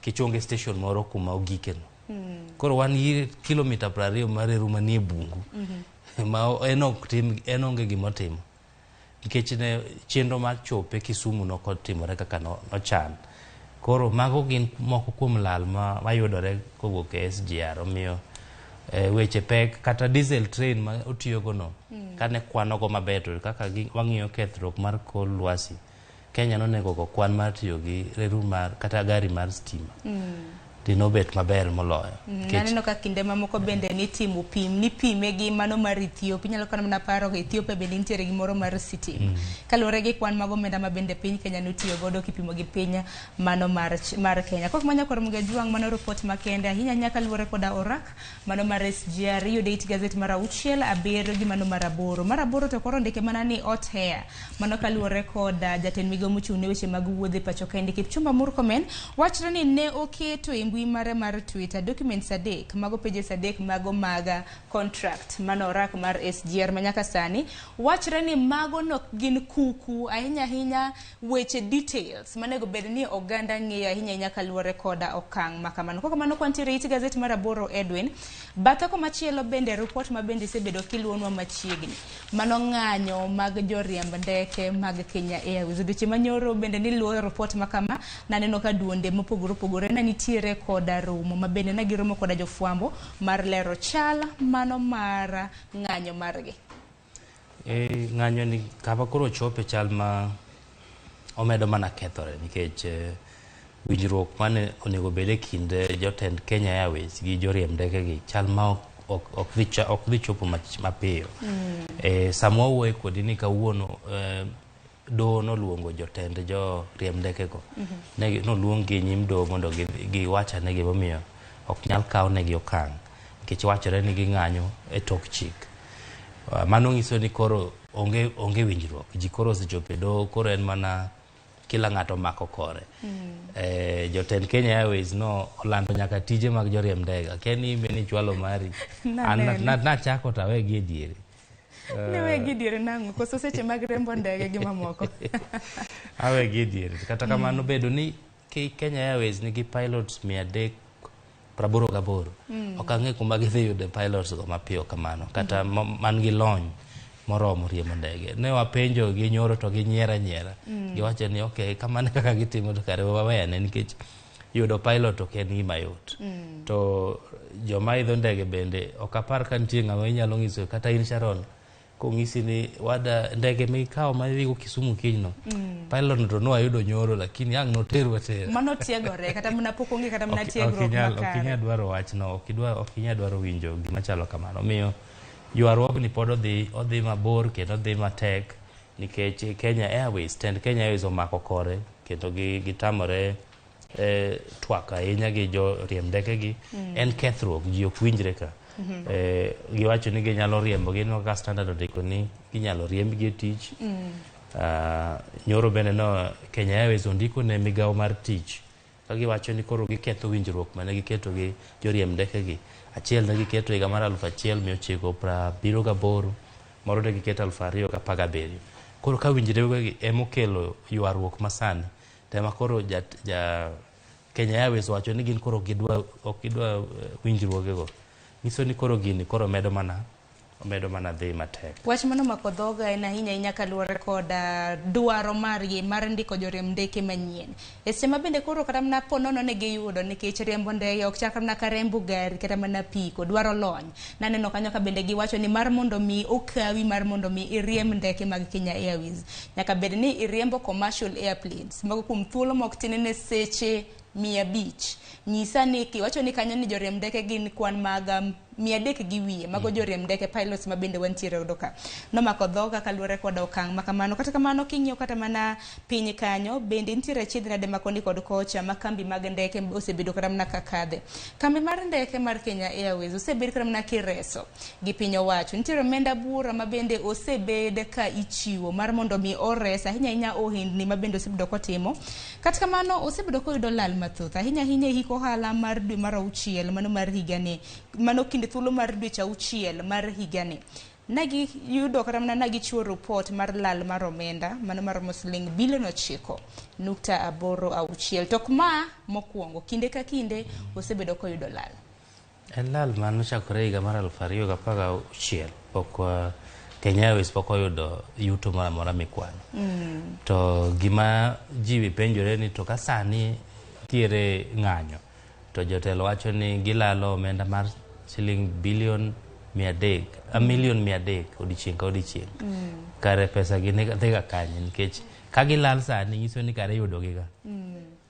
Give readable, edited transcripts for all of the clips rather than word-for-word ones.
kichonge station moro kuma ogike no. Koro wan gi kilomita 20 mar reru manie bungu. Ma enonge gimotimo. Nikech ne chenro mar chope Kisumu no kod timore kaka nochan. Koro mago gin moko kuom lal ma yudore kowuok e SGR omiyo weche pek kata diesel train ma otiyogo no kane kwanogo maber to kaka wang'iyo kethruok mar kor lwasi Kenya nonego go kwan mar tiyo gi reru mar kata gari mar stima dino bet maber moloyo. Naneno ka kinde mamoko bende ni timo ni pime gi mano mar Ethiopia nyalo kana mana paro ga Ethiopia bende nitiere gi moro mar sitima kalore gi kwan mago menda ma bende piny Kenya notiyo godo kipimo gi piny mano mar Kenya. Kok manya kor mga juang mano report makende ahinya nyaka luore koda orak mano mar SGR yude it gazette mar 6 abero gi mano mar 8 mar 8 to koro ndike mana ni hot hair mano kaluore koda jatend migo mochune weche mag wuodhe pacho kende Kipchumba Murkomen wachre ni ne oketo mbui mare mar Twitter documents adek mago pages adek mago maga contract mano orak mar SGR manyaka sani wachre ni mago no gin kuku ahinya weche details manego bed ni oganda ng'eyo ahinya kaluore koda okang' makamano. Koko mano kwantiere it gazette mar 8 Edwin batako machielo bende report ma bende sebedo kiluonwa machiegni mano ng'anyo mag joriemb ndeke mag Kenya Airways duche manyoro bende ni luo report makama naneno ka duonde mopogore na nitiere koda romo mabende na giromo koda jofwambo mar lero chal mano mar ng'anyo margi. Ng'anyo ni kama koro chope chal ma omedo mana kethore nikech winjruok mane onego bede kinde jotend Kenya Airways gi joriemb ndeke gi chal ma ok dhi chopo mapiyo. Samwa wuoye kodi ni kawuono do no luongo jotend joriemb ndeke go no luongi nyim do mondo giwacha ne gimomiyo ok nyal kaw ne gi okang' nikech wachore ni ging'anyo e tok chik. Mano nyiso ni koro onge winjruok ji koro osechope do koro en mana kila ng'ato mako kore. Jotend Kenya Airways no olando nyaka tije mag joriemb ndege keni beni chwalo mari na chako tawe gi diere. Newe gidiere nangu koso seche mag rembo ndege gi mamoko. Awe gidiere kata kamano bedo ni Kenya Airways nigi pilots 388 okang'e kuma gidhi yude pilots go mapiyo kamano kata man gi lony moromo riembo ndege. Ne wapenjo gi nyoro to gi nyiera giwacho ni okay kamano kaka gitimo to kare wawene nikech yudo pilot ok en gima yot. To joma idho ndege bende ok apar ka nitie ng'ama inyalo ng'iso kata in Sharon kong'isi ni wada ndege mikao madhigo Kisumu kinyno pilot to no ayudo nyoro lakini ang' noterwa tera mano tiegore kata mna pok onge kata mna tiegruok makare. Ok inyal dwaro wachno ok inyal dwaro winjo gima chalo kamano. Miyo ywaruok ni pod odhi mabor kendo odhi matek nikech Kenya Airways tend Kenya Airways omako kore kendo gitamore twak ahinya gi joriemb ndeke gi en kethruok ji ok winjre ka. Giwacho ni ginyalo riembo gin ka standard odiko ni ginyalo riemb gi tich. Nyoro bende no Kenya Airways ondiko ne migawo mar tich ka giwacho ni koro giketho winjruok mane giketo gi joriemb ndeke gi. Achiel ne giketo higa mar 1978 moro ne giketo 2017. Koro ka winjruok gi emokelo ywaruok masani tema koro Kenya Airways wacho ni gin koro ok gidwa winjruok go. Niso ni koro gini koro medo mana dhi matek. Wach mano mako dhoga en ahinya kaluore koda dwaro margi mar ndiko joriemb ndeke manyien. Sema bende koro kata mana ponono ne giyudo nikech riembo ndege ok chakre na karembo gari kata mana piko dwaro lony. Naneno kanyo ka bende giwacho ni mar mondo mi okawi mar mondo mi iriemb ndeke mag Kenya Airways nyaka bed ni iriembo commercial airplanes mago kum thuolo mok tinene seche 500. Nyisa ni kiwacho ni kanyo ni joriemb ndeke gin kwan mag 300 gi wiye mago joriemb ndeke pilots ma bende wantiere odoka no mako dhoga kaluore koda okang' makamano. Kata kamano king'iyo kata mana piny kanyo bende nitiere chidhna de makoni kod kocha makambi mag ndeke osebedo kata mana kakadhe. Kambi mar ndeke mar Kenya Airways osebedo kata mana kireso gi piny owacho. Nitiere omenda bura ma bende osebed ka ichiwo mar mondo mi ores ahinya ohindni ma bende osebedo kotimo. Kata kamano osebedo koyudo lal mathoth ahinya hiko hala mar dwe mar 6 mano mar higani mano kinde thuolo mar dweche 6 mar higani. nagi yudo kata mana nagi chiwo report mar lal mar omenda mano maromo siling bilion 9.86 tok ma mokwongo kinde ka kinde osebedo koyudo lal. En lal mano chakore higa mar 2016 pok Kenya Airways pok oyudo yuto moro amora mikwano. To gima ji penjore ni to ka sani tiere ng'anyo to jotelo wacho ni gilalo omenda mar siling bilion 300 milion 300 odiochieng' ka odiochieng'. Kare pesa gi ne dhiga kanye nikech ka gilal sani nyiso ni kare yudo giga.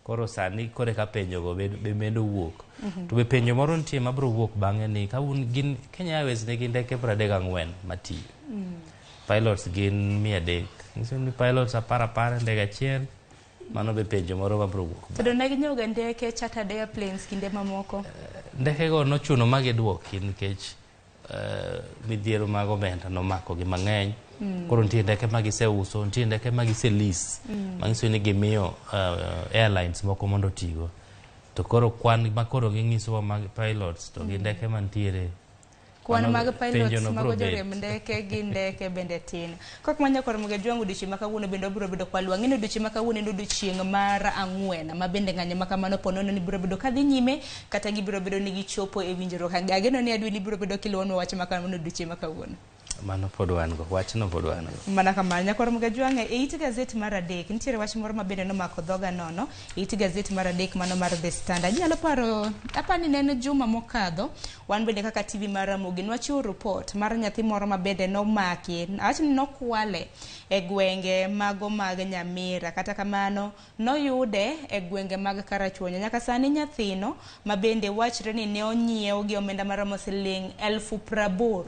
Koro sani kore ka penjo go be medo wuok. To be penjo moro nitie mabro wuok bang'e ni ka gin Kenya Airways ne gin ndeke 34 matiyo. Pilots gin 300. Nyiso ni pilots apar ndege achiel mano be penjo moro mabro wuok. To ne ginyoga ndeke chartered airplanes kinde mamoko. Ndeke go nochuno magiduoki nikech midhiero mag omenda nomako gi mang'eny. Koro nitie ndeke magiseuso, nitie ndeke magiselis. Manyiso ni gimiyo airlines moko mondo tigo. To koro kwan makoro ging'iso mag pilots to gi ndeke mantiere. Kwan mag pilots mago joriemb ndeke gi ndeke bende tin. Kok manya kor mga jwangu dichi makawuono bende obiro bedo kwa lwa. Ng'ino dichi makawuono en odiochieng' mar ang'wen ma bende ng'anyo makamano ponono ni biro bedo kadhi nyime kata gibiro bedo ni gichopo e winjruok. Ageno ni adwi ni biro bedo kiluono wach makamano dichi makawuono. Mano pod wan go, wachno pod wan go. Mana kamanya kor mga jwangu e it gazet mar adek nitiere wach moro ma bende nomako dhoga nono e it gazet mar adek mano mar The Standard. Nyalo paro apani nene juma mokadho wan bende kaka TV mar Ramogi nwachiwo report mar nyathi moro ma bende nomaki awachni nokwale e gwenge mago mag Nyamira kata kamano noyude e gwenge mag Karachuonyo. Nyaka sani nyathino ma bende wachre ni ne onyiew gi omenda maromo siling 80,000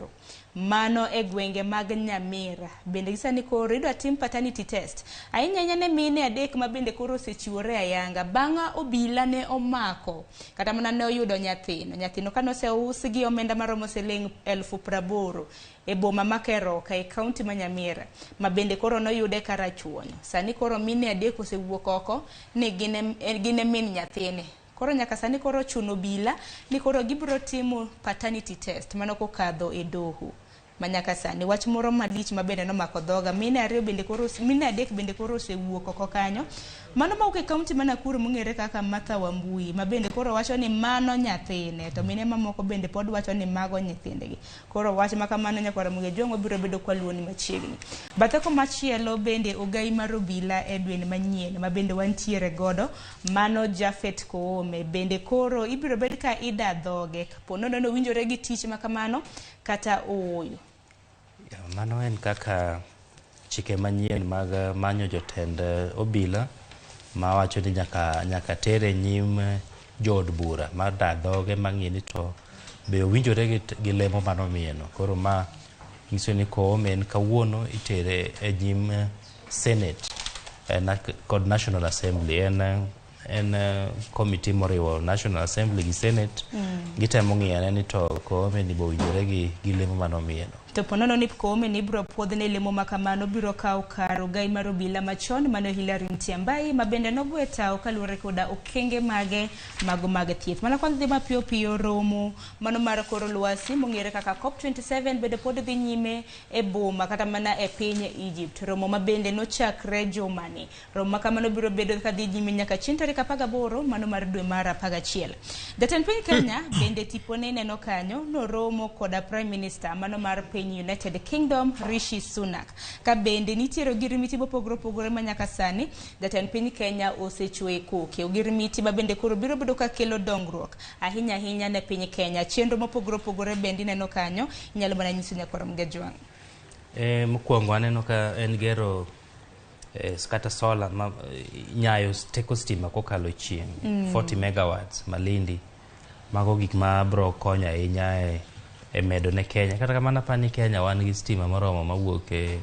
mano e gwenge mag Nyamira. Bende gisani koro idwa tim paternity test. Ahinya ne mine adek ma bende koro osechiwore ayanga bang'a obila ne omako kata mana ne oyudo nyathino kanose gi omenda maromo siling 80,000 e boma ma Keroka e kaunti ma Nyamira ma bende koro noyude Karachuonyo. Sani koro mine adek osewuok oko ni gine min nyathine. Koro nyaka sani koro chuno bila ni koro gibiro timo paternity test mano kokadho e doho. Manyaka sani wach moro malich ma bende nomako dhoga mine adek bende koro osewuok oko kanyo mano ma e kaunti ma Nakuru mong'ere kaka Martha Wambui ma bende koro wacho ni mano nyathine to mine mamoko bende pod wacho ni mago nyithindegi. Koro wach makamano nyakwara muge jong'o biro bedo kwa luoni machiegni. Batheko machielo bende ogai mar obila e dweni manyien ma bende wantiere godo mano Jafet Koome bende koro ibiro bed ka ida dhoge ponono no winjore gi tich makamano kata ooyo. Mano en kaka chike manyien mag manyo jotend obila ma wacho ni nyaka tere nyim jod bura mar dadhoge mang'ini to be owinjore gi lemo mano mieno. Koro ma nyiso ni Koome en kawuono itere e nyim Senate kod National Assembly. En committee moriwo National Assembly gi Senate gitemo ng'iyane ni to Koome ni bo winjore gi lemo mano mieno. To ponono ni Koome ni biro puodhne lemo makamano biro kawo karo gai mar obila machon mano Hilary Mutyambai ma bende nogwe tao kaluwore koda okenge mage mago mag thieth. Mana kwan dhi mapiyo romo mano mar koro lwasi mong'ere kaka COP27 bende pod dhi nyime e boma kata mana e piny Egypt. Romo ma bende nochakre jumani. Romo makamano biro bedo kadhi nyime nyaka chieng' tarik 18 mano mar dwe mar 11. Jatend piny Kenya bende tipone neno kanyo no romo koda Prime Minister mano mar United Kingdom Rishi Sunak ka bende nitiere ogirimiti mopogore manyaka sani jatend piny Kenya osechwe koke ogirimiti ma bende koro biro bedo ka kelo dongruok ahinya ne piny Kenya. Chenro mopogore bende neno kanyo inyalo mana nyiso nyakoro mgejwang. Mokwongo aneno ka en gero kata solar ma nyayo teko stima kokalo chieng' 40 megawatts Malindi. Mago gik ma bro konyo ahinya e medo ne Kenya. Kata kamana pani Kenya wan gi stima moromo mawuok e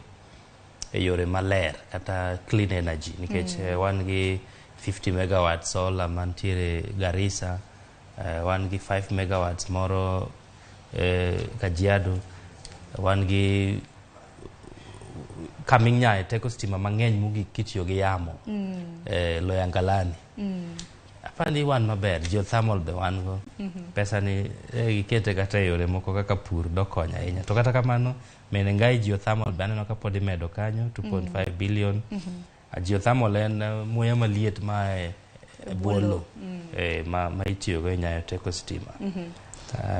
yore maler kata clean energy nikech wan gi 50 megawatts solar mantiere Garissa, wan gi 5 megawatts moro Kajiado, wan gi teko stima mang'eny mogik kitiyo gi yamo Loyangalani. apani wan maber geothermal be wan go pesa ni gikete kata yore moko kaka pur dokonya ahinya to kata kamano mene ngai geothermal be aneno ka pod imedo kanyo 2.5 billion geothermal en muya maliet ma bolo ma itiyo go nyayo teko stima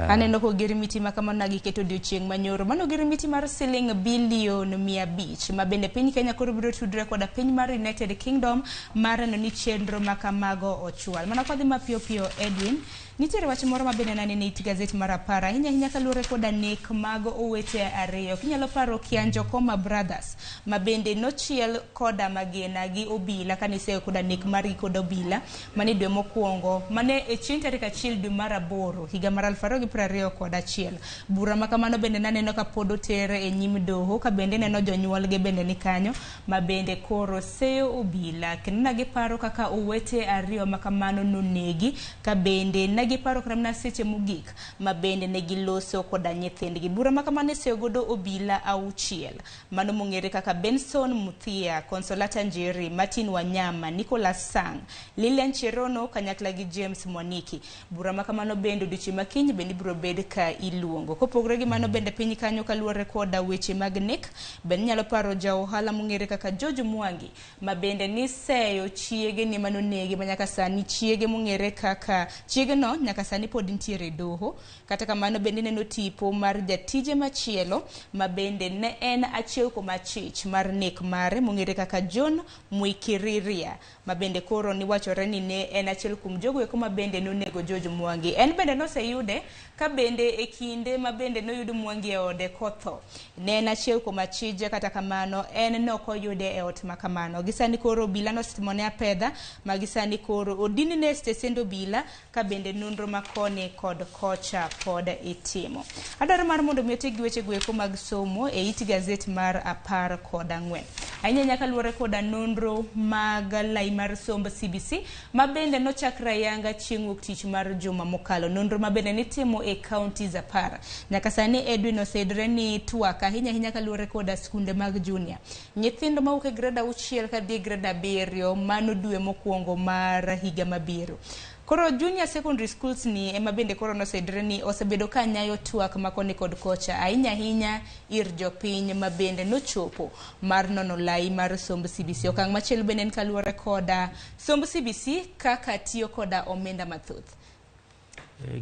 aneno ko girimiti ma kamano giketo odiochieng' manyoro mano girimiti mar siling bilion 500 ma bende piny Kenya koro biro tudre koda piny mar United Kingdom mar neno ni chenro ma kamago ochwal mana kodhi mapiyo piyo Edwin nitiere wach moro ma bende nane it gazet mar Apara ahinya kaluwore koda nek mag owete ariyo kinyalo paro Kianjo Koma Brothers ma bende nochiel koda magena gi obila kanise koda nek margi koda obila mane dwe mokwongo mane e chieng' tarik 1 dwe mar 8 higa mar 2021 bura ma kamano bende naneno ka pod otere e nyim doho ka bende neno jonyuol ge bende ni kanyo ma bende koro seyo obila kendo nagiparo kaka owete ariyo ma kamano nonegi ka bende giparo kramna seche mogik ma bende ne giloso koda nyithindgi bura ma kamane seyo godo obila 6 mano mong'ere kaka Benson Muthia, Consolata Njeri, Martin Wanyama, Nicholas Sang, Lilian Cherono kanyakla gi James Mwaniki bura ma kamano bende odiochieng' makiny bende biro bed ka iluongo kopogore gi mano bende piny kanyo kaluwore koda weche mag nek bende nyalo paro ja ohala mong'ere kaka George Mwangi ma bende ni seyo chiege ni mano negi ma nyaka sani chiege mong'ere kaka chiege no nyaka sani pod ntiere doho kata kamano bende neno tipo mar jatije machielo ma bende ne en achiel kuom achich mar nek mare mong'ere kaka John Mwikiriria ma bende koro ni wachore ni ne en achiel kuom jogo eko ma bende nonego George Mwangi en bende noseyude ka bende e kinde ma bende noyudo Mwangi e ode kotho ne en achiel kuom achije kata kamano en nokoyude e ot ma kamano gisani koro obila nosimone apedha ma gisani koro odini ne stesendo obila ka bende nonro makoni kod kocha pod itimo adwaro mar mondo mi otigi weche goeko mag somo e it gazet mar 14 ahinya nyaka luwore koda nonro mag lai mar somb CBC ma bende nochakra yanga chieng' wuok tich mar juma mokalo nonro ma bende nitimo e counties 10 nyaka sani Edwin osedre ni twak ahinya kaluwore koda skunde mag junior nyithindo mawuok e grade 6 kadhi e grade 7 mano dwe mokwongo mar higa mabiro koro junior secondary schools ni ema bende koro nosedre ni osebedo ka nyayo twak makoni kod kocha ahinya ir jopiny ma bende nochopo mar nono lai mar somb CBC okang' machielo bende en kaluwore koda somb CBC kaka tiyo koda omenda mathoth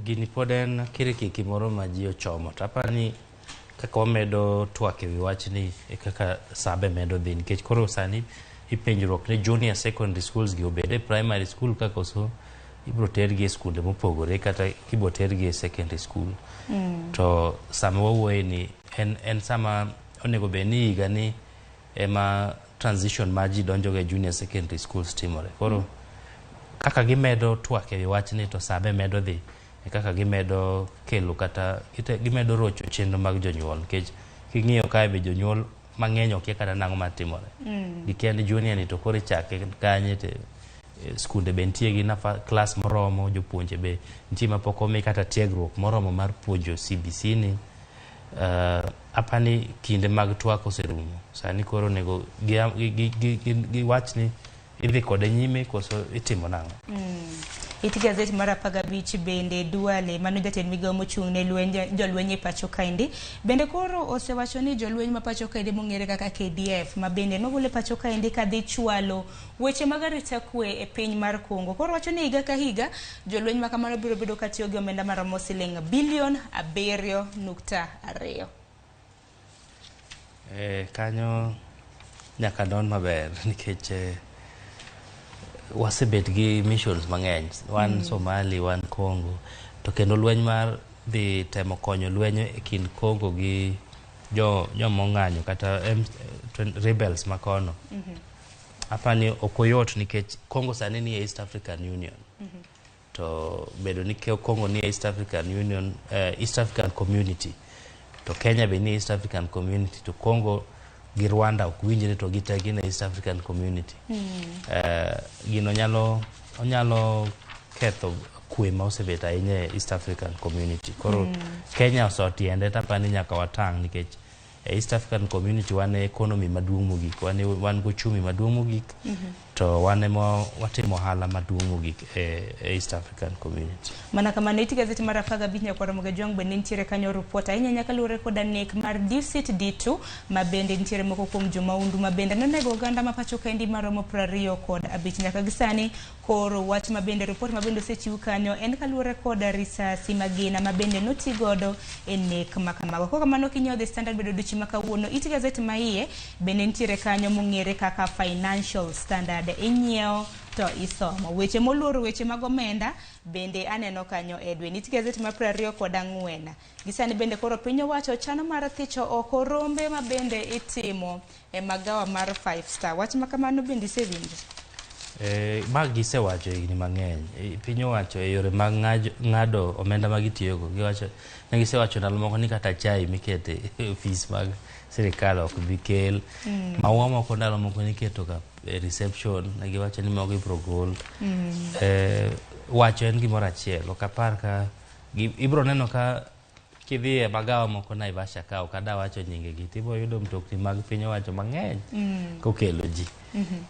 gini pod en kirikiki moro ma ji ochomo tapani kaka wamedo twak ewi wachni kaka sabe medo dhi nikech koro sani ipenjruok ni junior secondary schools gi obede primary school kaka oso ibro tergi e skunde mopogore kata kibo tergi e secondary school to sama wawuoye ni en sama onego be ni higa ni ema transition maji donjo ga junior secondary schools timore koro kaka gimedo twak ewi wachni to sabe medo dhi kaka gimedo kelo kata gimedo rocho chenro mag jonyuol nikech king'iyo kae be jonyuol mang'eny okia kata nang'o matimore gikia ni junior ni to koro chake kanye te skunde be nitie gi klas moromo jopuonje be nitie mapok omi kata tiegruok moromo mar puonjo CBC ni apani kinde mag twak oserumo sani koro nego gi wachni idhi kode nyime koso itimo nang'o it gazet mar 15 bende Duale mano jatend migawo mochung' ne jolweny e pacho kaendi bende koro osewacho ni jolweny ma pacho kaendi mong'ere kaka KDF ma bende nogole pacho kaendi kadhi chwalo weche mag arita kwe e piny mar Kongo koro wacho ni higa ka higa jolweny ma kamano biro bedo ka tiyo gi omenda maromo siling bilion 7.2 kanyo nyaka don maber nikech wasebet gi missions mang'eny wan Somali wan Congo to kendo lweny mar dhi temo konyo lweny e kind Congo gi jo mong'anyo kata rebels makono apani okoyot nikech Congo sani ni East African Union to bedo ni Congo ni East African Union East African Community to Kenya be ni East African Community to Congo gi Rwanda ok winjre to gitegi na East African Community gino onyalo ketho kwe ma osebet ahinya e East African Community koro Kenya osotiende tapani nyaka watang' nikech East African Community wan economy maduong' mogik wan go chumi maduong' mogik to wanemo watimo hala maduong' gi East African community. Mana kama niti gazeti mara faga binya kwa Ramogi Tv bende ntiere kanyo reporta inya nyaka lure koda nek mar Disit D2 mabende ntiere moko kuom jomaundu mabende nonego oganda mapacho kaendi maromo 20 kod abich nyaka gisani koro wach mabende report mabende osechiw kanyo en kalure koda risasi magina mabende noti godo nek makamago. Kwa kamano kinyo The Standard bedo duchi makawuono iti gazeti maiye bende ntiere kanyo mong'ere kaka Financial Standard inyiewo to isomo weche moluoro weche mag omenda bende aneno kanyo Edwin iti gazeti ma 24 gisani bende koro piny owacho chano mar thicho oko rombe mabende itimo magawa mar 5 star wach makamano bende isewinjo. Mag gisewacho higni mang'eny piny owacho yore mag ng'ado omenda magitiyogo giwacho ne gisewacho ndalo moko ni kata chai mikete ofis mag sirikal ok bi kel maua moko ndalo moko niketo ka reception ne giwacho ni moko ibro gol wacho en gimoro achiel ok apar ka ibro neno ka kidhie magawa moko Naivasha ka ok ada wacho nyinge gi tibo yudo mtokni mag piny owacho mang'eny kokelo ji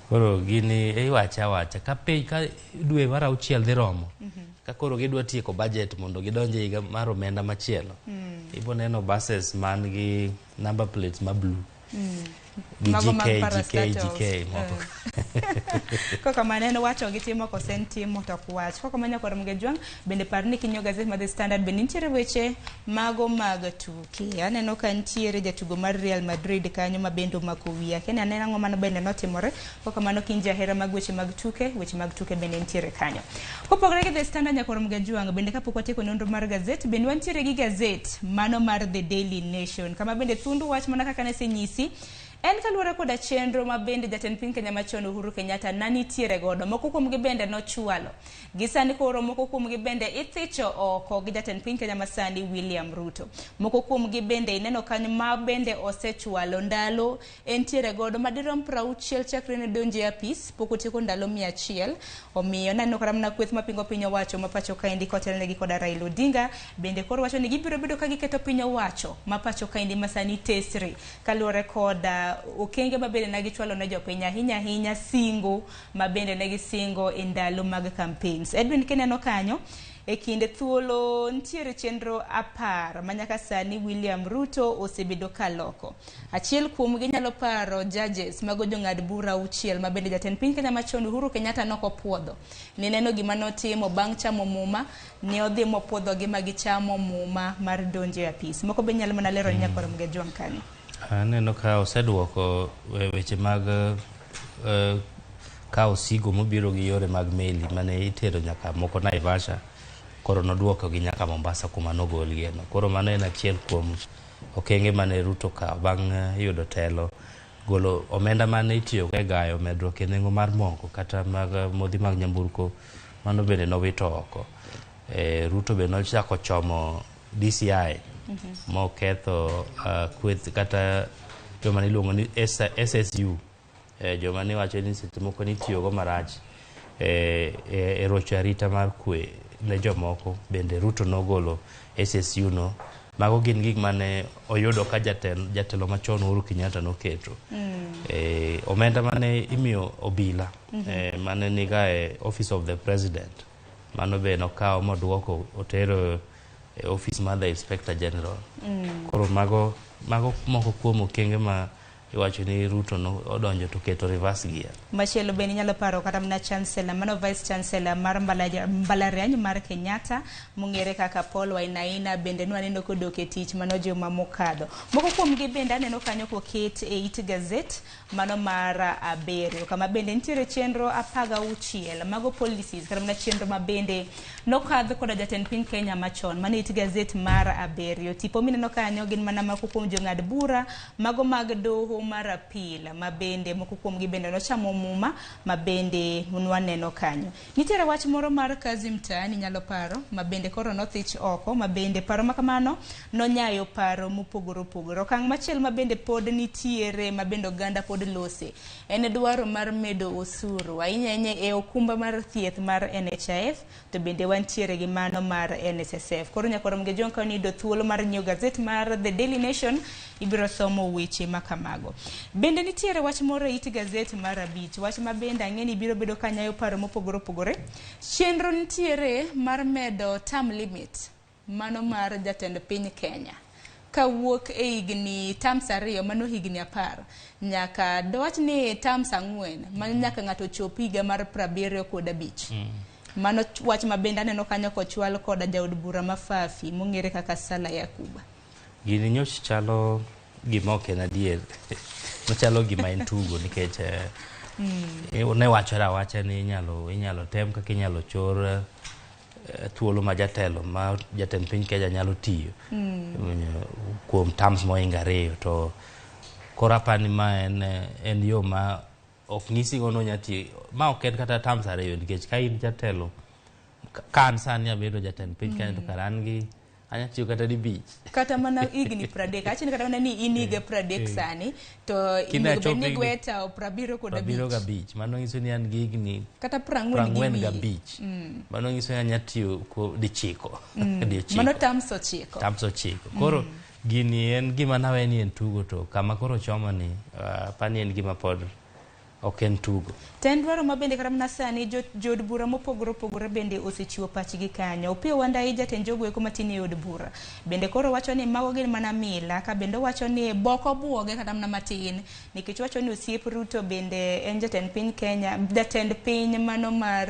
koro gini iwacha ka piny ka dwe mar 6 dhi romo ka koro gidwa tieko budget mondo gidonje higa mar omenda machielo ibo neno buses man gi number plates ma blue GK moko koka maneno wacho gitimo kosentimo to kwach koka manya kwa Ramogi Tv bende parni kinyo gazeti mar The Standard bende ntiere weche mago mag tuke aneno ka ntiere jatugo mar Real Madrid kanyo mabendo makowiya kene anena ng'o mano bende notimore koka mano kinja hera mag weche mag tuke bende ntiere kanyo kopogore gi The Standard nya kwa Ramogi Tv bende kapok watieko nonro mar gazeti bende wantiere gi gazeti mano mar The Daily Nation kama bende thundu wach mana kaka ne senyisi en kaluwore koda chenro mabende jatend piny Kenya machon Uhuru Kenyatta nanitiere godo moko kuom gi bende nochwalo gisani koro moko kuom gi bende ithicho oko gi jatend piny Kenya masani William Ruto moko kuom gi bende ineno kanyo mabende osechwalo ndalo entiere godo madirom 60 chakre ne donje apis pok otieko ndalo 100 omiyo naneno karamna kweth mapingo piny owacho mapacho kaendi kotelnegi koda Raila Odinga bende koro wacho ni gibiro bedo ka giketo piny owacho mapacho kaendi masani tesre kaluwore koda okenge mabende nagichwalo ne jopiny ahinya singo mabende negisingo e ndalo mag campaigns. Edwin kineno kanyo e kinde thuolo ntiere chenro 10 manyaka sani William Ruto osebedo kaloko achiel kuom gi nyalo paro judges mago jong'ad bura 6 mabende jatend piny Kenya machon Uhuru Kenyatta nokopuodho ni neno gima notimo bang' chamo muma ne odhi mopuodho gi magichamo muma mar donje apis moko be nyalo mana lero nyaka Ramogi Tv kanyo. Aneno ka oseduoko weche mag ka osigo mobiro gi yore mag meli mane itero nyaka moko Naivasha koro noduoko gi nyaka Mombasa kuma nogolgie no koro mano en achiel kuom okenge mane Ruto ka bang' yudo telo golo omenda mane itiyo e gayo medruok e nengo mar mogo kata mag modhi mag nyamburko mano bende nowito oko Ruto bende nochako chomo DCI moketho kweth kata joma niluongo ni SSU joma ni wacho ni seche moko nitiyo go marach rocho arita mar kwe ne jomoko bende Ruto nogolo SSU no mago gin gik mane oyudo ka jatelo machon Uhuru Kenyatta noketo omenda mane imiyo obila mane niga Office of the President mano be nokawo moduoko otero office mar the Inspector General koro mago moko kuom okenge ma iwacho ni Ruto no odonjo to keto reverse gear machielo bende nyalo paro kata mna chancellor mano vice chancellor mar mbalariany mar Kenyatta mong'ere kaka Paul Wainaina bende nwaneno kodok e tich mano joma mokadho moko kuom gi bende aneno kanyo koket e it gazette mano mar Aberio kama bende nitiere chenro 16 mago policies kata mna chenro mabende nokadho koda jatend piny Kenya machon mano it gazette mar Aberio tipo mineno kanyo gin mana moko kuom jong'ad bura mago mag doho mar apil mabende moko kuom gi bende nochamo muma mabende nwaneno kanyo nitiere wach moro mar kazi mtaani nyalo paro mabende koro nothich oko mabende paro makamano nonyayo paro mopogoro kang machiel mabende pod nitiere mabende oganda pod lose en dwaro mar medo osuru ahinya e okumba mar thieth mar NHIF to bende wantiere gi mano mar NSSF koro nyaka Ramogi Tv ni do thuolo mar nyiewo gazette mar The Daily Nation ibiro somo weche makamago. Bende nitiere wach moro e it gazet mar Abich, wach ma bende ang'eni biro bedo kanyayo paro mopogore opogore. Chenro nitiere mar medo term limit mano mar jatend piny Kenya kawuok e higni terms 2 mano higni 10 nyaka dwach ni terms 4 mano nyaka ng'ato chop higa mar 75. Mano wach ma bende aneno kanyo kochwal koda jaod bura mafafi mong'ere kaka Sala Yakuba. Gini nyoch chalo gima ok en adier. Ochalo gima en tugo nikech ne wacha ni inyalo tem kaka inyalo chor thuolo ma jatend piny Kenya nyalo tiyo kuom terms mohinga 2 to korapani ma en yo ma ok nyisi gono nyati ma ok en kata terms 2 nikech ka in jatelo kan sani abedo jatend piny Kenya to karan gi anya tiyo kata di beach kata mana higni 30 achini kata mana ni in higa 30 sani to inegobeni gweta o 75 mano nyiso ni an gi higni kata 45 mano nyiso ni anya tiyo di chiko mano terms 9 koro gini en gima nawe ni en tugo to kama koro choma ni pani en gima pod ok en tugo. Tendwaro mabende kata mana sani jod bura mopogore opogore bende osechiwo pachgi kanyo. Opiyo Wandayi jatend jogo eko matin e od bura bende koro wacho ni mago gin mana mila ka bende wacho ni boko buoge kata mana matin nikech wacho ni Osiep Ruto bende en jatend piny Kenya, jatend piny mano mar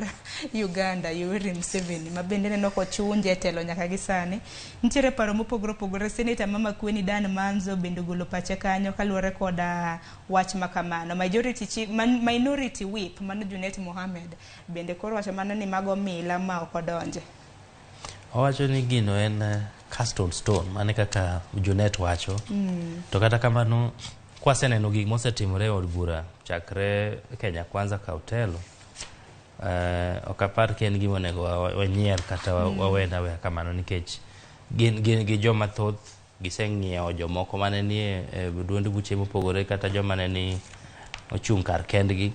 Uganda Yoweri Museveni ma bende neno kochunje telo nyaka gi sani. Nitiere paro mopogore opogore. Senator Mama Kweni Dan Manzo bende golo pache kanyo kaluwore koda wach makamano. Minority Whip mano Junet Mohamed bende koro wacho mana ni mago mila ma ok odonje. Owacho ni gino en castle stone mane kaka Junet wacho to kata kamano kwaseneno gik mosetimore od bura chakre Kenya Kwanza ka utelo ok apar ke en gima nego wanyier kata wawena we kamano nikech gin joma thoth giseng'iewo jomoko mane ni duond buche mopogore kata joma ne ni ochung' kar kendgi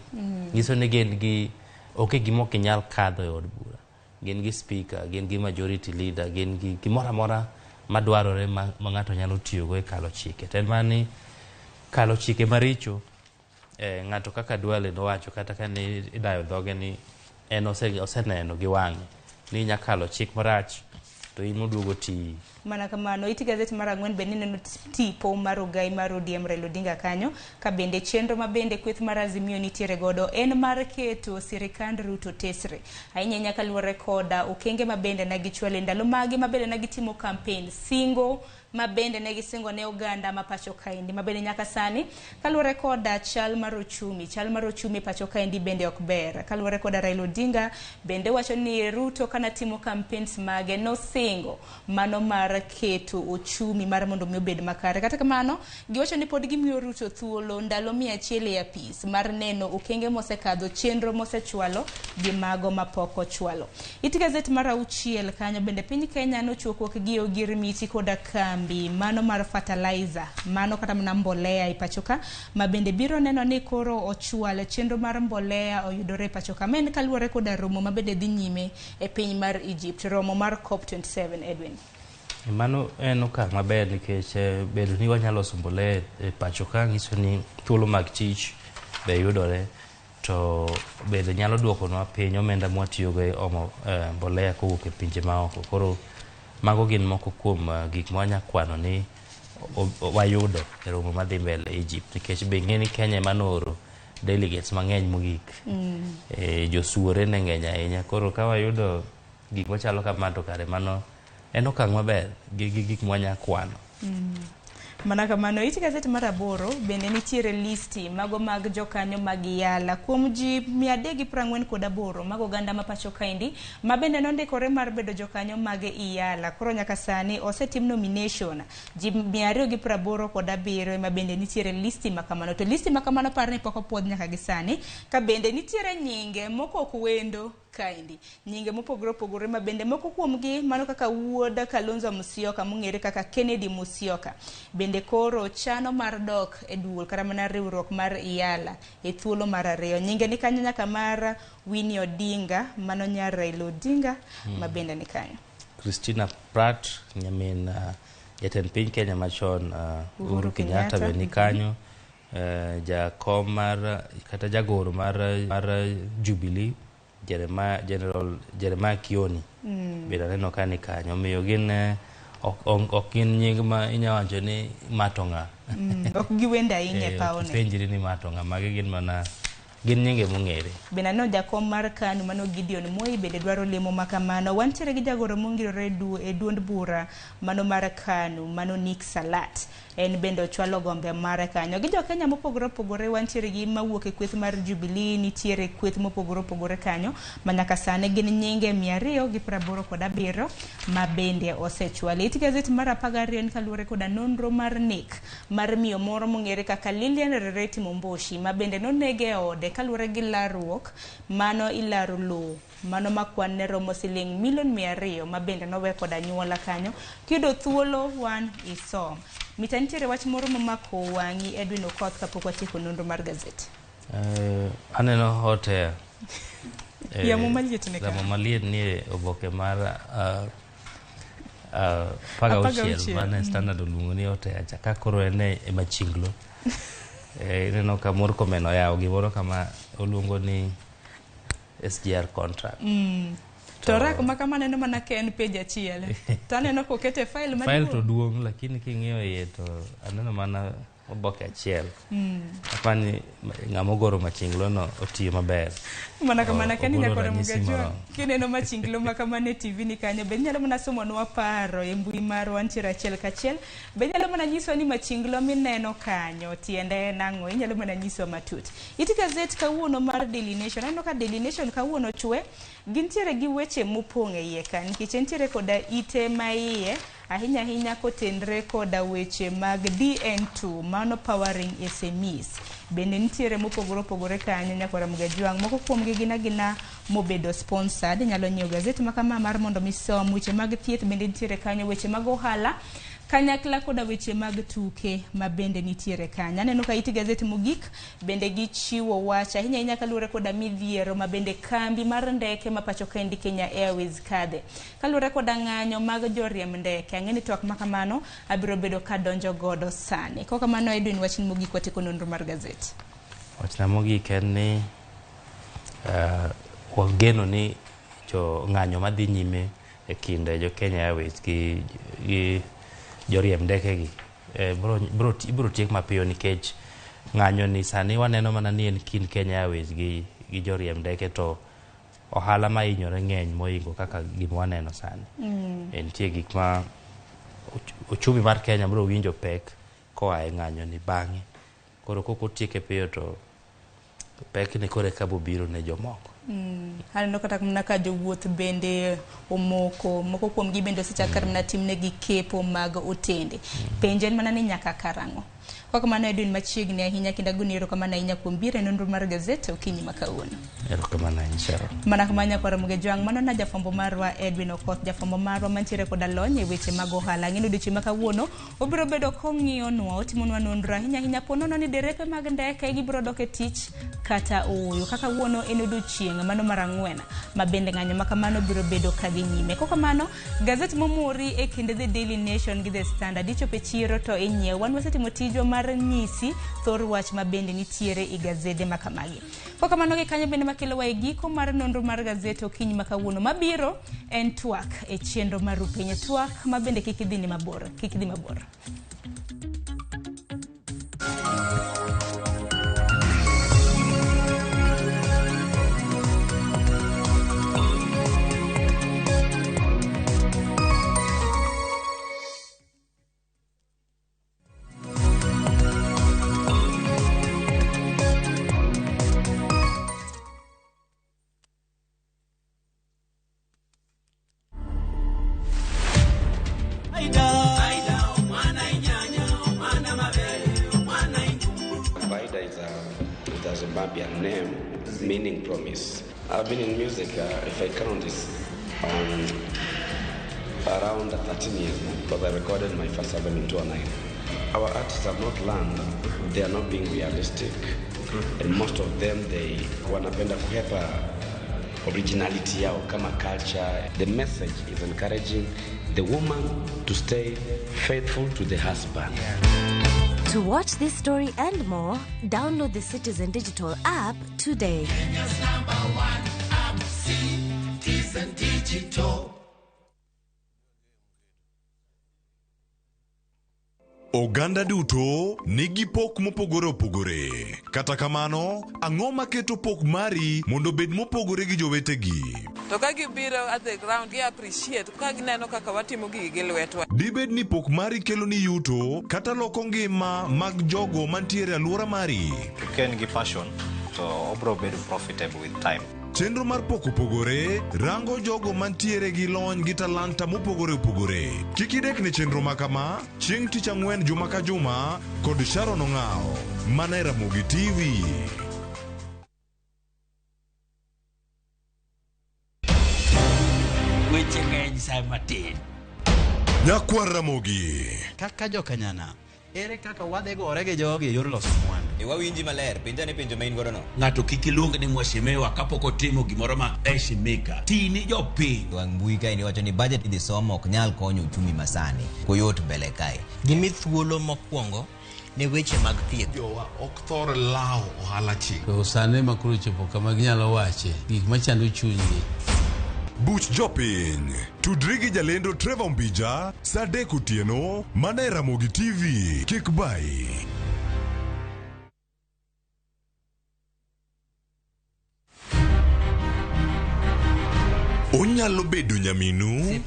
nyiso ni gin gi ok gimo kinyal kadho e od bura, gin gi speaker, gin gi majority leader, gin gi gimoro amora madwarore ma ng'ato nyalo tiyo go e kalo chike. Ten mani kalo chike maricho ng'ato kaka Duale nowacho kata ka ni idayo dhoge ni en oseneno gi wang'e ni nyakalo chik marach to in moduogo ti mana kamano. Iti gazet mar 4 bende neno tipo mar Ogai mar ODM Raila Odinga kanyo ka bende chenro ma bende kweth mar Azimio nitiere godo en mar keto sirikand Ruto tesre ahinya nyaka luwore koda okenge ma bende ne gichwalo ndalo magi ma bende ne gitimo campaign singo ma bende ne gisingo ne Uganda ma pacho kaendi ma bende nyaka sani kaluwore koda chal mar ochumi pacho kaendi bende ok ber. Kaluwore koda Raila Odinga bende wacho ni Ruto kana timo campaigns mage no singo mano mar keto ochumi mar mondo mi obed makare. Kata kamano giwacho ni pod gimiyo Ruto thuolo ndalo 100 e apis mar neno okenge mosekadho chenro mosechwalo gi mago mapoko chwalo. Iti gazet mar 6 kanyo bende piny Kenya nochuok gi ogirimiti koda kambi mano mar fertilizer mano kata mana mbolea e pachoka ma bende biro neno ni koro ochwal chenro mar mbolea oyudore pachoka men kaluwore koda romo ma bende dhi nyime e piny mar Egypt, romo mar COP27. Edwin, mano en okang' maber nikech bedo ni wanyalo loso mbolea e pachoka nyiso ni thuolo mag tich be yudore to bende nyalo duokonwa piny omenda mwatiyogo e omo mbolea kowuok e pinje maoko. Koro mago gin moko kuom gik mwanyakwano ni wayudo e romo madhi mbele Egypt nikech be ng'eni Kenya manoro delegates mang'eny mogik josuore ne ng'eny ahinya. Koro ka wayudo gik machalo kamato kare mano en okang' maber gi gik mwanyakwano. Mana kamano iti gazet mar 8 bende nitiere listi mago mag jokanyo mag yala kuom ji 348 mag oganda ma pacho kaendi ma bende nondikore mar bedo jokanyo mag yala. Koro nyaka sani osetim nomination ji 287 ma bende nitiere listi makamano. To listi makamano par ni pok opwodh nyaka gi sani ka bende nitiere nyinge moko ok wendo kaendi, nyinge mopogore opogore ma bende moko kuomgi mano kaka wuod Kalonzo Musyoka mong'ere kaka Kennedy Musyoka bende koro chano mar dok e duol kata mana riwruok mar Yala e thuolo mar 2. Nyinge ni kanyo nyaka mar Winnie Odinga mano nyar Raila Odinga ma bende ni kanyo. Christina Pratt nyamin jatend piny Kenya machon Uhuru Kenyatta be ni kanyo, jakom mar kata jagoro mar Jubilee Jeremiah Kioni bende aneno ka ni kanyo. Omiyo gin ok gin nying ma inyawacho ni matonga ok giwenda ahinya e paone. Penjri ni matonga magi gin mana gin nyinge mong'ere. Bende no jakom mar KANU mano Gideon Moi bende dwaro lemo makamano. Wantiere gi jagoro mongirore e duond bura mano mar KANU mano Nick Salat. En bende ochwalo gombe mare kanyo. Gi jo Kenya mopogore opogore, wantiere gi mawuok e kweth mar Jubilee, nitiere kweth mopogore opogore kanyo manyaka sane gin nyinge 287 ma bende osechwali. It gazet mar 12 kaluwore koda nonro mar nek mar miyo moro mong'ere kaka Lilian Rereti Momboshi ma bende nonege ode kaluwore gi laruok mano ilaro lowo mano makwan ne romo siling $200,000 ma bende nowe koda nyuola kanyo. Kido thuolo wan isom. Mita nitiere wach moro mamako wang'i Edwin Okoth kapok watieko nonro mar gazet. Aneno hotel. Yamo maliet ne ka. Yamo maliet ni oboke mar Pagauchiel mane Standard oluongo ni hotel acha ka koro ene e Machinglo. Neno ka Murkomen oyawo gimoro kama oluongo ni SGR contract. To rak makamane no mana ken page achiel. To aneno ko kete file maduong'. File to duong' lakini king'iyo iye to aneno mana oboke achiel. Apani ng'amo goro Machinglo no otiyo maber. Mana kamana ken nyakore mugajwa. Kineno Machinglo makamane TV ni kanyo be nyalo mana somo nwa paro e mbui mar wantiere achiel kachiel. Be nyalo mana nyiso ni Machinglo mineno kanyo tiende nang'o, nyalo mana nyiso matut. Iti gazet kawuono mar Daily Nation. Aneno ka Daily Nation kawuono chwe gintiere gi weche mopong' e iye kan nikech nitiere koda ite maiye ahinya kotendre koda weche mag DN2 mano powering SMEs. Bende nitiere mopogore opogore kanyo nyakora mugajwang' moko kuom gi gina mobedo sponsored. Nyalo nyiewo gazet makama mar mondo misom weche mag thieth bende nitiere kanyo, weche mag ohala kanyakla koda weche mag tuke ma bende nitiere kanyo. Aneno ka iti gazet mogik bende gichiwo wach ahinya kaluwore koda midhiero ma bende kambi mar ndeke ma pacho kendi Kenya Airways kadhe kaluwore koda ng'anyo mag joriemb ndeke. Ang'eni twak makamano abiro bedo ka donjo godo sani. Koka mano Edwin wachni mogik watiko nonro mar gazet. Wachna mogik en ni wageno ni ng'anyo madhi nyime e kinde jo Kenya Airways gi joriemb ndeke gi bro tiek mapiyo nikech ng'anyo ni sani waneno mana ni en kind Kenya Airways gi joriemb ndeke to ohala ma inyore ng'eny moingo kaka gima waneno sani. Nitie gik ma uchumi mar Kenya bro winjo pek koa e ng'anyo ni bang'e. Koro koko tieke piyo to pek ni kore ka bobiro ne jomoko. Aneno kata kumna ka jowuoth bende moko kuom gi bende osechakar na timne gi kepo mag otende. Penjen mana ni nyaka karang'o. Koka mano Edwin machiegni ahinya kinda guniro kama na inya kuom bire nonro mar gazet okinyi makauono. Erokamano inshero. Mana kamanya kwa mugejwang' mano na jafombo marwa Edwin Okoth, jafombo marwa mantiere koda lony e weche mag ohala. Ng'ino dichi makauono obiro bedo kong'iyo nwa otimonwa nonro ahinya ponono ni derepe mag ndeke gibiro dok e tich kata ooyo. Kaka wuono en odiochieng' mano mar ang'wen ma bende ng'anyo makamano biro bedo ka dhi nyime. Koka mano gazet momori e kinde The Daily Nation gi The Standard ichope chiro to inyiew. Wan wasetimo tijo mar nyisi thor wach ma bende nitiere i gazede makamagi. Koka mano gi kanyo bende makelo wa e giko mar nonro mar gazet okinyi makawuono mabiro en twak e chenro mar rupenya twak ma bende kik idhi mabor. Zimbabwean name meaning promise. I've been in music, if I count, is around 13 years now, because I recorded my first album in 2009. Our artists have not learned, they are not being realistic, and most of them, they wanapenda kuhepa originality yao kama culture. The message is encouraging the woman to stay faithful to the husband. To watch this story and more, download the Citizen Digital app today. Kenya's #1 app, Citizen Digital. Oganda duto nigi pok mopogore opogore. Kata kamano, ang'o maketo pok mari mondo bed mopogore gi jowetegi? To ka gibiro at the ground, gi appreciate ka gineno kaka watimo gigi gi lwetwa. Dibed ni pok mari kelo ni yuto kata loko ngima mag jogo mantiere alwora mari. Ken gi passion to obro bedo profitable with time. Chenro mar pok opogore rango jogo mantiere gi lony gi talanta mopogore opogore. Kik idek ne chenro makama chieng' tich ang'wen juma ka juma kod Sharon Ong'ao mana e Ramogi TV. Weche ng'eny sa matin. Nyakwar Ramogi. Kaka jokanyana, ere kaka wadhe gore gi jogi e yor loso mwandu? Wawinji maler, penjane penjo main godo no. Ng'ato kik iluong ni mwashemewa kapok otimo gimoro ma eshimika. Tini jopiny. Wang mbui kae ni wacho ni budget idhi somo ok nyal konyo uchumi masani. Koyot mbele kae. Gimi thuolo mokwongo ne weche mag thieth. Jowa ok thor lao ohala chik. To sane makuru chopo kama ginyalo wache gik machando chunygi. Buch jopiny tudri gi jalendo Trevor Mbija saa 3 otieno mana e Ramogi TV. Kik bai. Onyalo bedo nyaminu,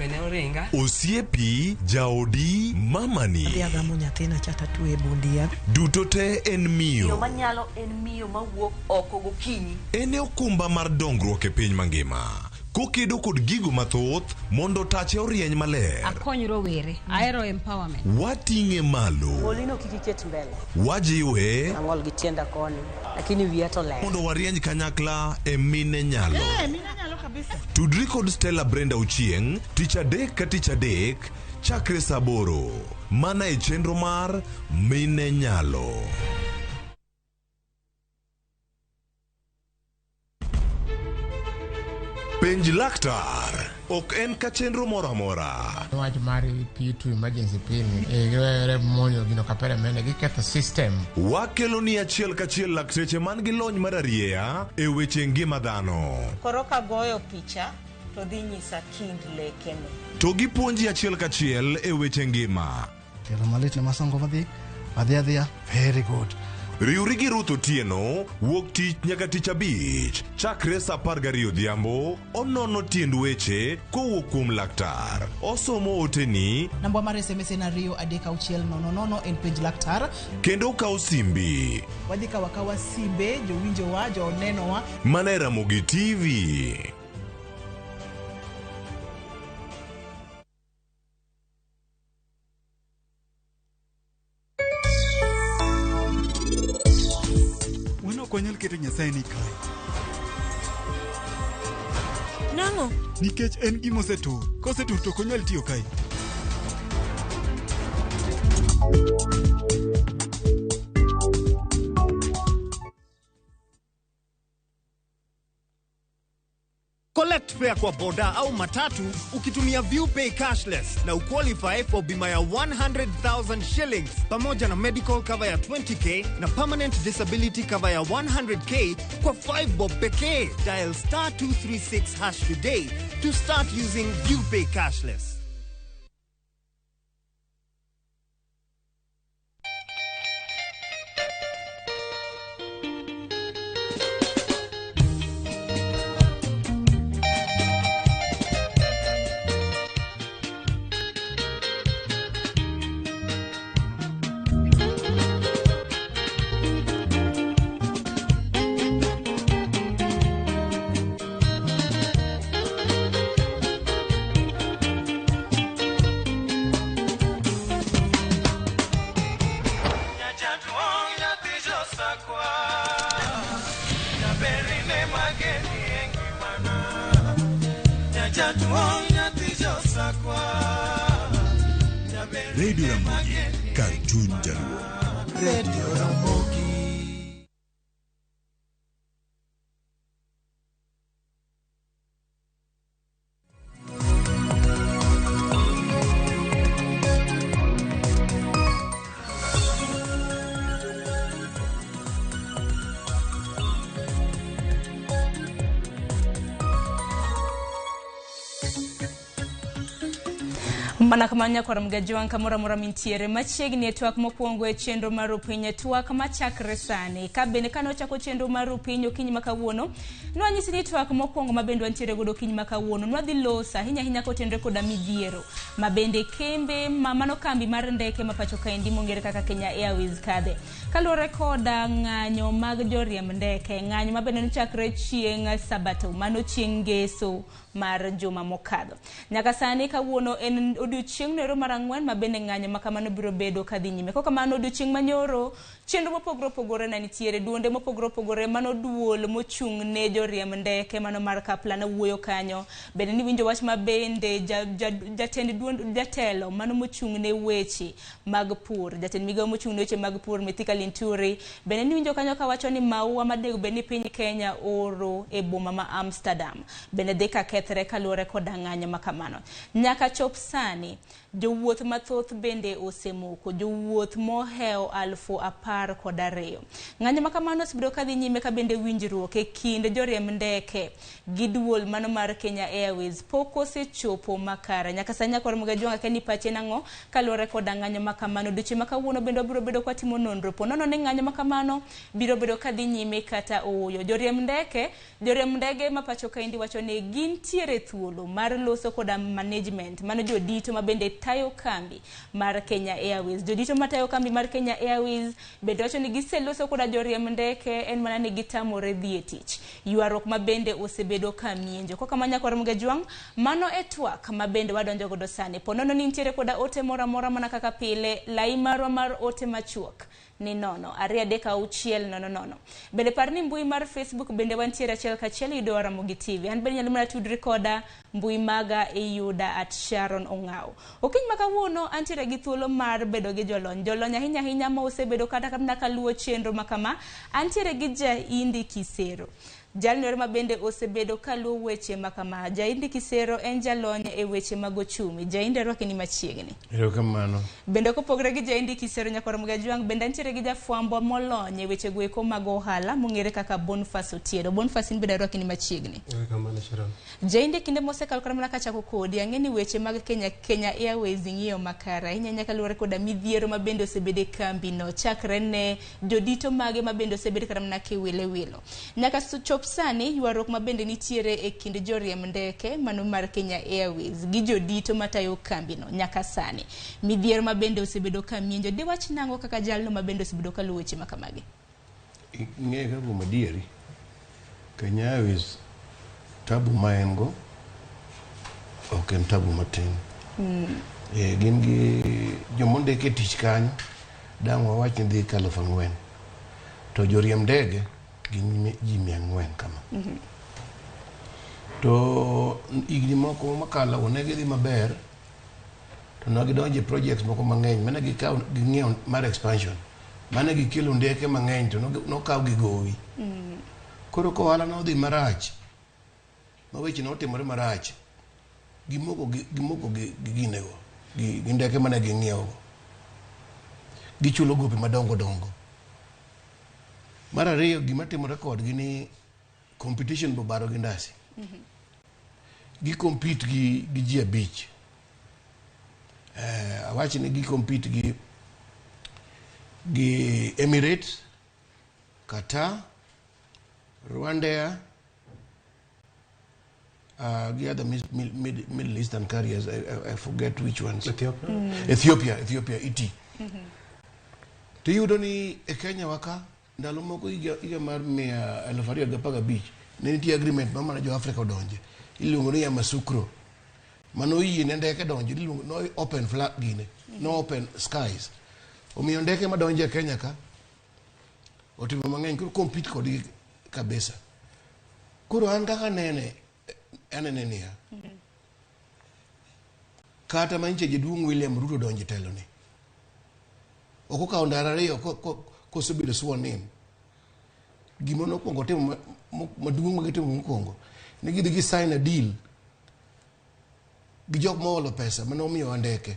osiepi, jaodi, mamani. Agamo nyathina chata tu e bundia. Duto te en miyo. Yo manyalo en miyo mawuok oko gokinyi. En okumba mar dongruok e piny mangima. Kokedo kod gigo mathoth mondo tache orieny maler. Akonyro were. Aero empowerment. Wating'e malo. Molino kikiket mbele. Wajiwe. Ang'ol gi tienda koni. Lakini wiya to ler. Mondo warieny kanyakla e mine nyalo. Mine nyalo kabisa. Tudri kod Stella Brenda Uchieng, tich adek ka tich adek, chakre saa 8. Mana e chenro mar Mine Nyalo. Penj laktar ok en ka chenro moro amora. Wach mar P2 emergency pin e monyo gino kapere mene giketho system. Wakelo ni achiel kachiel lakteche man gi lony mar arieya e weche ngima dhano. Koro ka goyo picha to dhi nyisa kind lekene. To gipuonji achiel kachiel e weche ngima. Kelo malit ne masongo adhia. Very good. Riuri gi Ruth Otieno wuok tich nyaka tich abich chakre saa 12 odhiambo. Onono tiend weche kowuok kuom laktar. Osomo oteni. Namba mar SMS en 23600 en penj laktar. Kendo kawo simbi. Wadhi kawa simbe jowinjowa jonenowa. Mana e Ramogi TV. Konyal keto Nyasaye ni kae. Nango? Nikech en gima osetur. Kosetur to konyal tiyo kae. Collect fare kwa boda au matatu ukitumia ViewPay cashless na uqualify for bima ya 100,000 shillings pamoja na medical cover ya 20k na permanent disability cover ya 100k kwa 5 bob pekee. Dial *236# today to start using ViewPay cashless. Radio Ramogi, Cartoon Jaluo. Radio Ramogi. Mana kamanya kwa mgajuan kamora mora mintiere machiegni twak mokwongo e chenro mar piny twak machakre sani ka bende kano chako chenro mar piny okinyi makawuono nwanyisi ni twak mokwongo mabende wantiere godo okinyi makawuono nwadhi losa hinya kotenre koda midhiero mabende kembe mano kambi mar ndeke mapacho kaendi mongere kaka Kenya Airways kadhe kaluwore koda ng'anyo mag joriemb ndeke ng'anyo mabende nochakre chieng' Sabato mano chieng' ngeso mar juma mokadho nyaka sani kawuono en odiochieng' nero mar ang'wen mabende ng'anyo makamano biro bedo kadhi nyime kaka mano odiochieng' manyoro chenro mopogore opogore ne nitiere duonde mopogore opogore mano duol mochung' ne joriemb ndeke mano mar kapla na wuoyo kanyo bende ni winjo wach mabende jatend duond jatelo mano mochung' ne weche mag pur jatend migawo mochung' ne weche mag pur Mithika Linturi bende ni winjo kanyo kawacho ni maua madego bende piny Kenya oro e boma ma Amsterdam bende deka kethre kaluwore koda ng'anyo makamano nyaka chop sani jowuoth mathoth bende osemoko jowuoth moheo 12,000 ng'anyo makamano osebiro kadhi nyime ka bende winjruok e kind joriemb ndeke gi duol mano mar Kenya Airways pok osechopo makare nyaka sani kor mgajuanga keni pache nang'o kaluwore koda ng'anyo makamano duche makawuono bende biro bedo kwa timo nonro ponono ni ng'anyo makamano biro bedo kadhi nyime kata oyo joriemb ndege mapacho kaendi wacho ni gintiere thuolo mar loso koda management mano jodito mabende tayo kambi mar Kenya Airways jodito matayo kambi mar Kenya Airways bende wacho ni giseloso koda joriemb ndeke en mana ni gitamore dhi e tich ywaruok mabende osebedo kamienjo koka manya kor mgajuang mano e twak mabende wadonjo godo sani ponono ni nitiere koda ote mora mana kaka pile lai marwa mar ote machuok ni nono 3-6-0 bende parni mbui mar Facebook bende wantiere achiel kachiel yudo Ramogi TV an bende nyalo mana tudri koda mbui maga e yuda @Sharon Ongao okiny makawuono antiere gi thuolo mar bedo gi jolony ahinya ma osebedo kata kamna kaluwo chenro makama antiere gi Jaindi Kisero jalnore mabende osebedo kaluwo weche makama Jaindi Kisero en jalony e weche mag ochumi Jaindi rwakni machiegni erokamano bende kopogre gi Jaindi Kisero nyakor mgajuang bende antiere gi jafwambo molony e weche goeko mag ohala mongere kaka Boniface Otieno Boniface in bende rwakni machiegni erokamano Sharon Jaindi kinde mosekal kor mana kachako kodi ang'eni weche mag Kenya Airways ng'iyo makara nyaka luwore koda midhiero mabende osebede kambi no chakre ne jodito mage mabende osebede kara mana kiwilo nyaka chop sani ywaruok mabende nitiere e kind joriemb ndeke mano mar Kenya Airways gi jodito matayo kambi no nyaka sani midhiero mabende osebedo kamienjo de wach nango kaka jalno mabende osebedo kaluwo weche makamagi ng'e kaka madieri Kenya Airways tabu maengo ok en tabu matin gin gi jomondeke tich kanyo dang' wawach ni dhi kalo 4 to joriemb ndege gin ji 400 kama to igni moko makalo onege dhi maber to nagidonje projects moko mang'eny mane gikaw ging'iew mar expansion mane gikelo ndeke mang'eny to nokaw gigowi koro ko ohala nodhi marach maweche notimore marach gimoko giginego gi ndeke mane ging'iewo gichulo gope madongo mar ariyo gima timore kodgi ni competition bobaro gi ndasi compete gi ji abich awachi ni compete gi Emirates Qatar Rwanda the other Middle Eastern carriers I forget which ones Ethiopia ET tiyudo ni e Kenya waka ndalo moko iga mar 2015 ne nitie agreement mana jo Africa odonje iluongo ni Yamasukro mano yie ne ndeke donje iluongo no open flag gine no open skies omiyo ndeke madonje e Kenya ka otimo mang'eny koro compete kodgi kabisa koro an kaka nene niya kata manche jaduong' William Ruto donje telo ni oko ka ndara ariyo kosebedo sworn in gima nokwongo timo maduong' magitimo mokwongo ne gidhi sign a deal gi jok mawalo pesa manomiyo ndeke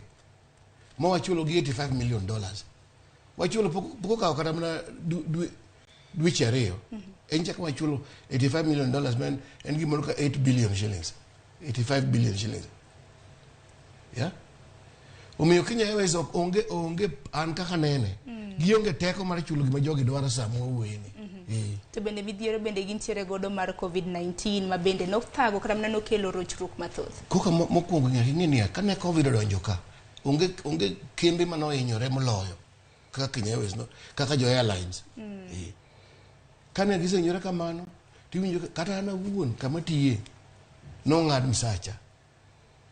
mawachulo gi $85 million wachulo poko kawo kata mana dweche ariyo en chaka wachulo $85 million man en gimoro ka 8 billion shillings 85 billion shillings yeah Omiyo Kenya Airways onge an kaka nene. Gionge teko mar chulo gima jogi dwaro sama owuoyeni. To bende midhiero bende gintiere godo mar COVID-19 ma bende nothago kata mana nokelo rochruok mathoth. Koka mokwongo ng'eni kane Covid odonjo ka, onge kembe manohinyore moloyo kaka Kenya Airways kaka jo airlines. Kane gisehinyore kamano, tiwinjo kata an awuon kama tiye nong'ad msacha.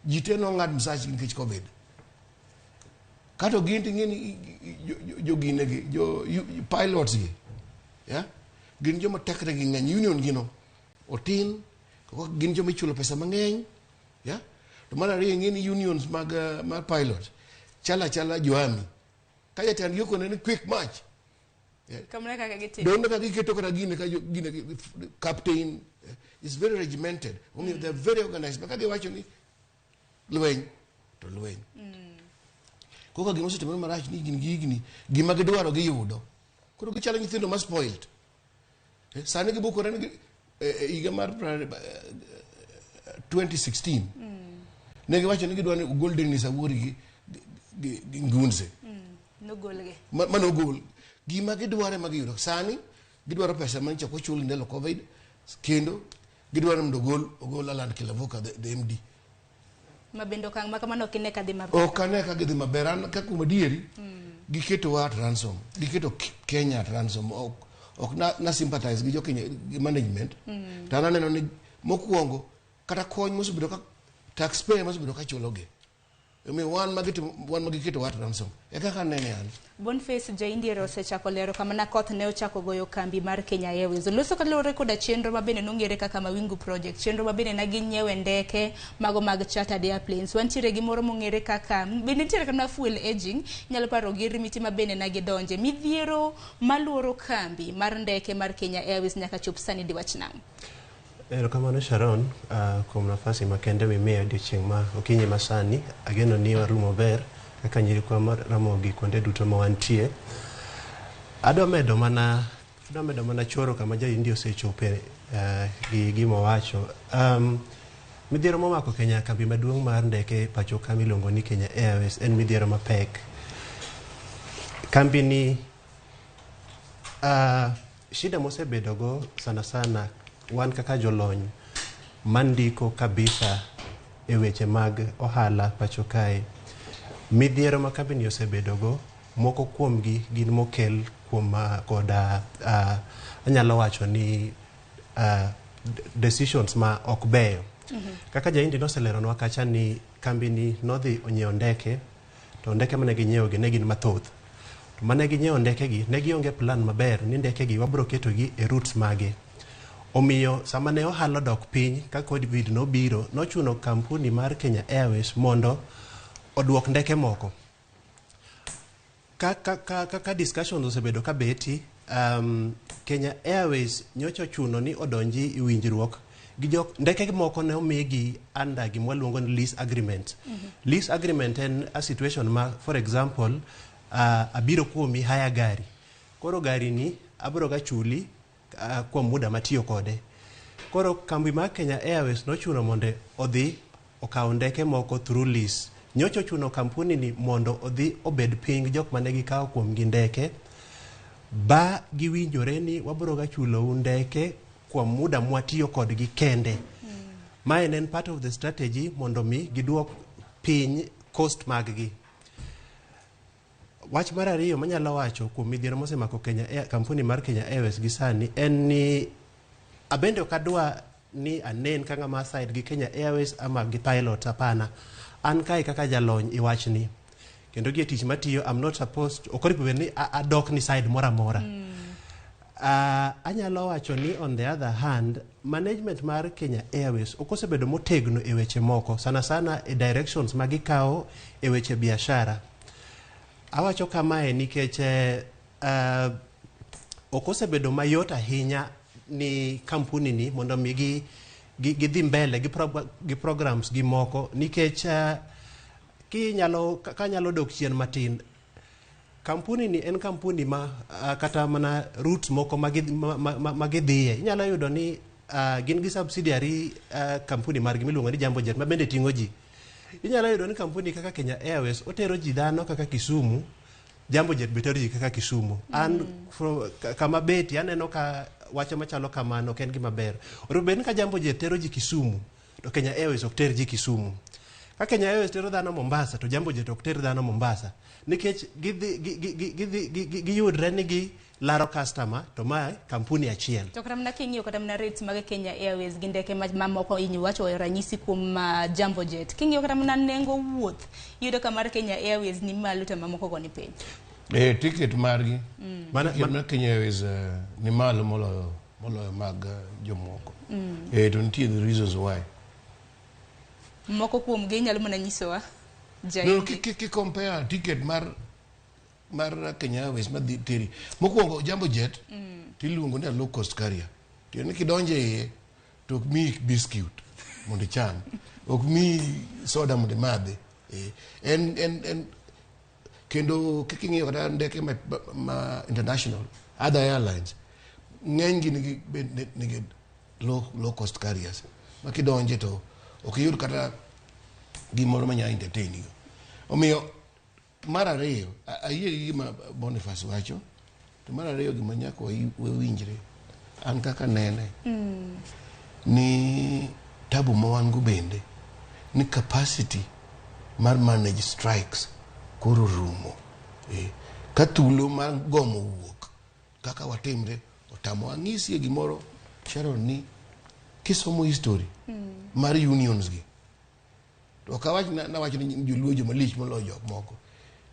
Ji te nong'ad msach nikech Covid. Kato gin ting'eni jo pilots gi, gin joma tekre gi ng'eny, union gino otin, gin joma ichulo pesa mang'eny, to mar ariyo ng'eni unions mag pilots chala joami ka jatend gi okone ni quick march, donde ka giketo kata gine captain is very regimented. They're very organized. Maka giwacho ni lweny to lweny. Koka gima osetimore marach ni gini gima gidwaro giyudo. Koro gichalo nyithindo ma spoiled. Sani gibukore ni higa mar 2016 ne giwacho ni gidwaro ni Golden is awuori gi ngunze. Nogolge. Manogol. Gima gidwaro ma giyudo. Sani gidwaro pesa man chako chul ndelo Covid kendo gidwaro mondo ogol Alan Kilavuka the MD. Mabendo kang makamano kine kadhi maber. Okane ka gidhi maber an ka kuma dieri giketo wat ransom. Giketo Kenya at ransom. Ok na sympathize gi jo Kenya management. Tana neno ni mokuongo kata kony mosebedo ka taxpayer mosebedo ka chuloge. Wan magiketo wat ransom. Kaka nene an. Boniface Jaindiero osechako lero kama na koth ne ochako goyo kambi mar Kenya Airways. Loso kalore koda chenro mabende nongere kaka Mawingu project. Chenro mabende na ginyiewe ndeke mago mag chartered airplanes. Wantiere gi moro mongere kaka bende nitiere kana fuel aging. Nyalo paro gi rimiti mabende na gidonje. Midhiero maluoro kambi mar ndeke mar Kenya Airways nyaka chop sani diwach nang'o. Erokamano Sharon, kuom nafasi makende mimiyo odiochieng' ma okinyi masani. Ageno ni warumo ber kaka nyirikwa mar Ramogi kuonde duto ma wantie. Adwa medo mana choro kama jaindi osechope gi gima wacho. Midhiero momako Kenya kambi maduong' mar ndeke pacho ka miluongo ni Kenya Airways en midhiero mapek. Kambi ni shida mosebedogo sana wan kaka jolony mandiko kabisa e weche mag ohala pacho kae. Midhiero ma kambi ni osebedogo, moko kuomgi gin mokel kuom koda anyalo wacho ni decisions ma ok beyo. Kaka jaindi noseleronwa kacha ni kambi ni nodhi onyiewo ndeke, to ndeke mane ginyiewo gi ne gin mathoth. To mane ginyiewo ndeke gi ne gionge plan maber ni ndeke gi wabro keto gi e routes mage. Omiyo sama ne ohala dok piny ka Covid nobiro, nochuno kampuni mar Kenya Airways mondo oduok ndeke moko. Ka discussions osebedo ka beti, Kenya Airways nyocha chuno ni odonji i winjruok gi ndeke moko ne omigi under gima waluongo ni lease agreement. Lease agreement en a situation ma, for example, abiro kuomi haya gari. Koro gari ni abiro ga chuli kwa muda matiyo kode. Koro kambi mar Kenya Airways nochuno mondo odhi okaw ndeke moko through lease. Nyocha chuno kampuni ni mondo odhi obed ping jok mane gikawo kuom gi ndeke, ba giwinjore ni wabiro ga chulo ndeke kwa muda mwatiyo kod gi kende. Mae en part of the strategy mondo mi giduok piny cost mag gi. Wach mar ariyo manyalo wacho kuom midhiero mosemako kampuni mar Kenya Airways gi sani en ni abende okadwa ni anen ka ng'ama side gi Kenya Airways ama gi pilot, apana. An kai kaka jalony i wach ni. Kendo gi tich matiyo, I'm not supposed okoripo ni adok ni side mora mora. Anyalo wacho ni on the other hand, management mar Kenya Airways okosebedo motegno e weche moko, sana e directions magikawo e weche biashara. Awacho kamae nikech okosebedo mayot ahinya ni kampuni ni mondo mi gidhi mbele gi programs gi moko, nikech kanyalo dok chien matin. Kampuni ni en kampuni ma kata mana routes moko magidhiye. Inyalo yudo ni gin gi subsidiary kampuni margi miluongo ni Jambo Jet ma bende ting'o ji. inyalo yudo ni kampuni kaka Kenya Airways otero ji dhano kaka Kisumu, Jambo Jet be tero ji kaka Kisumu. An kama beti aneno ka wacho machalo kamano ok en gima ber. Orobed ka Jambo Jet tero ji Kisumu to Kenya Airways ok ter ji Kisumu. Ka Kenya Airways tero dhano Mombasa to Jambo Jet ok ter dhano Mombasa. Nikech giyudre ni gi laro customer to ma kampuni achiel. To kramna king'iyo kata mna rates mag Kenya Airways gi ndeke mamoko inyiwacho ranyisi kuom Jambo Jet. King'iyo kata mna nengo wuoth yudo ka mar Kenya Airways ni malo to mamoko go ni piny. Ticket margi mana Kenya Airways ni malo molo mag jomoko. To nitie the reasons why. Moko kuom gi nyalo mana nyisowa. No, ki compare ticket mar Kenya Airways ma teri. Mokwongo Jambo Jet tiluongo ni a low cost carrier. Tieni kidonje to ok mi biscuit mondo cham. Ok mi soda mondo madhe. En kendo kiking'iyo kata ndeke ma international other airlines ng'eny gi nigi low cost carriers. Ma kidonje to ok yud kata gimoro manya entertain. Omiyo mar ariyo ayie gi gima Boniface wacho, to mar ariyo gima nyako winjre an kaka nene ni tabu ma wan go bende ni capacity mar manage strikes koro rumo. Ka thuolo mar gomo wuok kaka watimre otamo ang'isi gimoro Sharon ni kisomo history mar unions gi to kawach na wacho ni joluo joma lich moloyo jok moko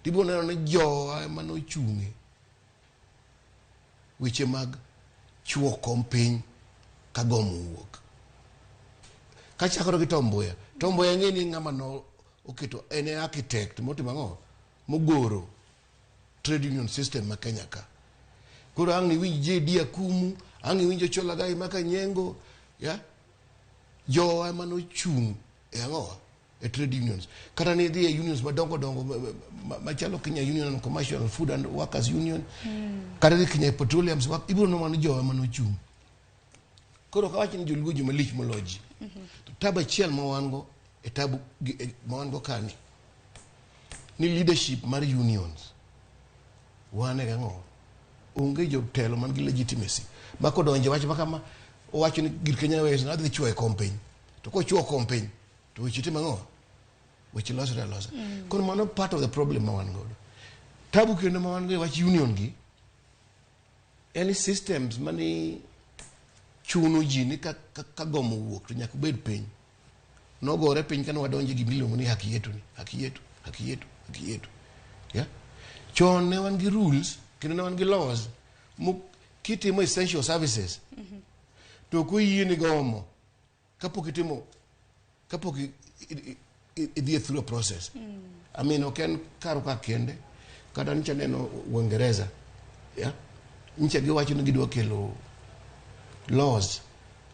tibo neno ni jowa mano chunge weche mag chuo kompiny ka gomo wuok kachakoro gi Tomboya ng'eni ng'ama no oketo ene architect motimo ang'o mogoro trade union system ma Kenya ka koro ang' ni winj JD Akumu ang' ni winjo Cholagai maka Nyengo ya jowa mano chung ang'o trade unions kata ni the unions madongo machalo Kenya Union and Commercial Food and Workers Union kata ni Kenya Petroleum ibiro no mano jowa mano chung koro ka wacho ni joluo joma lich moloji to tabu achiel ma wan go tabu ma wan go kani ni leadership mar unions wane gang'o onge jotelo man gi legitimacy ma kodonje wacho makama owacho ni gir Kenya Airways na dhi chwo e kompiny to ko chwo kompiny to weche timo ang'o weche losre. Koro mano part of the problem ma wan godo. Tabu kendo ma wan go wach union gi any systems mani chuno ji ni ka gomo wuok to nyaka bed piny nogore piny kano wadonje gi miluongo ni haki yetu ya chon ne wan gi rules kendo ne wan gi laws kitimo essential services to kuyie ni gomo kapok idhi through a process. I mean, okay, karo ka kende kata ncha neno Uingereza ya ncha giwacho ni gidwa kelo laws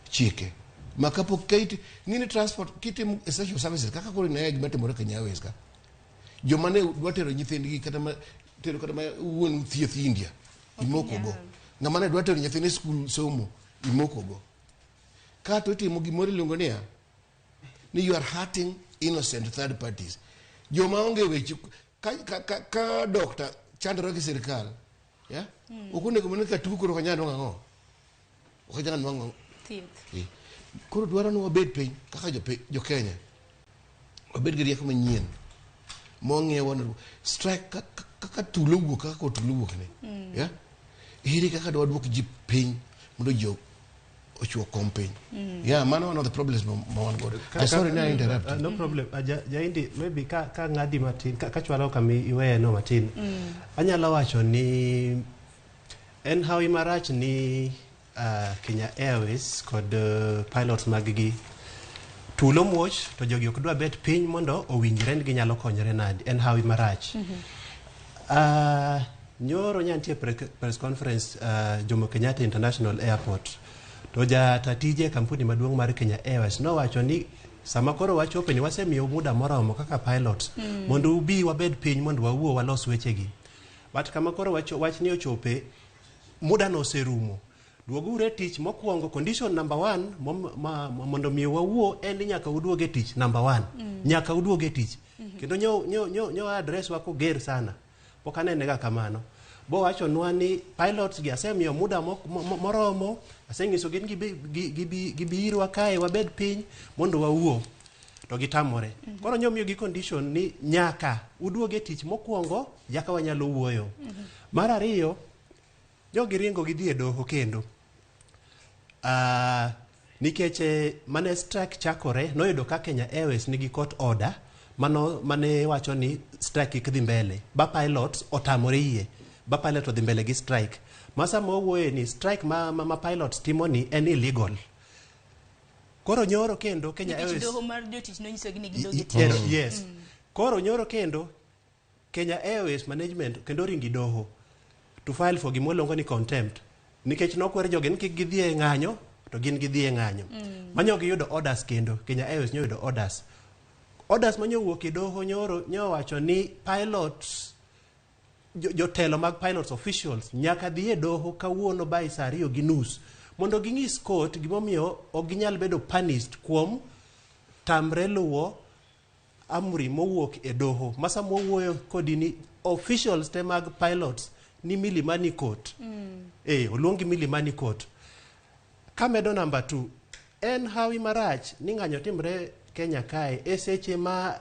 chike makapok kaiti nini transport kitimo essential services kaka koro ne gima timore Kenya Airways ka joma ne dwa tero nyithindgi kata ma wuon thieth India imoko go ng'ama ne dwa tero nyathine school somo imoko go ka to timo gimoro luongo ni you are hurting innocent third parties. Joma onge weche ka doctor chandro gi sirkal ya okune ko ka tuko ro kanyano ng'o okajana nwango koro dwaro no wabed piny kaka jo Kenya wabed gi rieko manyien mong'iewo no strike kaka tulugo kaka ko tulugo ne ya iri kaka dwa dwok ji piny mondo jo ochuo kompiny. Yeah, man, one of the problems sorry na interrupt. No problem. Jaindi maybe ka ng'adi matin ka chwalo kami iweya no matin. Anyalo wacho ni en hawi marach ni Kenya Airways kod pilots maggi tulo muoch to jogi ok dwa bet piny mondo owinjre ni ginyalo konyore nadi. En hawi marach. Nyoro nyantie press conference Jomo Kenyatta International Airport. To tatije kampuni maduong' mar Kenya Airways no wacho ni sama koro wachope ni wasemiyo muda moromo kaka pilots mondo ubi wabed piny mondo wawuo walos wechegi. But kama koro wach ni ochope muda no oserumo duogure tich mokwongo. Condition number 1 mondo mi wawuo en ni nyaka uduoge tich number 1. Nyaka uduoge tich. Kendo nyo address wako ger sana. Pok anenega kamano. Bo wacho nwa ni pilots gi asemiyo muda moromo, asenyiso gin gibirwa kae wabed piny mondo wawuo. To gitamore. Koro nyomiyo gi condition ni nyaka uduoge tich mokwongo yaka wanyalo wuoyo. Mar ariyo, jogi ringo gidhi e doho kendo. Nikech mane strike chakore, noyudo ka Kenya Airways nigi court order mane wacho ni strike kik dhi mbele. Ba pilots otamore yie. Ba pilot odhi mbele gi strike. Masa mowuoye ni strike ma pilots timo ni en illegal. Koro nyoro kendo Kenya Airways doho mar jotich nonyiso gini gidoge tich. Yes. Koro nyoro kendo Kenya Airways management kendo ringi doho to file for gimoluongo ni contempt. Nikech nokwer joge ni kik gidhie ng'anyo to gin gidhie ng'anyo. Manyo giyudo orders kendo Kenya Airways nyoyudo orders. Orders manyowuok e doho nyoro nyowacho ni pilots jotelo mag pilots officials nyaka dhi e doho kawuono by saa 2:30 mondo ging'is court gimomiyo ok ginyal bedo punished kuom tamre luwo amri mowuok e doho. Masa mowuoyo kodi ni officials te mag pilots ni Milimani Court. Oluongi Milimani Court. Kamedo number 2, en hawi marach ni ng'anyo timre Kenya kae seche ma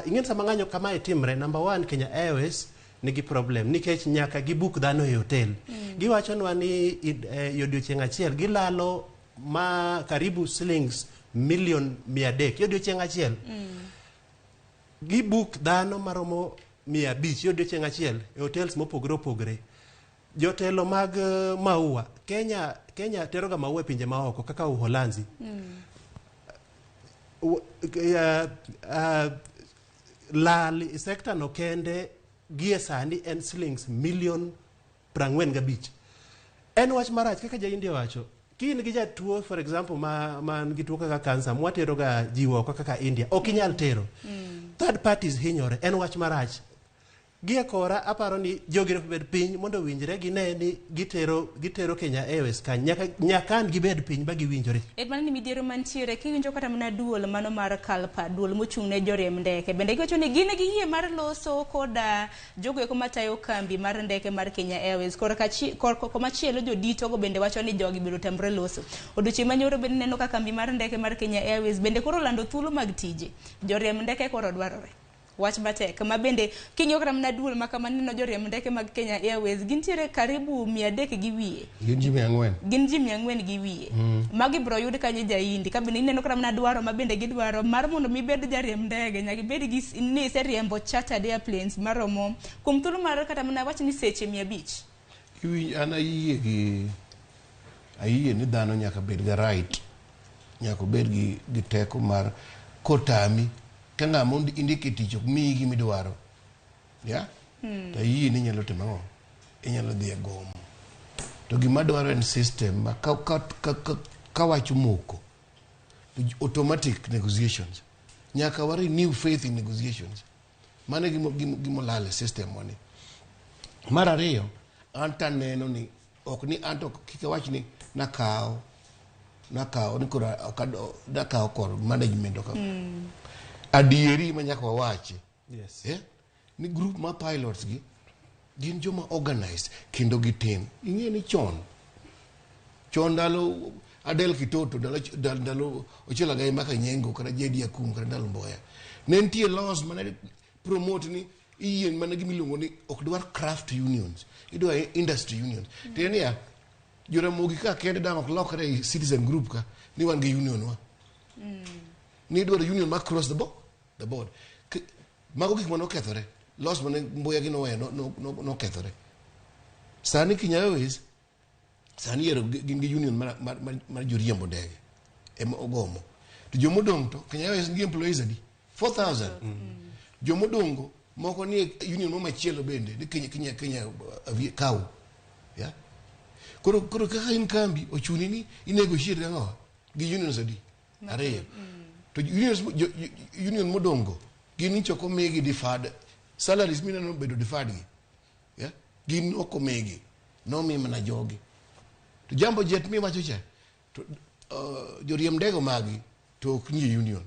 ing'en sama ng'anyo kama timre. Number 1, Kenya Airways nigi problem nikech nyaka gibook dhano e hotel. Giwacho nwa ni odiochieng' achiel gilalo ma karibu shillings million 300 odiochieng' achiel. Gibook dhano maromo 500 odiochieng' achiel e hotels mopogore opogore. Jotelo mag maua Kenya teroga maua e pinje maoko kaka Uholanzi. Lal sekta no kende gie sani en shillings million 45. En wach marach kaka India wacho. Kin gi jatuo for example man gi tuo kaka kansa mwatero ga jiwo kaka India ok inyal tero. Third parties hinyore en wach marach. Gie kora aparo ni jogi bed piny mondo winjre gine ni gitero Kenya Airways ka nyaka gibed piny ba giwinjore. Edman ni midhiero mantiere kiwinjo kata mana duol mano mar Kalpa, duol mochung' ne joriemb ndeke. Bende giwacho ni gin gi yie mar loso koda jogo eko matayo kambi mar ndeke mar Kenya Airways. Komachielo jodito go bende wacho ni jogi biro tamre loso. Odiochieng' manyoro bende neno ka kambi mar ndeke mar Kenya Airways bende koro lando thuolo mag tije. Joriemb ndeke koro dwarore. Wach batek ma bende king'yo kata mana duol ma kama neno joriemb ndeke mag Kenya Airways gintiere karibu 300 gi wiye. Gin ji 400. Gin ji 400 gi wiye. Magi bro yud kanye jaindi ka bende ineno kata mana dwaro ma bende gidwaro mar mondo mi bed jariemb ndege nyaka bed gi ni seriembo chartered airplanes maromo kuom thuolo mar kata mana wach ni seche 500. Kiwi ana ayie ni dhano nyaka bed ga right. Nyaka bed gi teko mar kotami kanga mondo indike tich ok miyi gima idwaro. Ya? To yie ni nyalo timo ang'o? Inyalo dhi e gomo. To gima dwaro en system ma ka wacho moko. Automatic negotiations. Nyaka wari new faith in negotiations. Mane gimo lale system wani. Mar ariyo, anta neno ni ok ni anto kike wach ni nakao ni kora nakao kor management ok. Adieri ma nyaka wawachi. Yes. Ni group ma pilots gi gin joma organized kendo gitin. Ing'e ni chon ndalo Adel Kitoto ndalo Ochela Gai maka Nyengo kata Jedi Akum kata ndalo Mboya. Ne nitie laws mane promote ni iyien mana gimiluongo ni ok dwar craft unions. Idwa industry unions. Tenia Ramogi ka kende dang ok lokre citizen group ka ni wan gi union wa. Ni dwaro union ma cross the board. Mago gik mano kethore. Laws mane Mboya gi no kethore. Sani Kenya Airways sani yero gin gi union mar joriembo ndege ema ogomo. To jomodong to Kenya Airways ngi employees adi 4,000. Jomodongo moko ni union mo machielo bende ni Kenya kaw. Ya. Koro ka in kambi ochuni ni inegotiate ng'o gi unions adi. Ariyo. To union modongo gin choko megi deferred salaries mina no bedo deferred gi. Ya. Gin okomegi. No mi mana jogi. to jambo jet mi wacho cha to joriemb ndego magi to ok nie union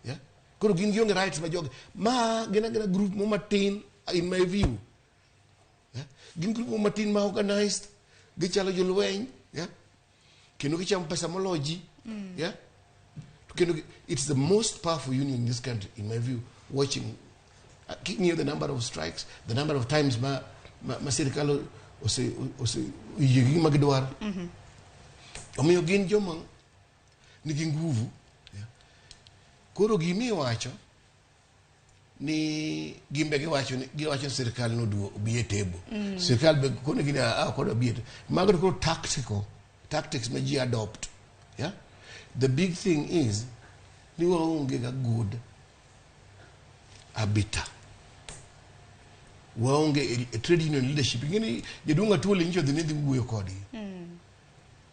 yeah koro gin gionge rights ma joge ma gina group mo matin in my view yeah gin group mo matin ma organized gichalo jolweny yeah kendo gichamo pesa moloji yeah kendo it's the most powerful union in this country in my view watching keeping you the number of strikes the number of times ma sirikal ose yigi magidwar omiyo gin joma nigi nguvu koro gimi wacho ni gimbe giwacho sirikal no bi e table sirikal be kono gina kono bi magro ko tactics ma ji adopt yeah the big thing is ni waonge ga good habita waonge a trade union leadership ngini jedunga tuole ncho dine dhi wuoyo kodgi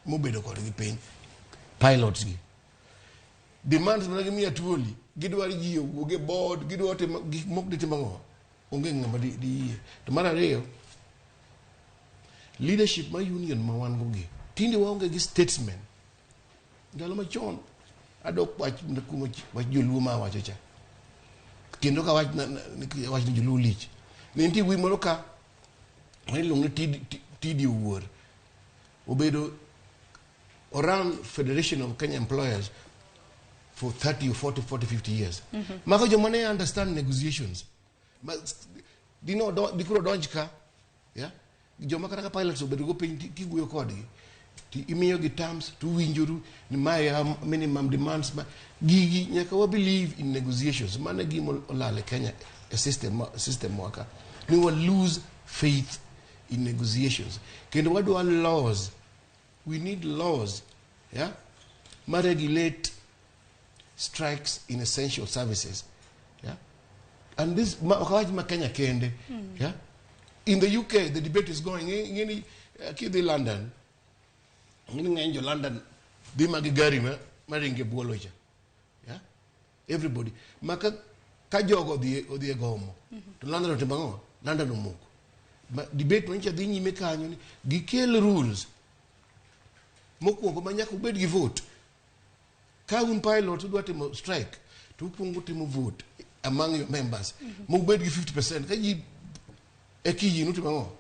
mobedo kodgi piny pilots gi demands mana gi mia tuoli gidwar ji wuoge board gidwar gik mok ditimango onge ngama di to mar ariyo leadership ma union ma wan go gi tinde waonge gi statesmen ndalo machon adok wach joluo ma wacho cha kendo ka wach ni joluo lich nenti wi moro ka wani long tidi wuor obedo around Federation of Kenya Employers for 30 or 40 50 years mako jomane understand negotiations dikuro donjka yeah joma kata pilots obedo go piny kiguyo kodgi imiyo gi terms to winjuru ni my minimum demands gigi nyaka we believe in negotiations mane gimo olale Kenya a system waka we will lose faith in negotiations kendo what do our laws we need laws yeah ma regulate strikes in essential services yeah and this ma Kenya kende yeah in the UK the debate is going in kidi London ngenjo London di magigari ma ringe buolocha yeah everybody maka kajogo odhi gomo to London timbango London omoko debate mancha dhi nyime kanyo ni gikel rules mokwongo manyaka ubed gi vote ka un pilot udwa timo strike to upungu timo vote among your members mubed gi 50% ka ji ekiji nutimbango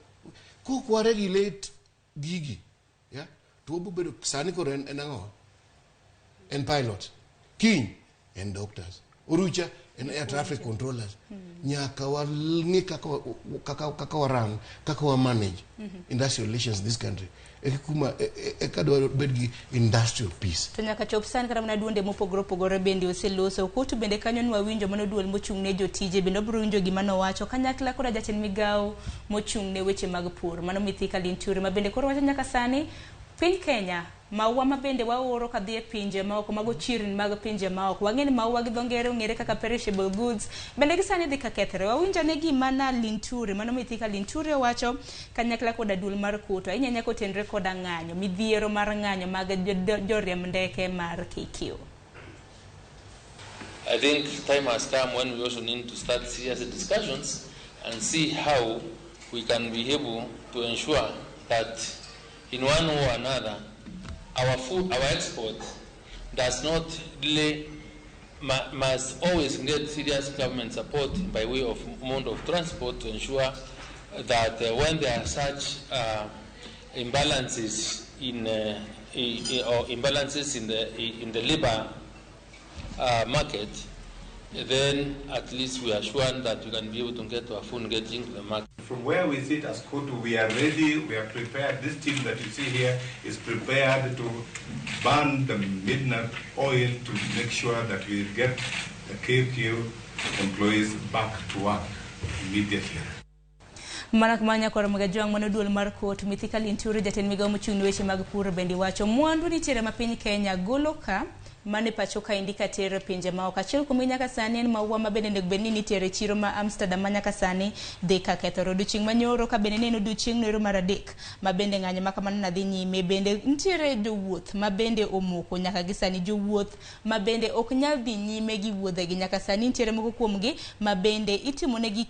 ko regulate gigi yeah to obedo sani ko en ango en pilot king en doctors orucha en air traffic controllers nyaka walngi kaka waran kaka wa manage industrial relations in this country ekuma ekadwa bedgi industrial peace to nyaka chop san kata mana duonde mopogore bende oseloso kutu bende kanyo nwa winjo mano duol mochung ne jotije bende obro winjo gima no wacho kanyakla koda jatend migao mochung ne weche mag pur mano Mithika Linturi ma bende koro wacho nyaka sani piny Kenya maua ma bende waoro kadhi e pinje ma oko mago chirni mag pinje ma oko wang'eni maua gi dhongere ong'ere kaka perishable goods bende gisani dhi kakethre wawinjo ne gima na Linturi mano Mithika Linturi wacho kanyakla koda dul mar kuto inyanya kotenre koda ng'anyo midhiero mar ng'anyo mag joriemb ndeke mar KQ. I think time has come when we also need to start serious discussions and see how we can be able to ensure that in one way or another our export does not really must always get serious government support by way of mode of transport to ensure that when there are such imbalances in the labor market, then at least we are sure that we can be able to get our food getting to the market. From where we sit as Kotu, we are ready, we are prepared. This team that you see here is prepared to burn the midnight oil to make sure that we get the KQ employees back to work immediately. Manakmanya kwa ramagajwang mano duol mar Kotu Mithika Linturi jatend migao mochung' ne weche mag pur bende wacho mwandu nitiere ma piny Kenya golo ka mane pacho ka indika tere pinje ma okachiel kuom nyaka sani en maua ma bende nek bedni nitiere chiro ma Amsterdam nyaka sani dhi ka kethoro. Odiochieng' manyoro ka bende neno odiochieng' noero mar adek ma bende ng'anyo ma kamano nadhi nyime. Bende nitiere jowuoth ma bende omoko nyaka gi sani, jowuoth ma bende ok nyal dhi nyime gi wuodhegi nyaka sani. Nitiere moko kuomgi ma bende itimonegi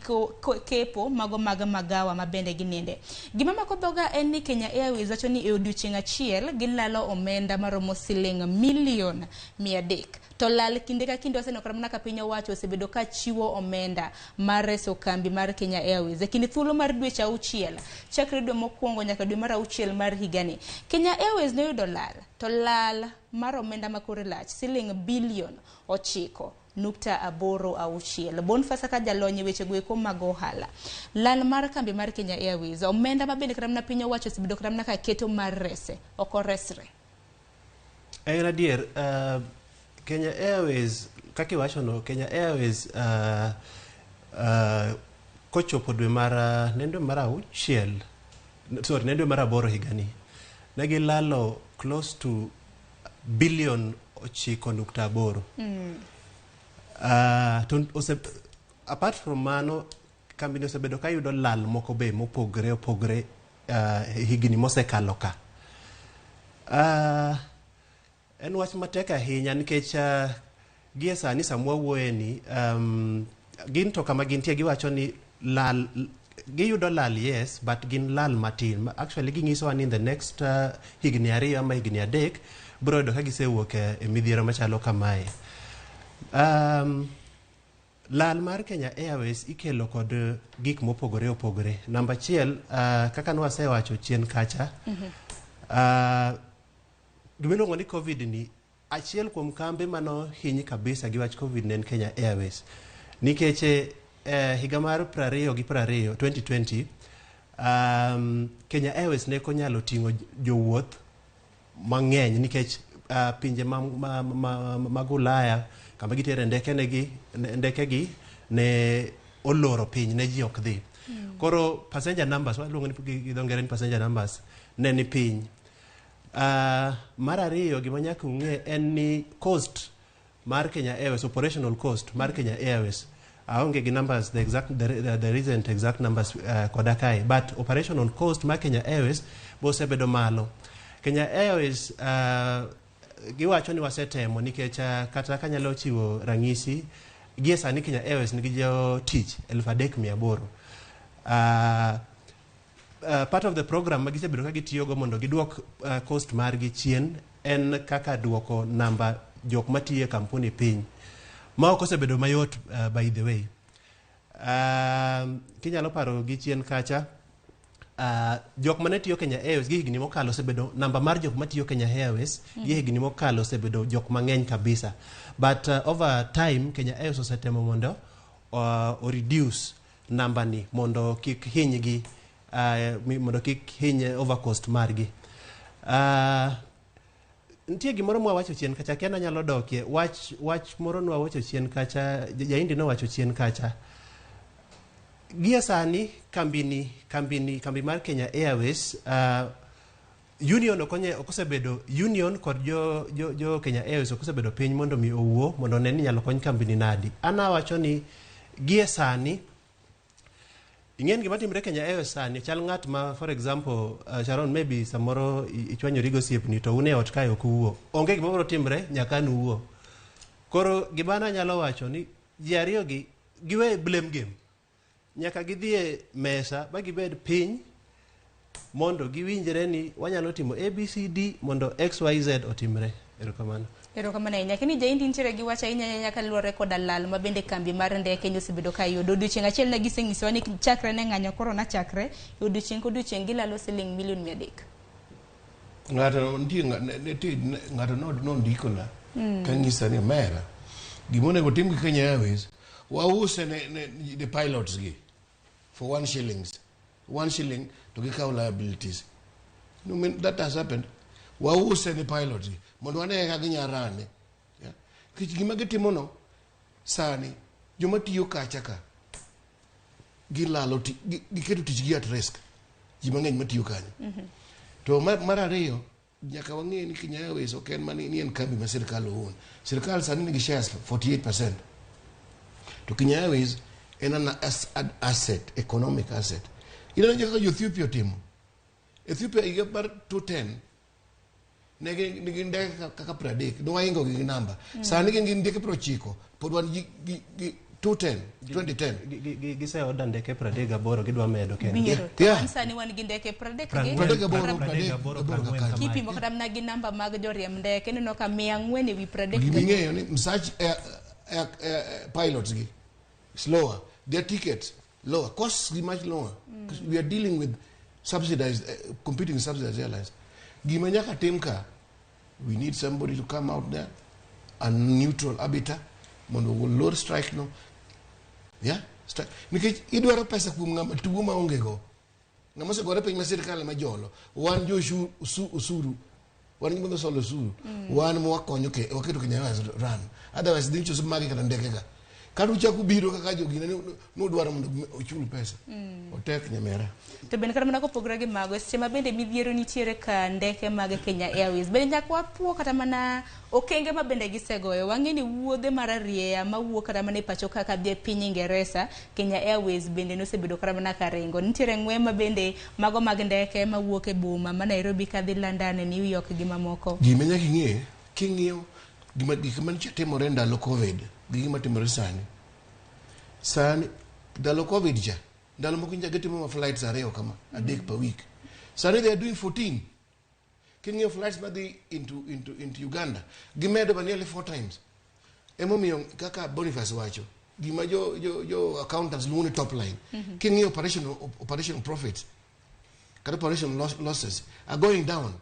kepo mago mag magawa ma bende gininde. Gima mako dhoga en ni Kenya Airways wacho ni e odiochieng' achiel gilalo omenda maromo siling milion 300. To lal kinde ka kinde osenokore mana ka piny owacho osebedo ka chiwo omenda mar reso kambi mar Kenya Airways. E kinde thuolo mar dweche 6 chakre dwe mokwongo nyaka dwe mar 6 mar higani, Kenya Airways noyudo lal, to lal mar omenda makore lach siling bilion 9.86. Boniface ka jalony weche goeko mag ohala. Lal mar kambi mar Kenya Airways, omenda ma bende kramna piny owacho osebedo kramna ka keto mar rese, ok oresre. En adier, Kenya Airways, kaki wacho no, Kenya Airways kochopo dwe mar nendo mar 6, sorry, nendo mar 8 higani, negi lalo close to bilion 9.8. Apart from mano, kambi osebedo ka yudo lal moko be mopogre higni mosekalo ka. En wach matek ahinya nikech gie sani samwa wuoye ni gin to kama gintie giwacho ni lal giyudo lal, yes, but gin lal matin. Actually ginyisowa ni in the next higni 2 ama higni 3 biro yudo ka gisewuok e midhiero machalo kamae. Lal mar Kenya Airways ikelo kod gik mopogore opogore. Namba 1, kaka nwasewacho chien kacha, gimiluongo ni COVID ni achiel kuom kambe mano hinyi kabisa gi wach COVID ne en Kenya Airways. Nikech higa mar 2020 Kenya Airways ne konyalo ting'o jowuoth mang'eny nikech pinje mag Ulaya kama gitere ndekegi ne oloro piny, ne ji ok dhi. Koro passenger numbers, waluongo ni gi dho ngere ni passenger numbers, ne ni piny. Mar 2, gima nyaka ung'e en ni cost mar Kenya Airways, operational cost mar Kenya Airways, aonge gi numbers, there isn't exact numbers koda kae, but operational cost mar Kenya Airways bosebedo malo. Kenya Airways giwacho ni wasetemo nikech kata kanyalo chiwo ranyisi, gie sani Kenya Airways nigi jotich 3,800. Part of the program magisebedo ka gitiyogo mondo giduok cost margi chien en kaka duoko namba jok matiyo e kampuni piny, ma ok osebedo mayot by the way. Kinyalo paro gi chien kacha, jok mane tiyo Kenya Airways gi higni mokalo osebedo, namba mar jok matiyo Kenya Airways gi higni mokalo osebedo jok mang'eny kabisa, but over time Kenya Airways osetemo mondo o reduce namba ni mondo kik hinygi, mondo kik hinye overcost margi. Nitie gimoro mwawacho chien kacha, kena nyalo dokie wach moro nwawacho chien kacha, jaindi nowacho chien kacha. Gie sani kambi mar Kenya Airways, union okosebedo, union kod jo Kenya Airways okosebedo piny mondo mi owuo mondo ne ni nyalo kony kambi nadi. Ana wacho ni gie sani ing'en gima timre Kenya Airways sani, chal ng'at ma for example Sharon, maybe samoro ichwanyori gosiepni to une ot kae ok uwuo, onge gima biro timre nyaka nuwuo. Koro gima nyalo wacho ni ji ariyo gi giwe blame game, nyaka gidhie mesa ba gibed piny mondo giwinjre ni wanyalo timo ABCD mondo XYZ otimre. Erokamano. Erokamano ahinya. Kini jaindi nitiere gi wach ahinya nyaka luwore koda lal ma bende kambi mar ndeke osebedo ka yudo. Odiochieng' achiel ne giseng'isowa ni chakre ne ng'anyo korona chakre, odiochieng' kodiochieng' gilalo siling milion 300. Ng'ato nondikona kang'isa ni mera gimonego tim gi Kenya Airways, wause the pilots gi for 1 shilling to gikaw liabilities. No, that has happened. Wause the pilots gi mondo wane ka ginyarane. Kich gima gitimono sani joma tiyo kacha ka gilalo giketo tich gi at risk, ji mang'eny matiyo kanyo. To mar 2, nyaka wang'e ni Kenya Airways ok en mani en kambi ma sirkal own. Sirkal sani nigi shares 48%. To Kenya Airways en an asset, economic asset. Ina nyaka jo Ethiopia timo. Ethiopia higa mar 2010 nigi ndeke kaka 30 no waingo gi namba. Sani gin ndeke 90 pod wan gi 2010 gise oda ndeke 38 gidwa medo kendo yeah. Sani wan gi ndeke 38 kipimo kata na gi namba mag joriemb ndeke neno ka 400 ewi 30 ging'eyo ni msach pilots gi slower, their tickets lower, costs much lower because we are dealing with subsidized competing with subsidized airlines. Gima nyaka timka, we need somebody to come out there, a neutral arbiter, mondo load strike no. Yeah, strike. Nikech idwaro pesa kuom ng'ama tugo ma onge go. Ng'ama se gore piny ma sirkal ma jolo. Wan jo usuru. Wan gimondo solo usuru. Wan mo wakonyo ke waketo Kenya Airways run. Otherwise dincho sub magi kata ndeke ga. Kadu chaku biro kaka jogina no dwaro mondo ochul pesa. Otek nyamera. To ben kata mana kopogore gi mago sema bende midhiero nitiere ka ndeke mag Kenya Airways. Bende nyaka wapuo kata mana okenge ma bende gisegoyo. Wang'eni wuodhe mararieya ma wuok kata mana pacho kaka dhi piny Ingereza, Kenya Airways bende nosebedo kata mana karengo. Nitiere ng'we ma bende mago mag ndeke ma wuok e boma ma Nairobi kadhi London, New York gi mamoko. Gima nyaka ing'e king'iyo gik maniche timore ndalo Covid. Gima timore sani ndalo Covid ja ndalo moko nja getimo flights ariyo kama adek per week. Sani they are doing 14. King'iyo flights madhi into Uganda gimedo ba nearly 4 times. Emomiyo kaka Boniface wacho gima jo accountants luongo ni top line. King'iyo operation profits kata operation losses are going down.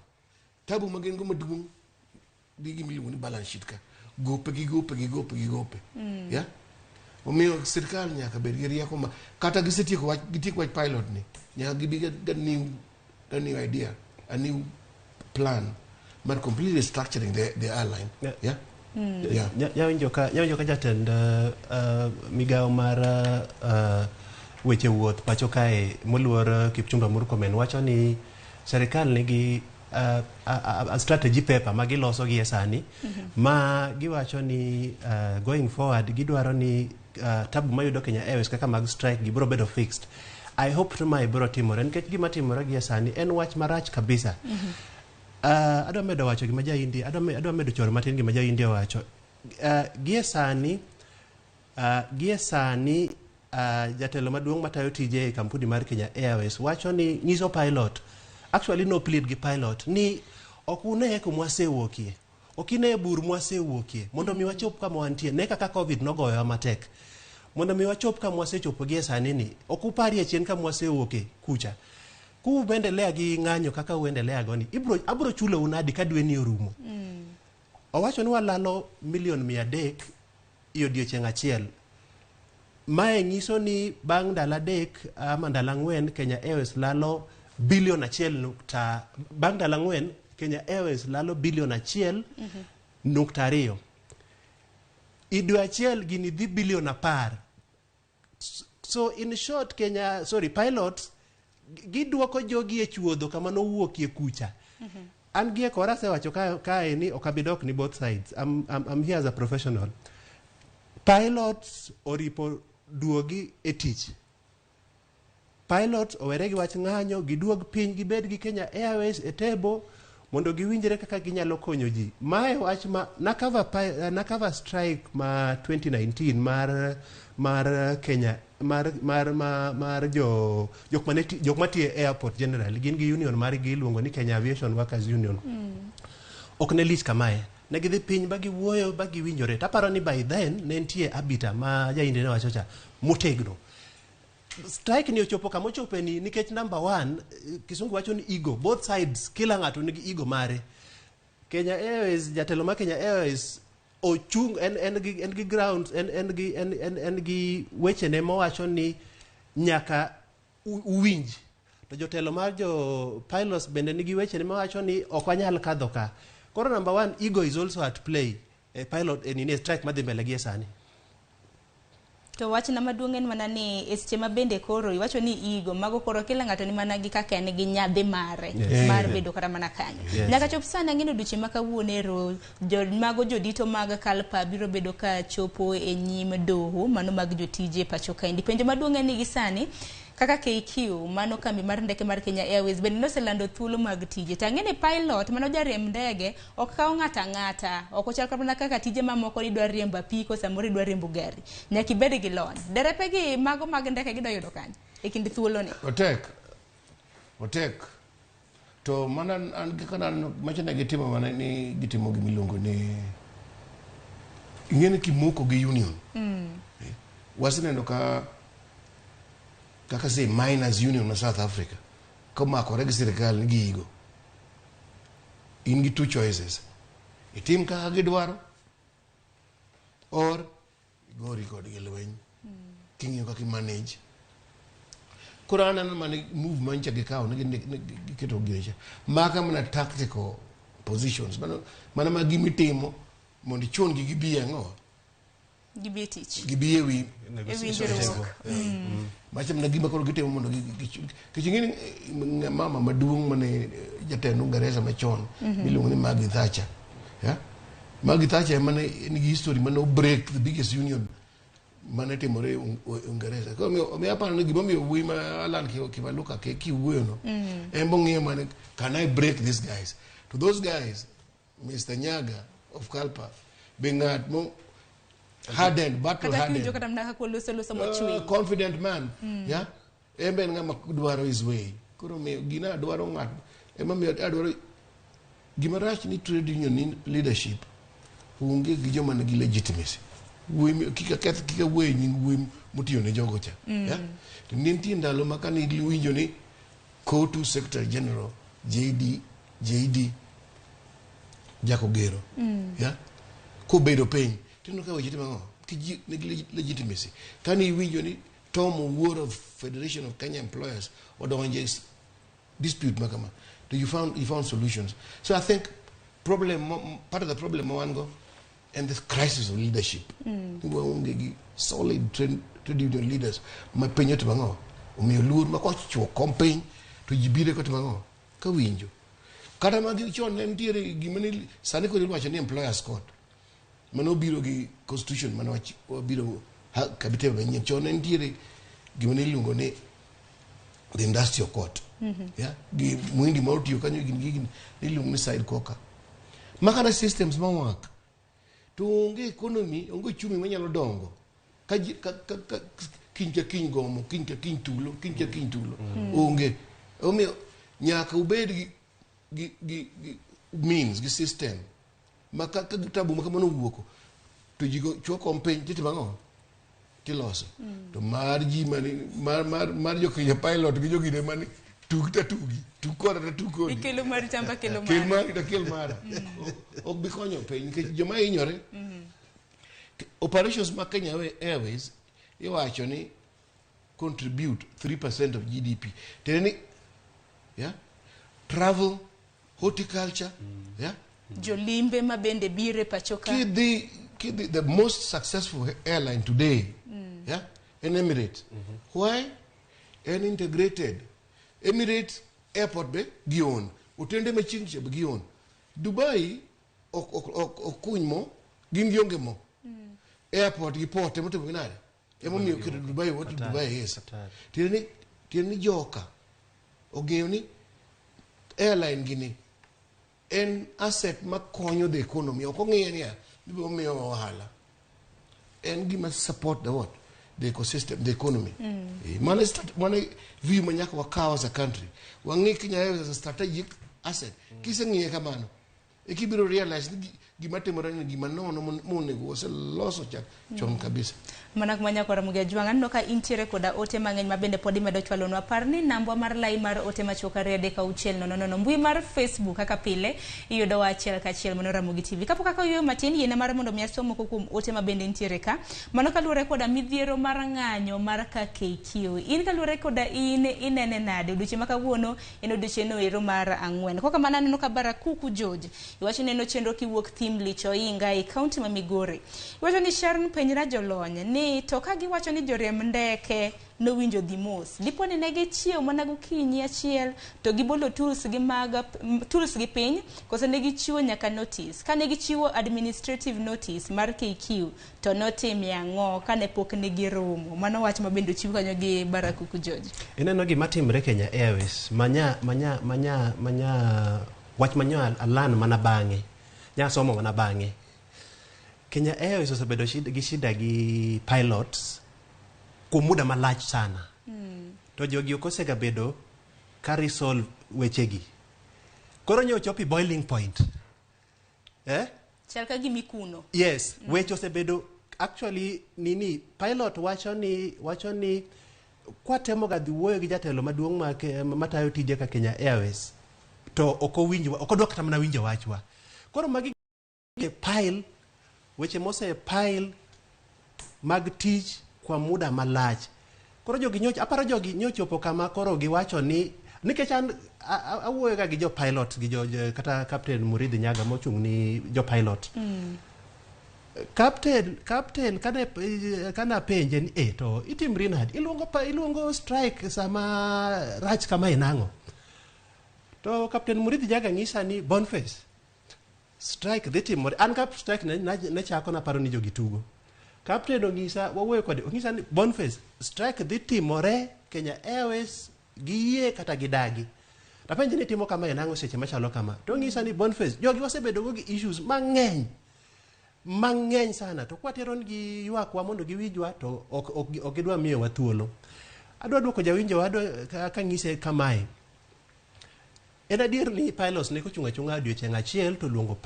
Tabu magin go maduong' digi miluongo ni balance sheet ka gope. Yeah. Omiyo sirkal nyaka bed gi rieko ma kata gisetieko wach pilot ni nyaka gibi a new idea, a new plan but completely structuring the airline. Yeah. Nyawinjo ka jatend migawo mar weche wuoth pacho kae moluor Kipchumba Murkomen wacho ni sirkal nigi a strategy paper ma giloso gi esani ma giwacho ni going forward gidwaro ni tabu mayudo Kenya Airways kaka mag strike gibiro bedo fixed. I hope to my bro timore nikech gima timore gi esani en wach marach kabisa. Adwa medo wacho gima ja India adwa medo choro matin gima ja India wacho gi esani jatelo maduong' matayo tije e kampuni mar Kenya Airways wacho ni nyiso pilot actually no plead gi pilot ni okune ko mwasewuokie okine bur mwasewuokie mondo mi wachop kama wantie ne kaka Covid nogoyo matek mondo mi wachop kama wasechopo gi sani ni okupari chien kama wasewuokie kucha ku bendelea gi ng'anyo kaka uendelea goni abro chulo unadi kadwe ni orumo. Owacho ni walalo milion 300 iyo odiochieng' achiel. Mae nyiso ni bang' ndalo 3 ama ndalo 4 Kenya Airways lalo bilion 1 bang' ndalo 4 Kenya Airways lalo bilion 1.2. Idwe achiel gini dhi bilion 10. So in short pilots giduoko jogi e chuodho kama nowuokie kucha. An gie kora sewacho kae ni okabidok ni both sides. I'm here as a professional. Pilots oripo duogi e tich. Pilots owere gi wach ng'anyo giduog piny gibed gi Kenya Airways e tebo mondo giwinjre kaka ginyalo konyo ji. Mae wach ma nakava strike ma 2019 mar Kenya mar jok matie airport general gin gi union mar gi luongo ni Kenya Aviation Workers Union. Ok ne lich kamae. Ne gidhi piny ba giwuoyo ba giwinjore. Taparo ni by then ne nitie abita ma jainde ne wachocha motegno. Strike ni ochopo kama ochope ni nikech number 1 kisungu wacho ni ego. Both sides kila ng'ato nigi ego mare. Kenya Airways jatelo ma Kenya Airways ochung en gi grounds en gi weche ne mowacho ni nyaka uwinj. To jotelo mar jo pilots bende nigi weche ne mowacho ni ok wanyal kadho ka. Koro number 1 ego is also at play. A pilot in a strike madhi mbele gi sani. To wach na maduong' en mana ni eseche mabende koro iwacho ni igo mago koro kila ng'ato ni mana gi kaka en gi nyadhi mare mar bedo kata mana kanyo. Nyaka chop sana ng'ino duche makawuono ero mago jodito mag Kalpa biro bedo ka chopo e nyim doho mano mag jotije pacho kaendi. Penjo maduong' en ni gi sani kaka KQ mano kambi mar ndeke mar Kenya Airways bende noselando thuolo mag tije. Tang'eni pilot mano jariemb ndege ok kawo ng'ata ok ochal kaka tije mamoko ni dwa riembo apiko samoro idwa riembo gari. Nyaka ibed gi lony. Derepe gi mago mag ndeke gidwa yudo kanye e kind thuolo ni. Otek. To mana an kana machana gitimo mana ni gitimo gimiluongo ni ing'eni kimoko gi union. Waseneno kaka say miners union na South Africa komakore gi sirikal ni gigo in gi two choices itim kaka gidwaro or igori kod gi lweny king'iyo kaka manage kurana na mane move mancha gikaw ne giketo girecha maka mana tactical positions mana ma gimitimo mondo chon gi gibiye ngo gibiye tich gibiye wi macam na gima koro gitemo mondo kichingini mama maduong' mane jatend Uingereza machon miluongo ni Margaret Thatcher. Margaret Thatcher mane ni history mane break the biggest union mane timore Uingereza. Ko mi aparo ni gima miyo wuoyi ma Alan Kivaluka ke kiwuoyo no en bong'iyo mane can I break these guys. To those guys Mr. Nyaga of Kalpa be ng'at mo hardened, battle hardened, confident man. Yeah, embe ngama dwaro his way. Koro me gina dwaro ngat. Ema me adwaro gimarach ni trade union leadership. Unge gi joma nigi legitimacy. Kika keth kika we nying we mutiyo ne jogo cha. Yeah. To ninti ndalo makani winjo ni Kotu Secretary General JD Jakogero. Yeah. Ko bedo piny. Tino ka weche mango ki legitimacy kani winjo ni Tom Owuor of Federation of Kenya Employers odonje dispute makama do you found solutions. So I think part of the problem wango and this crisis of leadership unge solid trade union leaders mapenyo to mango umiyo lur makochuo campaign to jibire ko to mango ka winjo kata magi chon ne ntiere gimani sani ko iwacho ni employers court mano biro gi constitution mano biro kabite manyien chon ntiere gimane iluongo ni the industrial court. Yeah, gi mwindi ma otiyo kanyo gin iluongo ni side coca makana systems mawak to onge economy onge chumi manyalo dongo ka kinja kin gomo kinja kin tulo onge omiyo nyaka ubed gi means gi system maka tabu maka mano wuoko to jigo chuo campaign titi bango tiloso to mar ji mani mar jo Kenya pilot gi jogine mani tukora ikelo mar chamba kelo mara ok bi konyo piny nikech joma hinyore operations ma Kenya Airways iwacho ni contribute 3% of GDP teni yeah travel horticulture yeah jolimbe mabende bire pachoka the most successful airline today yeah in Emirates. Why? An integrated Emirates airport be gion utende mechinche be gion Dubai okunymo gin gionge mo airport gi port emoto binare emo miyo kedo Dubai what Dubai is tieni joka ogeyo ni airline gini en asset makonyo the economy okong'iyo ni bibo miyo ohala en gima support the ecosystem, the economy. Mane view manyaka wakawa as a country wangi Kenya Airways as a strategic asset kise ng'iye kamano ekibiro realize gima timore ni gima nono monego waseloso chon kabisa mana kumanya kwa Ramogi Ajwang' anno ka intiere koda ote mang'eny mabende podi medo chwalonwa parni nambwa mar line mar ote machoka rede ka uchiel nono mbui mar Facebook kaka pile iyudo achiel ka achiel mono Ramogi TV kapo kaka yo matin yene mar mondo miasomo kuom ote mabende intiere ka mano kaluore koda midhiero mar ng'anyo mar ka KQ in kaluore koda inene nade duche makawuono en duche no ero mar 4 koka mana neno ka Barakuku George iwacho neno chenro kiwuok thim licho inga e county ma Migori iwacho ni Sharon Penyra jolony ni ni to ka giwacho ni joriemb ndeke nowinjo dhi mos. Dipo ni ne gichiew mana gokinyi achiel to gibolo tools gi piny, koso ne gichiwo nyaka notice. Ka ne gichiwo administrative notice mar KQ to notimie ang'o kane pok ne giromo. Mano wach ma bende ochiw kanyo gi Barakuku George. Ineno gima timre Kenya Airways wach manyo alan mana bang'e. Nya somo mana bang'e. Kenya Airways osebedo gi shida gi pilots kwa muda malach sana. To jogi okosega bedo ka resolve wechegi. Koro nyo chopi boiling point. Chalka gimi kuno. Yes, weche osebedo actually pilot wacho ni kwa temo ga dhi wuoyo gi jatelo maduong' matayo tije ka Kenya Airways to okodwa kata mana winjo wachwa. Koro magi pile weche mose pile mag tich kwa muda malach. Koro aparo jogi nyochopo kama koro giwacho ni nikech awuoyo ga gi jo pilot gi kata Captain Muridhi Nyaga mochung' ni jo pilot. Captain kana penje ni to itimri nade? Iluongo strike sama rach kama inang'o. To Captain Muridhi Nyaga ng'isa ni Boniface strike dhi timore. An ka strike ne chako na paro ni jogi tugo. Captain ong'isa wawuoyo kode ong'isa ni Boniface strike dhi timore Kenya Airways giye kata gidagi. Tapenje ni timo kama inang'o seche machalo kama. To ong'isa ni Boniface jogi wasebedo go gi issues mang'eny sana. To kwatero gi ywakwa mondo giwijwa to ok gidwa miyo wa thuolo. Adwa dwoko jawinjo wadwa kang'ise kamae. En adier ni pilots ne kochung' achung'a odiochieng' achiel to luongo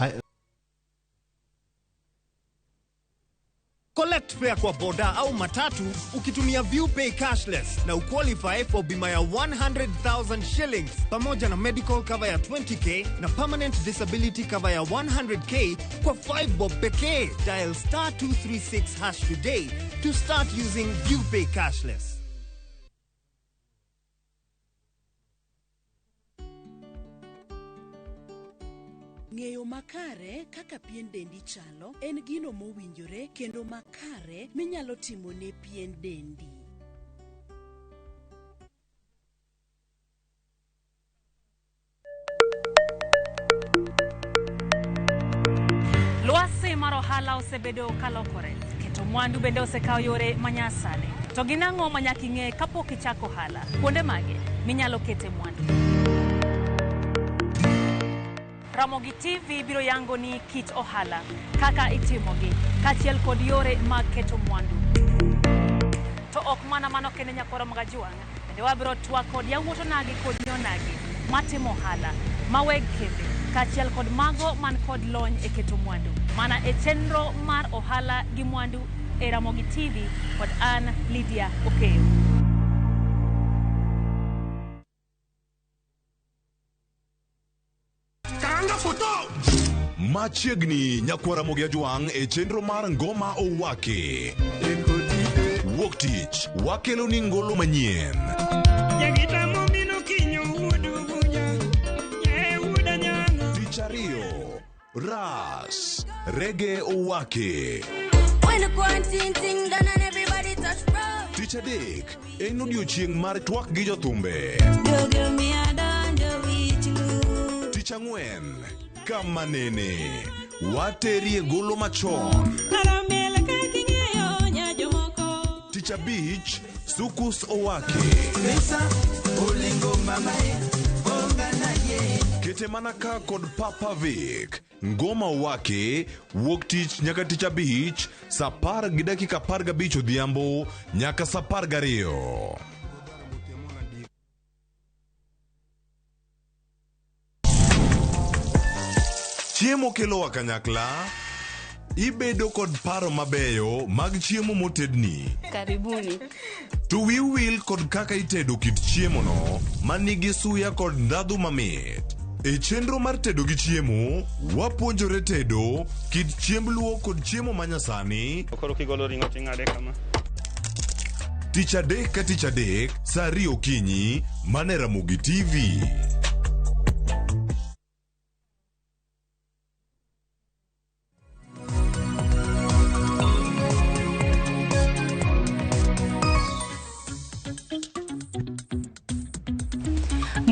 Collect fare kwa boda au matatu ukitumia ViewPay cashless na uqualify for bima ya 100,000 shillings pamoja na medical cover ya 20k na permanent disability cover ya 100k kwa 5 bob pekee. Dial *236# today to start using ViewPay cashless. Ng'eyo makare kaka pien dendi chalo en gino mowinjore kendo makare minyalo timo ne pien dendi. Lwasi mar ohala osebedo kalokore, keto mwandu bende osekao yore manyasani. To ginang'o manyaka ing'e kapok ichako ohala? Kuonde mage minyalo kete mwandu? Ramogi TV biro yango ni kit ohala, kaka itimogi, kachiel kod yore mag keto mwandu. To ok mana mano kende nyakoro mga juang', bende wabiro twak kod yawuoto nagi kod nyonagi matimo ohala, maweg kembe, kachiel kod mago man kod lony e keto mwandu. Mana e chenro mar ohala gi mwandu e Ramogi TV kod an Lydia Okeyo. Machiegni nyakwara Mogi Ajwang' e chenro mar ngoma owake. Wuok tich wakelo ni ngolo manyien. Tich ariyo Ras Reggae owake. Tich adek en odiochieng' mar twak gi jothumbe. Tich ang'wen kama nene waterie golo machon. Tich abich Sukus owake. Kete manaka kod Papa Vic. Ngoma owake wuok tich nyaka tich abich saa 10:15 odhiambo nyaka saa 12. Chiemo kelo wa kanyakla, ibedo kod paro mabeyo mag chiemo motedni. Karibuni. To will kod kaka itedo kit chiemo no manigi suya kod ndhadhu mamit. E chenro mar tedo gi chiemo, wapuonjore tedo kit chiemb luo kod chiemo manyasani. Koro kigolo ring'o ting'ade kama. Tich adek ka tich adek, saa 2 okinyi, mane Ramogi TV.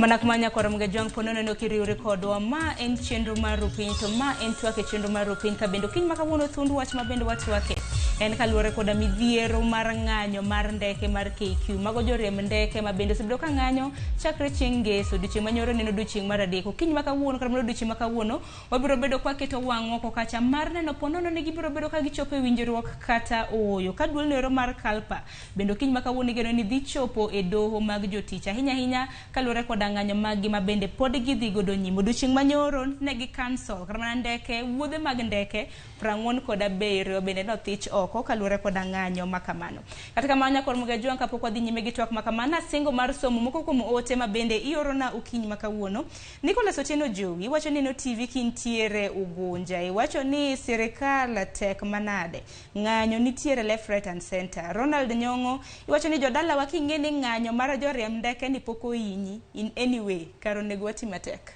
Manak manya koram ga jwang ponono no kiriure kodwa ma en chenro mar rupiny to ma en twake chenro mar rupiny ka bendo kiny makawuono thundu wach ma bendo watwake en kaluore koda midhiero mar ng'anyo mar ndeke mar KQ mago joriemb ndeke ma bende osebedo ka ng'anyo chakre chieng' ngeso odiochieng' manyoro neno odiochieng' mar adek kiny makawuono kata odiochieng' makawuono wabiro bedo kwa keto wang' oko kacha mar neno ponono ni gibiro bedo ka gichopo e winjruok kata oyo ka duol nero mar kalpa bendo kiny makawuono igeno ni dhi chopo e doho mag jotich ahinya kaluore koda ng'anyo mag gi ma bende pod gidhi godo nyime odiochieng' manyoro ne gi cancel kata mana ndeke wuodhe mag ndeke 47 bende nothich oko kaluore koda ng'anyo makamano. Kata kamano nyakor mga jwang kapok wadhi nyime gi twak makamano singo mar somo moko kuom ote ma bende iorona ukiny makawuono. Nicholas Otieno Jowi wacho ni no TV kintiere Ugunja iwacho ni sirikal tek manade ng'anyo nitiere left right and center. Ronald Nyong'o iwacho ni jodala wa king'e ni ng'anyo mar joriemb ndeke ni poko inyi in anyway karo nego watima tek.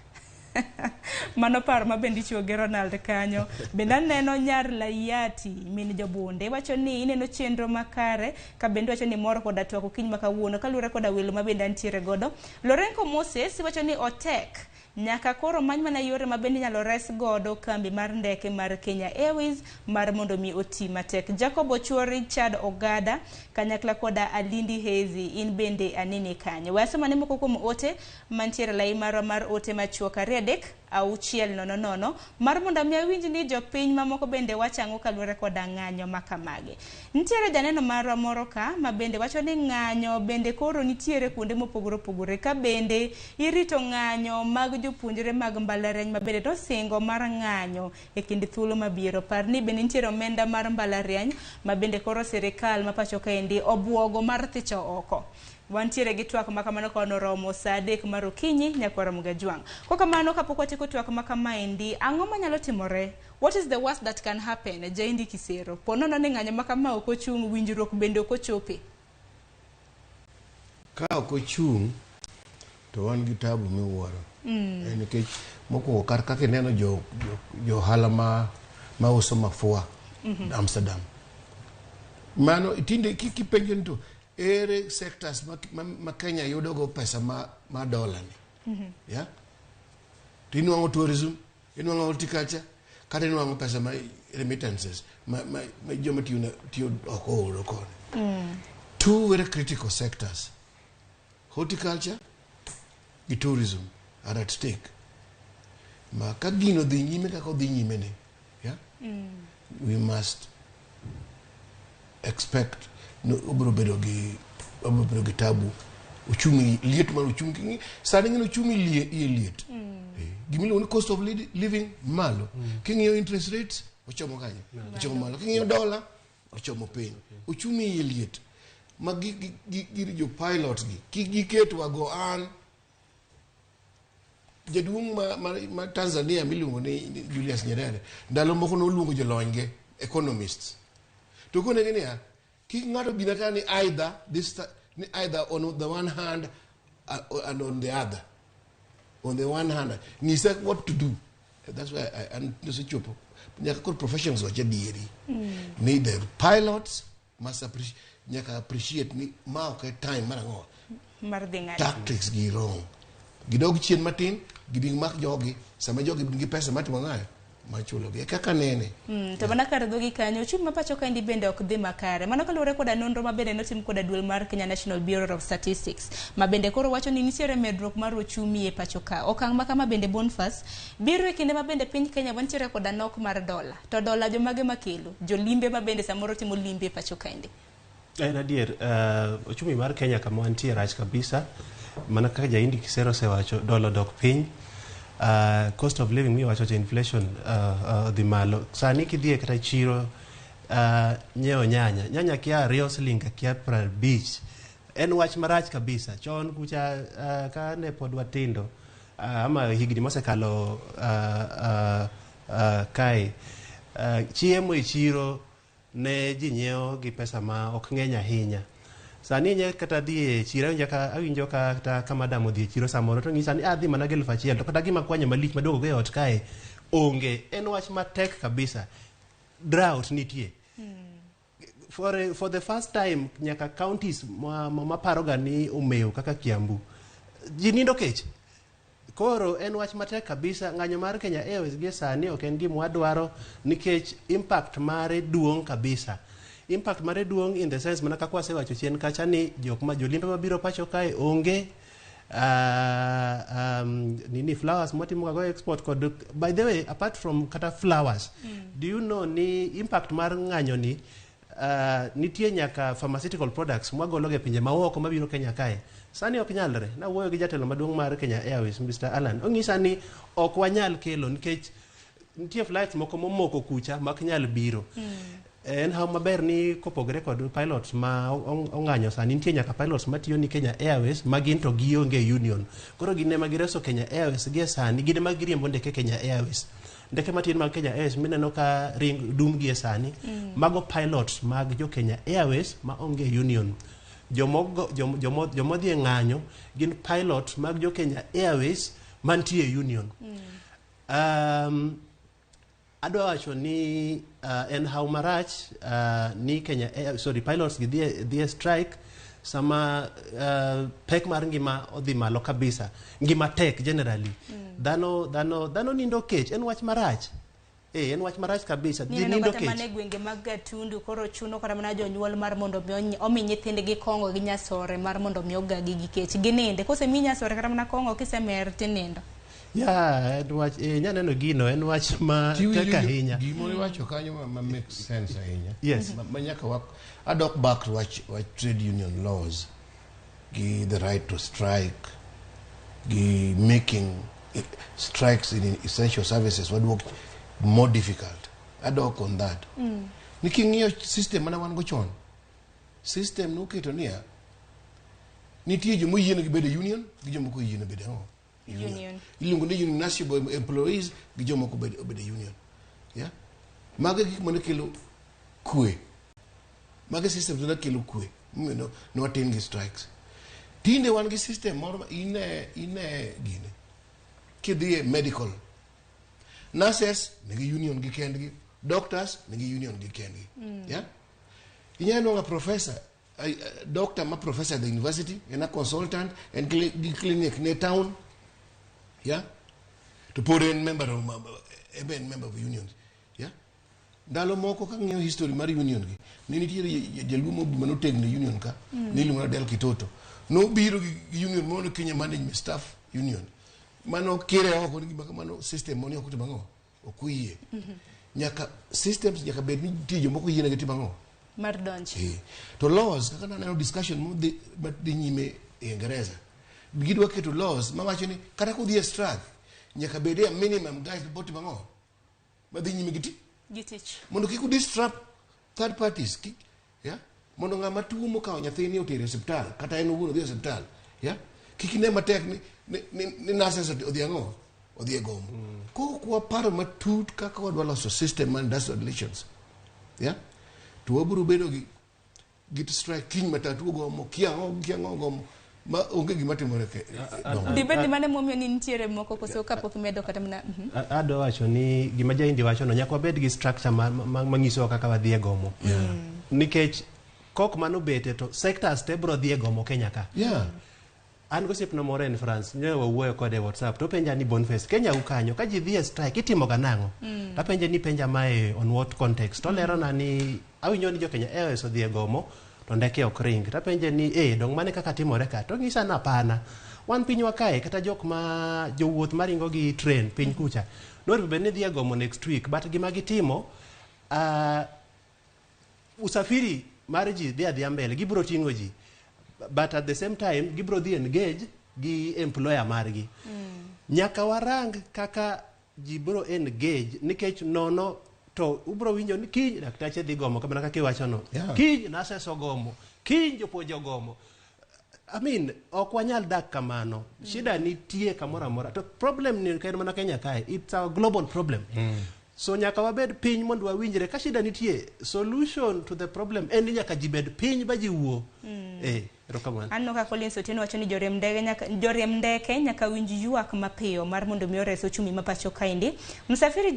Mano paro ma bendi chiwo gi Ronald kanyo bende neno nyar Layati min jobunde wacho ni ineno chenro makare ka bende wacho ni moro koda twako kiny makawuono kaluore koda welo ma bende antiere godo. Lorenko Moses wacho ni otek nyaka koro many mana yore ma bende nyalo res godo kambi mar ndeke mar Kenya Airways mar mondo mi oti matek. Jacob Ochuori Chad Ogada kanyakla koda Alindi Hezi in bende anene kanyo. Waso mane moko kuom ote mantiere lai mar ote machuok redek auchiel nono mar mondo mi awinj ni jopiny mamoko bende wachango kaluore koda ng'anyo makamage. Nitiere janeno marwa moro ka ma bende wacho ni ng'anyo bende koro nitiere kuonde mopogore opogore ka bende irito ng'anyo mag jopuonjre mag mbalariany ma bende tosingo mar ng'anyo e kind thuolo mabiro. Par ni bende nitiere omenda mar mbalariany ma bende koro sirikal ma pacho kaendi obwogo mar thicho oko. Wantiere gi twak makamano kono romo saa 3 mar okinyi nyakwara mga jwang. Kwa kamano kapok watieko twak makamaendi ang'o manyalo timore? What is the worst that can happen? Jaindi Kisero ponono ni ng'anyo makama ok ochung' winjruok bende ok ochope. Ka ok ochung' to wan gi tabu miwuoro. Nikech mokwongo kar kaka ineno jo ohala ma uso mafua Amsterdam. Mano tinde kipenjo to ere sectors ma Kenya yudogo pesa ma dola ni. Yeah? Tinuango tourism, inuango horticulture, kata inuango pesa ma remittances, ma joma tiyo oko kone. Two very critical sectors. Horticulture and tourism are at stake. Ma ka gino dhi nyime kaka dhi nyime ni. Yeah? We must expect no obro bedo gi tabu uchumi liet mar uchumi sani ngino uchumi liet gimilo ni cost of living malo kingiyo interest rates ochomo kanye ochomo malo kingiyo dollar ochomo piny uchumi liet magi jo pilot gi giketwa go an jaduong ma Tanzania miluongo ni Julius Nyerere ndalo moko no luongo jolony ge economists to kone gini ya ng'ato binaka ni either on the one hand and on the other. On the one hand, ni say what to do. That's why I chopo. Nyaka professions wa jadieri. Neither pilots must appreciate ni ma okay time marango. Tactics gi wrong. Gidog chien matin, giding mak jogi, sama jogi bingi pesa matimo ngayo. Machulo gi kaka nene to bana kar dhogi kanyo chumi mapacho ka indi bende ok dhi makare mano kaluore koda nonro ma bende notim koda duol mar Kenya National Bureau of Statistics ma bende koro wacho ni nitiere medruok mar ochumi e pacho ka okang' makama bende Bonfas biro e kinde ma bende piny Kenya wantiere koda nok mar dola to dola jomage makelo jolimbe ma bende samoro timo limbe e pacho ka indi adier ochumi mar Kenya kama wantiere rach kabisa mana kaka Jaindi Kisero sewacho dola dok piny cost of living mi wacho inflation dhi malo sani kidhie kata chiro nyeo nyanya kia Rio Slinga kia 50 en wach marach kabisa chon kucha ka ne pod watindo ama higni mosekalo kai chiemo e chiro ne ji nyeo gi pesa ma ok ng'eny ahinya sani nye kata dhie chiro awinjo kata kama damo dhie chiro samoro to ng'isa ni adhi mana 1,000 to kata gima kwanya malich madogo go e ot kae onge en wach matek kabisa drought nitie for the first time nyaka counties ma paroga ni umeo kaka Kiambu ji nindo kech. Koro en wach matek kabisa. Ng'anyo mar Kenya Airways gie sani ok en gima wadwaro nikech impact mare duong' kabisa. Impact mare duong' in the sense mana kaka wasewacho chien kacha ni jolimbe mabiro pacho kae onge flowers mwatimo go export kod, by the way, apart from kata flowers, do you know ni impact mar ng'anyo ni nitie nyaka pharmaceutical products mwagologe pinje maoko mabiro Kenya kae. Sani ok nyalre. Na wuoyo gi jatelo maduong' mar Kenya Airways, Mr. Alan. Ong'isa ni ok wanyal kelo nikech nitie flights moko momoko kucha mak nyal biro. En how maber ni kopogre kod pilots ma ong'anyo sani nitie nyaka pilots matiyo ni Kenya Airways magin to gionge union. Koro gine magireso Kenya Airways gie sani gine magiriembo ndeke Kenya Airways. Ndeke matin mag Kenya Airways mineno ka dum gie sani mago pilots mag jo Kenya Airways ma onge union. Jomodhi ng'anyo gin pilot mag jo Kenya Airways mantie union. Adwa wacho ni en how marach ni Kenya pilots gi dhie strike sama pek mar ngima odhi malo kabisa. Ngima tek generally. Dhano nindo kech. En wach marach. En wach marach kabisa. Nindo kech. Mane gwenge mag Gatundu koro chuno kata mana jonyuol mar mondo omi nyithindgi kong'o gi nyasore mar mondo mi ogagi gi kech. Gininde kose mi nyasore kata mana kong'o kisemer tinindo. Ya, en wach nyaneno gino en wach ma tek ahinya. Gimo iwacho kanyo ma make sense ahinya. Yes. Manyaka adok back to watch trade union laws gi the right to strike gi making strikes in essential services what more difficult. Adok on that. Niking'iyo system mana wan go chon. System nuketo niya nitie jomo yiene gi bedo union gi jomo ko yiene bedo union. Iluongo ni municipal employees gi jomo ko bedo union. Yeah. Mage gik mane kelo kwe. Mage system na kelo kwe. No attend gi strikes. Tinde wan gi system moro ine gine. Kidhi medical. Nurses nigi union gi kendgi. Doctors nigi union gi kendgi. Yeah. Inyalo nga professor doctor ma professor at the university and a consultant and clinic ne town. Yeah, to put in member of unions. Yeah, dalo moko ka ng'iyo history mar union gi ni nitie jalumo mano tegne union ka ni lumo del kitoto no biro gi union mono Kenya management staff union mano kire oko ni gima mano system moni oko timango okuye nyaka systems nyaka bed ni tijo moko yiene gi timango mar donji to laws kaka nano discussion mo di nyime e Ingereza gidwa keto laws mawacho ni kata kudhi strike nyaka bede minimum guys boti mango madhi nyime gitich mondo kik disrupt third parties yeah mondo ngama tuo mokawo nyathini otere hospital kata en owuon odhi hospital yeah kik ne matek ni nurses odhi gomo ko kwa paro matut kaka wadwa loso system and industrial relations yeah to waburu bedo gi strike king matatu gomo kiango gomo ma onge gima timore ke dibedi mane momio ni ntiere moko koso kapok medo kata mna ado wacho ni gima jaindi wacho no nyaka bed gi structure mangiso kaka wadhi gomo nikech kok mano bete to sectors te bro dhi gomo Kenya ka an gosip no more in France ne wawuoyo kode WhatsApp to penja ni Boniface Kenya ukanyo ka ji dhi strike itimo ganango ta penja ni penja mae on what context to lero na ni awinyo ni jo Kenya Airways odhi gomo to ndeke ok ring ta penje ni dong mane kaka timore ka to ngisa na pana wan pinywa kae kata jok ma jowuoth maringo gi train piny kucha no be ne dhi gomo next week but gima gitimo usafiri mar ji dhi mbele gibro ting'o ji but at the same time gibro dhi engage gi employer margi nyaka warang kaka ji bro engage nikech nono to ubro winjo ni kiny daktache dhi gomo kamana kaka iwacho no kiny naseso gomo kiny jopuonjo gomo I mean ok wanyal dak kamano shida nitie kamora mora to problem ni kaen mana Kenya kae it's a global problem so nyaka wabed piny mondo wawinjre ka shida nitie solution to the problem en nyaka jibed piny ba jiwuo Anno ka Collins Otieno wacho ni jorem ndeke nyaka winj ywak mapiyo mar mondo mi ores ochumi ma pacho kaindi. Msafiri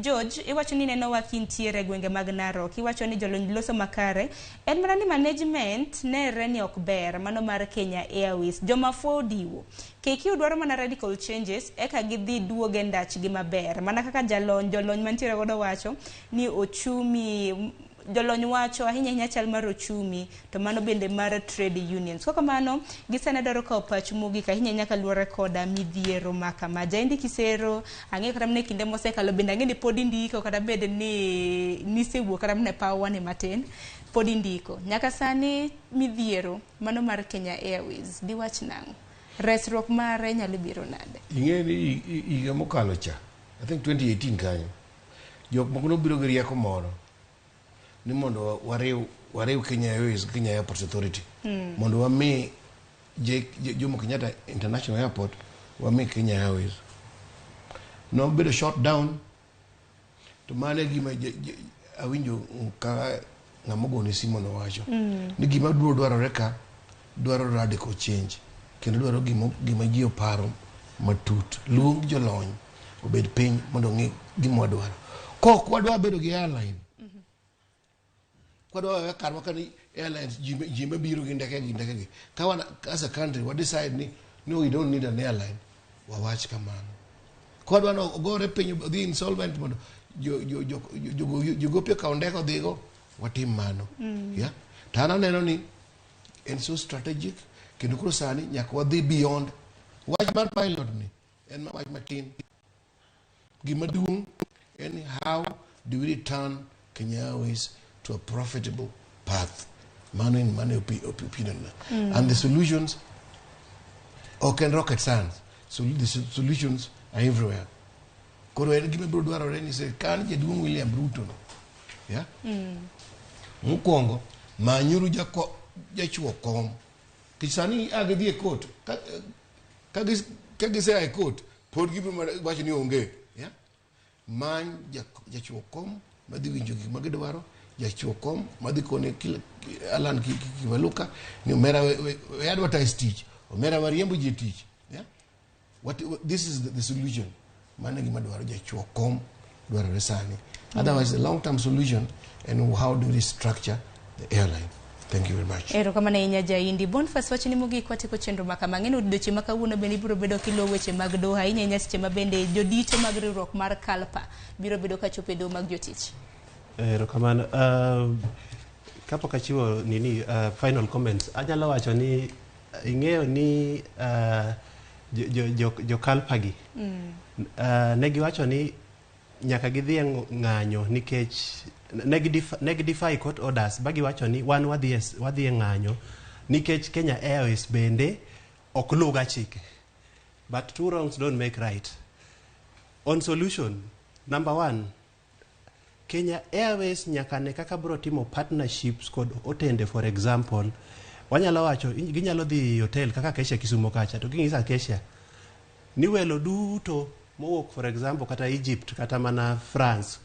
George iwacho ni neno wakintiere gwenge mag Narok, iwacho ni jolony loso makare en mana ni management nere ni ok ber mano mar Kenya Airways. Joma fodiwo KQ dwaro mana radical changes eka gidhi duoge ndachgi maber, mana kaka jolony mantiere godo wacho ni ochumi jolony wacho ahinya chal mar ochumi to mano bende mar trade unions. Kwa kamano gisane daro ka opach mugi ka hinya nyaka luore koda midhiero makama jaindi kisero ang'e kata mne kinde mosekalo bende ang'e ni pod indiko kata bede ni nisewuok kata mne pawane matin pod indiko nyaka sani midhiero mano mar Kenya Airways diwach nang'o resruok mare nyalo biro nade? Ing'e ni higa mokalo cha I think 2018 kanyo jok moko nobiro gi rieko moro ni mondo wariw Kenya Airways Kenya Airports Authority mondo wami Jomo Kenyatta International Airport wami Kenya Airways no bedo shut down to mane gima awinjo ka ng'amogo ni simo no wacho ni gima dwarore ka dwaro radical change kendo dwaro gima ji oparo matut luong jolony obed piny mondo ng'i gima wadwaro kok wadwa bedo gi airline kwadwa karwa kani airlines jima biro gi ndeke kawana as a country we decide ni no we don't need an airline wawach kamano kwadwa no gore piny the insolvent mondo jogope ka ndeko dhigo watim mano yeah tana neno ni en so strategic kendo kuro sani nyaka wadhi beyond wach mar pilot ni en wach matin gima duong en how do we return Kenya Airways to a profitable path. Mano in mano opinion. And the solutions can rocket science. So the solutions are everywhere. Koro en gima bro dwaro ni se kan jaduong William Ruto. Yeah? Mukongo manyuru jachuo kom. Kisani agedhi e court. Kagise ai court pod gibro wacho ni onge. Yeah? Man jachuo kom madhi winjo gik magidwaro jachuokom madhi kone kila alan kiwaluka ni umera we advertise teach umera wariembo je teach yeah this is the solution mane gima dwaro jachuokom dwaro resani otherwise the long term solution and how do we structure the airline. Thank you very much. Ero kama na inya jaindi Boniface wacho ni mugi kwati ko chenro makama ng'eno doche makawuono bende biro bedo kilo weche mag doha inya nyasiche mabende jodito mag riwruok mar Kalpa biro bedo ka chope do mag jotich. Ero kamano kapok achiwo nini final comments anyalo wacho ni ing'eyo ni jo Kalpa gi ne giwacho ni nyaka gidhi ng'anyo nikech negi defy court orders bagi wacho ni wan wadhi ng'anyo nikech Kenya Airways bende ok luga chike, but two wrongs don't make right. On solution number 1, Kenya Airways nyaka ne kaka bro timo partnerships kod otende. For example wanyalo wacho ginyalo dhi hotel kaka Kesha Kisumo kacha to gingisa Kesha ni welo duto mowuok for example kata Egypt kata mana France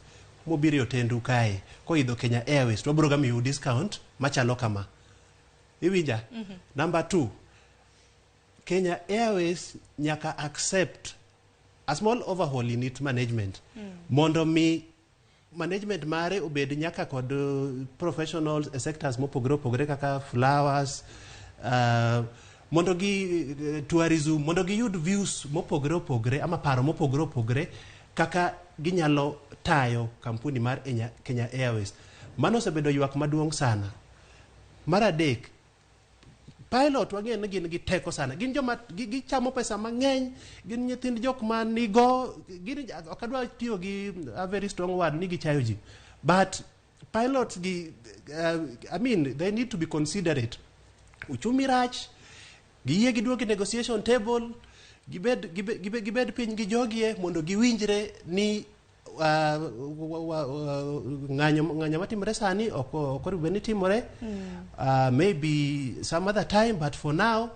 mobiri otendu kae koidho Kenya Airways to bro gami discount machalo kama iwinja. Number 2, Kenya Airways nyaka accept a small overhaul in its management mondo mi management mare obed nyaka kod professionals sectors mopogore kaka flowers mondo gi tourism mondo gi yud views mopogore ama paro mopogore kaka ginyalo tayo kampuni mar Kenya Airways. Mano sebedo ywak maduong' sana. Mar adek, pilot wang'e ni gin gi teko sana, gin joma gichamo pesa mang'eny, gin nyithind jok manigo, gin ok adwa tiyo gi a very strong word ni gichayo ji, but pilots gi I mean they need to be considerate. Uchumi rach giyie giduogi negotiation table gibed piny gi jogie mondo giwinjre ni ng'anyo matimore sani ok ni timore maybe some other time, but for now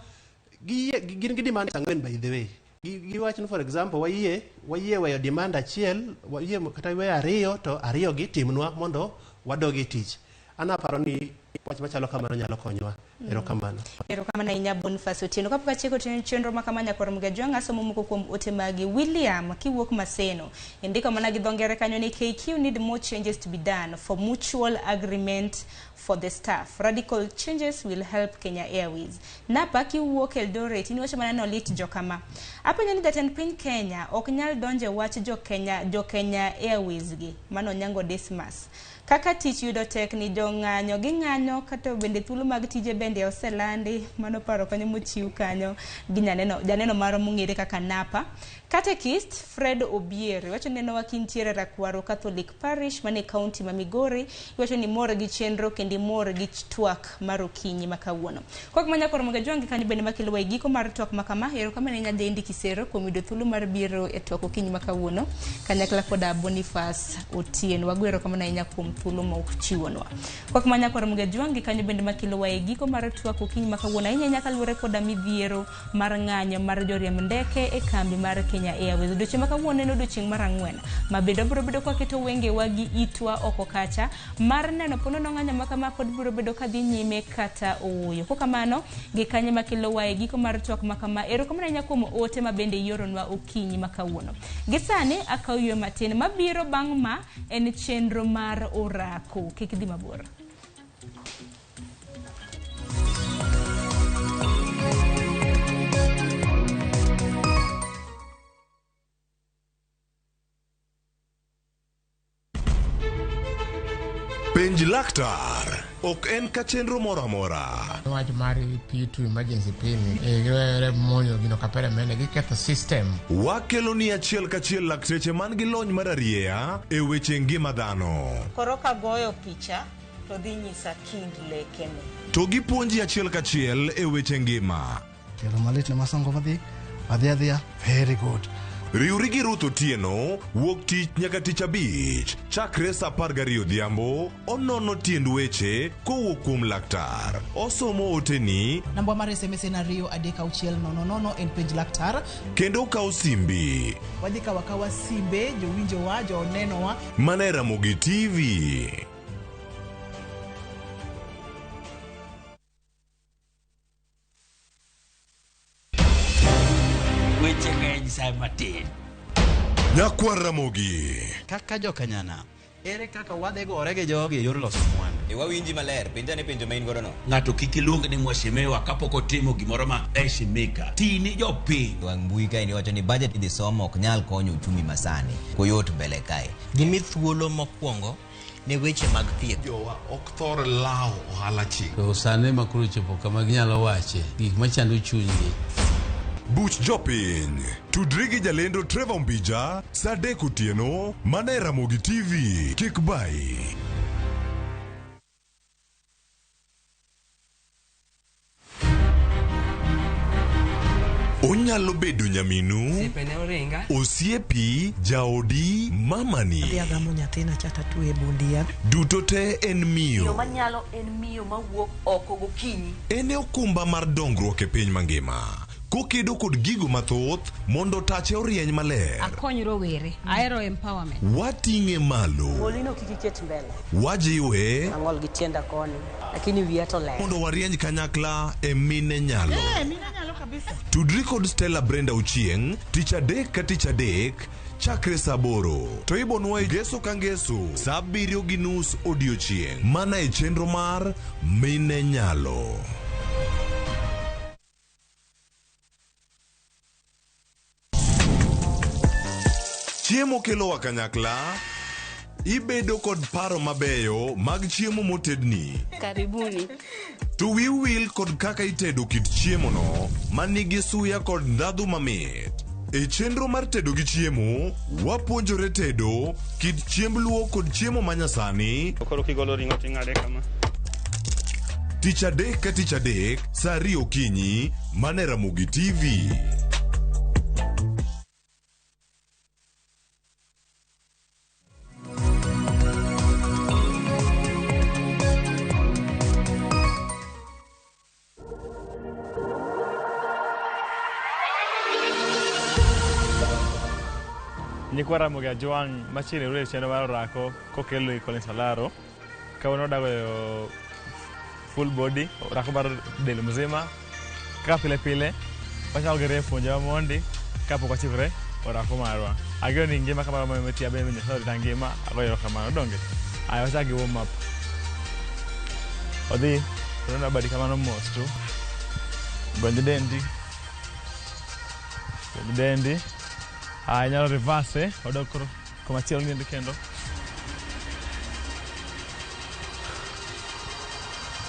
gin gi demand ang'wen by the way. Giwacho for example wayie weyo demand achiel, wayie kata weyo ariyo to ariyo gi timnwa mondo wadogi tich. Ana paro ni wach machalo kamano nyalo konyowa. Erokamano. Erokamano ahinya Boniface Otieno. Kapok achiko chenro ma kama nyakoro mga jwanga somo moko kuom ote magi. William kiwuok Maseno indiko mana gi dhongere kanyo ni KQ need more changes to be done for mutual agreement for the staff. Radical changes will help Kenya Airways. Napa kiwuok Eldoret ni wacho mana no lit jokama. Apenjo ni jatend piny Kenya ok nyal donje wach jo Kenya Airways gi mano nyango Dismas. Kaka tich yudo tek ni jong'anyo gi ng'anyo kata bende thuolo mag tije bende oselandi mano paro kanyo mochiw kanyo gi janeno maro mong'ere kaka Napa. Catechist Fred Obiere wacho neno wakintiere Rakwaro Catholic Parish mane county ma Migori wacho ni mor gi chenro kendi mor gi twak mar okinyi makawuono. Kwa kuma nyakoro mga jwangi kanyo bende makelo wa giko mar twak makama erokamano ne nyadendi Kisero kuom yudo thuolo mar biro e twak okinyi makawuono kanyakla koda Boniface Otieno wagwero kama na kuom thuolo ma chiwonwa. Kwa kuma nyakoro mga jwangi kanyo bende makelo wa giko mar twak okinyi makawuono nyaka luore koda midhiero mar ng'anyo mar joriemb ndeke e kambi mar Kenya Airways. Doche makawuono en odiochieng' mar 4 mabedo biro bedo kwa keto wenge wagi itwa oko kacha mar neno pono no ng'anyo makama pod biro bedo kadhi nyime kata oyo. Kwa kamano gikanye makelo wae giko mar twak makama erokamano ahinya kuom ote mabende yoronwa okinyi makawuono. Gisani akawyo matin mabiro bang' ma en chenro mar orako kik dhi mabor. Penj laktar ok en ka chenro moro amora. Wach mar P2 emergency pin e monyo gino kapere mene giketho system. Wakelo ni achiel kachiel lakteche man gi lony mar arieya e weche ngima dhano. Koro ka goyo picha to dhi nyisa kind lekene. To gipuonji achiel kachiel e weche ngima. Kelo malit ne masongo adhiya very good. Riuri gi Ruth Otieno wuok tich nyaka tich abich chakre sa 12 odhiambo onono tiend weche kowuok kuom laktar. Osomo oteni namba mar SMS en 23600 en penj laktar kendo kawo simbi. Wadhi kawa simbe jowinjowa jonenowa mana Ramogi TV. Weche ng'eny sa matin. Nyakwar Ramogi. Kaka jokanyana ere kaka wadhi gore gi jogi e yor loso mwandu. Wawinji maler, penjane penjo main godo no. Ng'ato kik iluong ni mwashemewa kapok otimo gimoro ma heshimika. Tini jopiny. Wang mbui kae ni wacho ni budget idhi somo ok nyal konyo uchumi masani. Koyot mbele kae. Gimi thuolo mokwongo ne weche mag thieth. Jowa ok thor lao ohala chik. To sane makuru chopo kama ginyalo wache gik machando chunygi. Buch jopiny tudri gi jalendo Trevor Mbija saa 3 otieno mana Ramogi TV. Kik bai. Onyalo bedo nyaminu, osiepi, jaodi, mamani. Agamo nyathina chata tuwe bundia. Duto te en miyo. Miyo manyalo en miyo mawuok oko gokinyi. En okumba mar dongruok e piny mangima. Kokedo kod gigo mathoth mondo tache orieny maler. Akony rowere. Aero empowerment. Wating'e malo. Molino kikiket mbele. Wajiwe. Ang'ol gi tienda koni. Lakini wiya to ler. Mondo warieny kanyakla e mine nyalo. Mine nyalo kabisa. Tudri kod Stella Brenda Uchieng, tich adek ka tich adek, chakre saa 8. To ibonwa geso ka ngeso, saa 7:30 odiochieng'. Mana e chenro mar mine nyalo. Chiemo kelo wa kanyakla, ibedo kod paro mabeyo mag chiemo motedni. Karibuni. To will kod kaka itedo kit chiemo no manigi suya kod ndhadhu mamit. E chenro mar tedo gi chiemo, wapuonjore tedo kit chiemb luo kod chiemo manyasani. Koro kigolo ring'o ting'ade kama. Tich adek ka tich adek, saa 2 okinyi, mana Ramogi TV. Nyikwa Ramogi Ajwang' machiegni ule chenro mar orako kokelo i Collins Alaro. Kawuono dagoyo full body, orako mar del mzima. Kaka pile pile, wachako gere puonja mondi, kapok wachikore orako marwa. Ageno ni ngima kama metia be Nyasaye rita ngima, agoyo kamano donge. Aya wachak gi warm up. Odhi, unaona badi kamano mos tu. Gonje dendi. Gonje dendi. Aya nyalo reverse, odok kuma chielo ni kendo.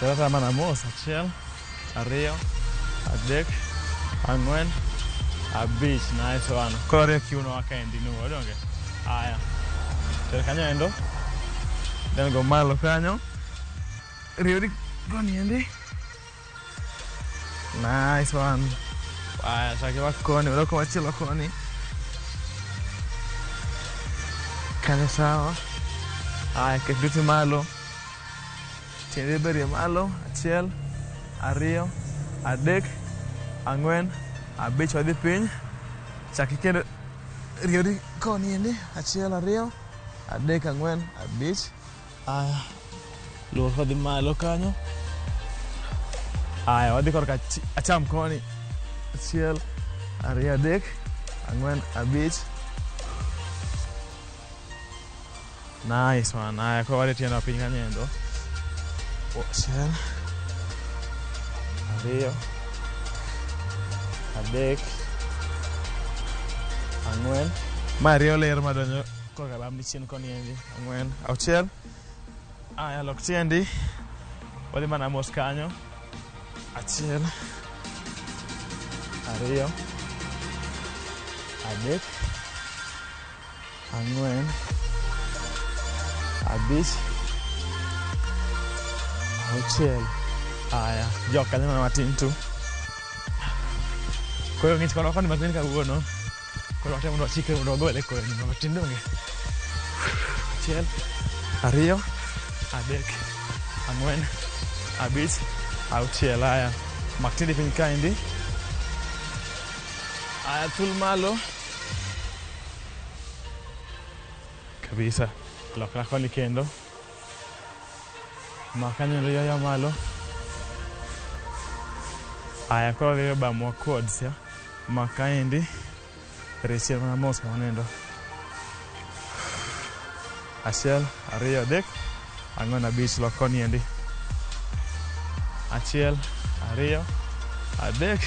Serata mana mos, achiel, ariyo, adek, ang'wen, abich, nice one. Koro ariyo kiuno wakendi nuo, donge? Aya. Ter kanyo endo. Then go malo kanyo. Riyo goni endi. Nice one. Aya, chaki wakoni, udoko machielo koni. Kanyo sawa. Aya, ket duti malo. Tiende berie malo, achiel, ariyo, adek, ang'wen, abich wadhi piny. Chaki kendo riyo koni endi, achiel, ariyo, adek, ang'wen, abich. Aya, luor wadhi malo kanyo. Aya, wadhi korka acham koni. Achiel, ariyo, adek, ang'wen, abich. Nice one. Aya, koro wadhi tienda piny kanyo endo. Achiel, ariyo, adek, ang'wen. Ma riyo ler madonjo korka bambi chien koni endi. Ang'wen, auchiel. Aya, lok tiendi. Wadhi mana mos kanyo. Achiel, ariyo, adek, ang'wen, abich, auchiel. Aya, jok kanyo mana matin tu. Koro ng'ich kono koni matin kawuono. Koro watemo mondo wachikre mondo wagole koyo ni matin donge. Achiel, ariyo, adek, ang'wen, abich, auchiel. Aya, mak tiendi piny kaendi. Aya, thul malo. Kabisa. Lokra koni kendo. Mak kanyo yoyo malo. Aya, koro riyo bamwa quads ya. Mak kaendi. Rechiel mana mos kamanendo. Achiel, ariyo, adek, ang'wen, abich, lok koni endi. Achiel, ariyo, adek,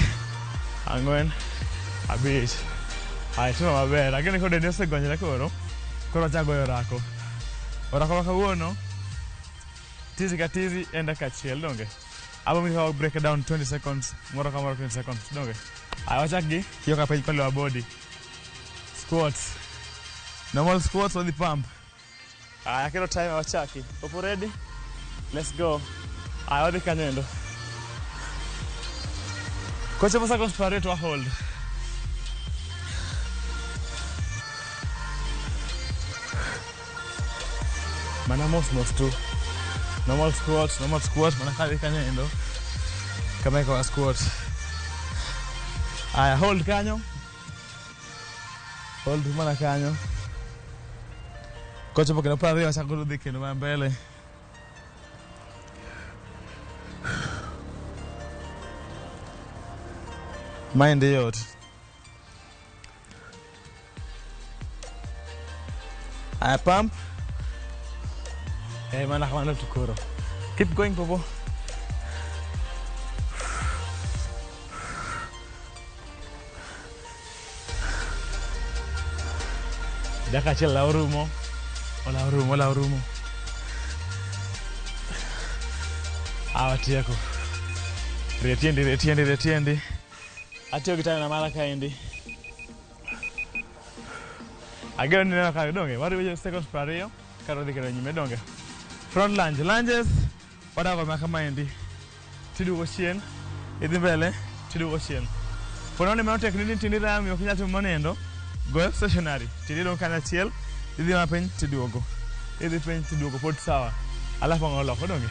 ang'wen, abich. Aya, timo maber. Ageno koro dendi osegonyre koro. Koro wachak goyo orako. Orako ma kawuono, tizi ka tizi enda kachiel donge. Abo mi break it down 20 seconds, moro ka moro 20 seconds donge. Aya, wachak gi hiyo ka piny kwa body. Squats. Normal squats or the pump. Aya, kero time wachaki. Opo ready? Let's go. Aya, wadhi kanyo endo. Kochopo seconds per to hold. Mana mos tu. Normal squats, mana kadhi kanyo endo. Kama iko squat. Aya, hold kanyo. Hold mana kanyo. Kochopo kendo pari wachak kurudhi kendo ma mbele. Mind yot. Aya, pump. Hey, mana kamano tukuro. Keep going, Popo. Daka achiel la orumo. Ola orumo. Awa tieko. Retiendi. Atiyo gi time mara kaendi. Ageno ni neno ka donge. Wari seconds per ariyo. Karo dhi kendo nyime donge. Front lunge. Lunges. Wadago ma kamaendi. Tiduogo chien. Idhi mbele. Tiduogo chien. Pononi mano teknini tindi rami ok inyal timo manendo. Go stationary. Tindi dong kanyo achiel. Idhi mapiny tiduogo. Idhi piny tiduogo pod sawa. Alafu ang'o loko donge.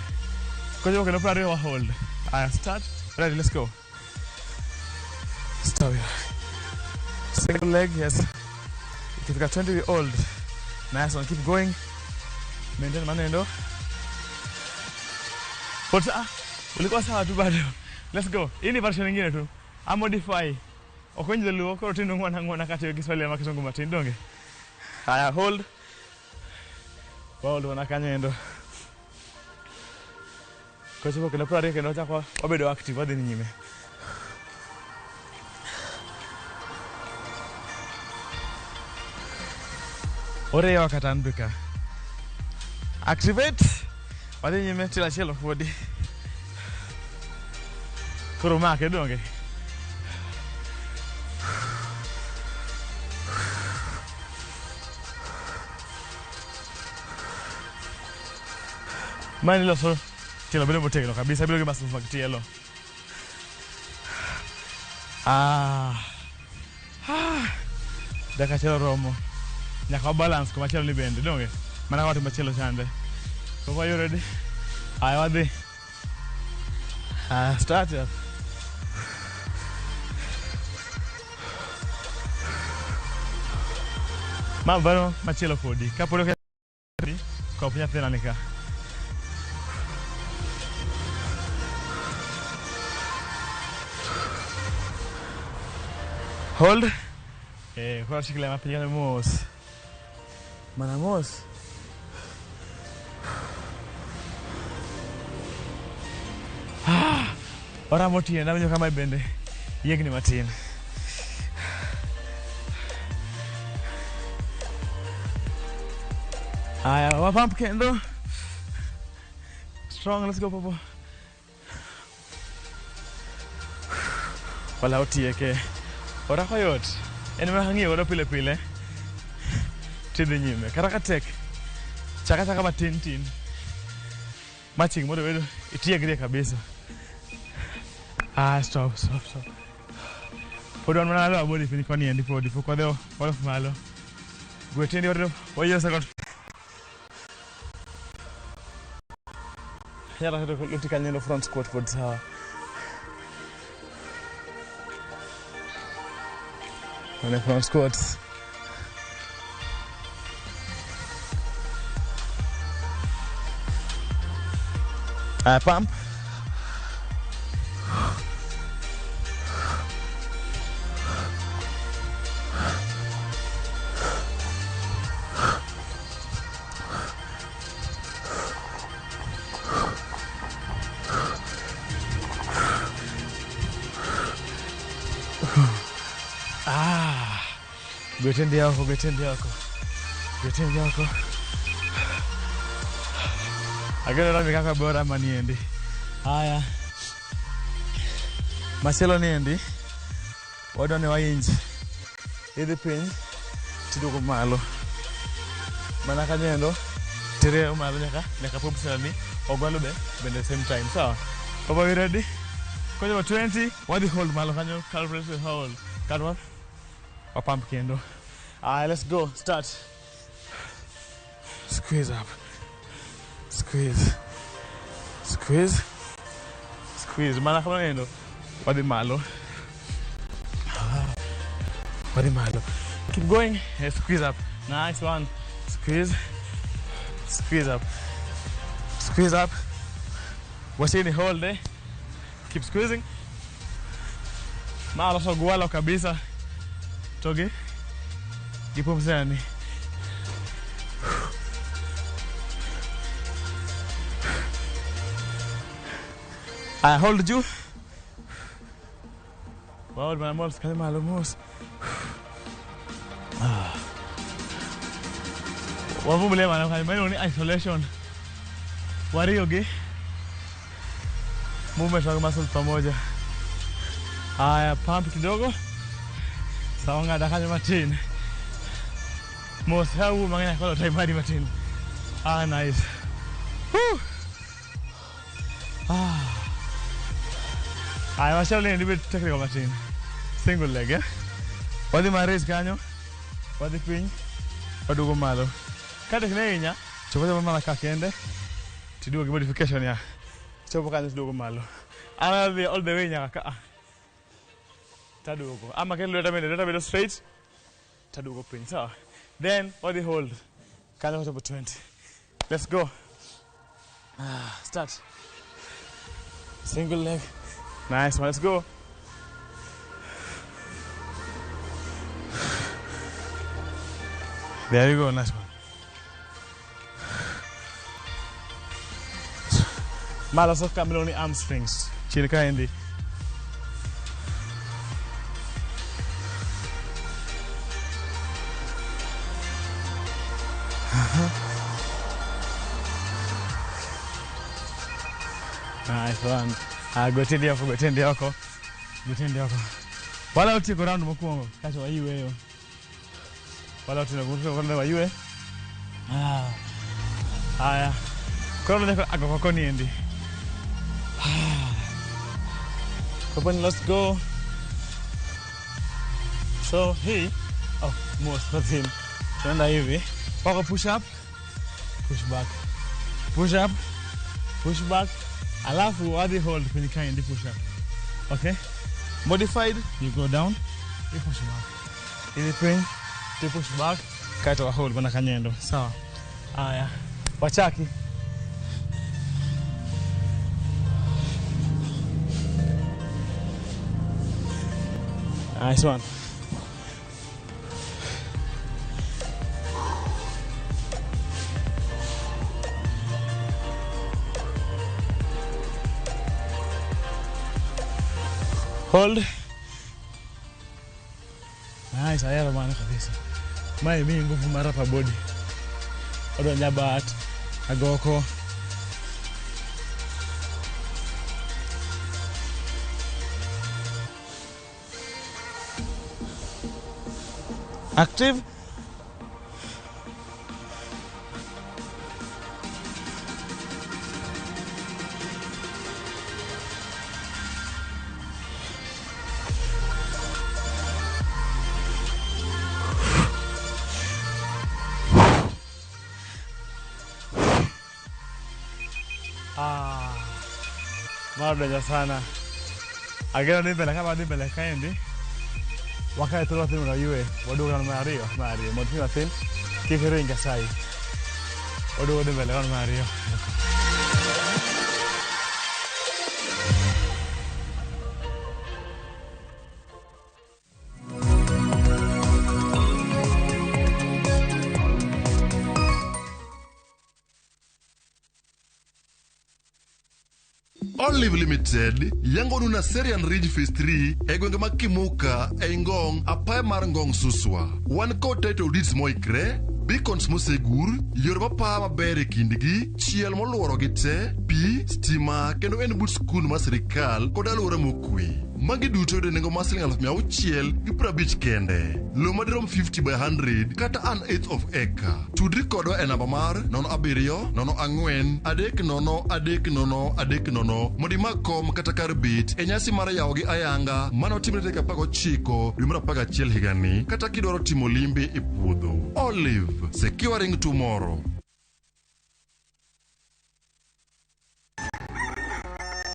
Kochopo kendo 20 wa hold. Aya, start. Ready, let's go. Stop here. Single leg, yes. If you've got 20, we hold. Nice one, keep going. Maintain manendo. Put Ulikuwa sawa tu bado. Let's go. Hii ni version nyingine tu. A modify. Okonje luo ko tindo ngona kati yo Kiswahili ama Kizungu matin donge. Haya hold. Hold wana kanyendo. Kwa sababu kuna pare kendo cha kwa wabedo active wadhi ni nyime. Ore wakatanduka. Activate. Wadhi nyime tila chelo fodi. Kuruma ke donge. Mani lo so tilo bile botegno kabisa bile masu faktielo. Daka chelo romo. Nyaka balance kuma chelo ni bende donge. Mana watu machelo chande. So are you ready? I wadhi. Start it. Ma vano machelo fodi. Kapolo ke ko punya tena nika. Hold. Kwa shikile mapigano mos. Mana mos. Ora moti na mnyo kama ibende. Yegni matin. Aya, wapump kendo. Strong, let's go popo. Wala otieke. Ora koyot. En mahangi ora pile pile. Tidhi nyime. Karaka tek. Chaka matin tin. Maching modo wedo itiegre kabisa. Stop. Put on manalo body fini koni endi podi fuko deo wala malo. Gwetendi wado wayo second. Yara hado lutika nyendo front squat for sawa. On front squats. Pump. Gwetendi yako. Agora rami kaka bora maniendi. Haya. Machelo niendi. Wadone wainji. Idhi piny. Tiduogo malo. Mana kanyendo. Tere malo nyaka pop sani. Ogwalo bende same time. Sawa. Papa, we ready? Kwenye 20. Wadhi hold malo kanyo. Calculate hold. Kadwa. Pump kendo. Let's go. Start. Squeeze up. Squeeze. Mana kama nendo. Wadhi malo. Keep going. Squeeze up. Nice one. Squeeze up. Watch in the hold eh. Keep squeezing. Malo so gualo kabisa. Toge. Gipo mzani. I hold you. Wow, my mouth is malo mos. Wavumile mana kama ni isolation. Warioge. Movement wa muscles pamoja. Haya, pump kidogo. Sawa ngada kanya matin. Mos hau mangena kwa time hadi matin. Nice. Woo. Haya, mashale ndi bit technical matin. Single leg, eh? Wadi mares kanyo. Wadi piny. Wadugo malo. Kade kinenya, chokoza mama kakende. Tidugo modification ya. Chopo kanyo tidugo malo. All the way nyaka. Tadugo. Ama kendo leta bedo straight. Tadugo piny. So, then what the hold. Kanyo chopo 20. Let's go. Start. Single leg. Nice one. Let's go. There you go. Nice one. Mala so kamiloni hamstrings. Chilika hindi. Nice one. Gotende yako. Wala utiko round mokuongo. Kacho wa iwe yo. Wala utiko round wa iwe. Haya. Kono niko akoko niendi. Open, let's go. So he, most that's him. Tunaenda hivi. Paka push up, push back. Push up, push back. Alafu hadi hold kwenye kind push up. Okay? Modified, you go down, you push back. Ili pin, you push back. Kaito wa hold bana kanyendo. Sawa. Haya. Wachaki. Nice one. Hold. Nice, ayaro bana kabisa. Mai mimi nguvu mara pa body. Odo nyabat. Agoko. Active. Bado sana. Agera nimbele kama nimbele kaendi. Wakati tu watu unajua wadogo na Mario motiva thin kikiringa sai wadogo nimbele na Mario. Olive Limited yango nuna Serian Ridge Phase 3 egwenge makimuka engong apaya mar ngong suswa wan ko title deeds moikre beacons mosegur yor mapa maber kindgi chiel moluoro gi te pi stima kendo en but skul ma sirikal kod alwora mokwe magi duto de nengo masling 650 kende lo madirom 50 by 100 kata an 1/8 of acre tudri kodwa e namba mar 0704303030 modi makom kata kar bit e nyasi mar yawo gi ayanga manotimre tek 19 dwe mar 11 higani kata kidwaro timo limbe e puodho. Olive, securing tomorrow.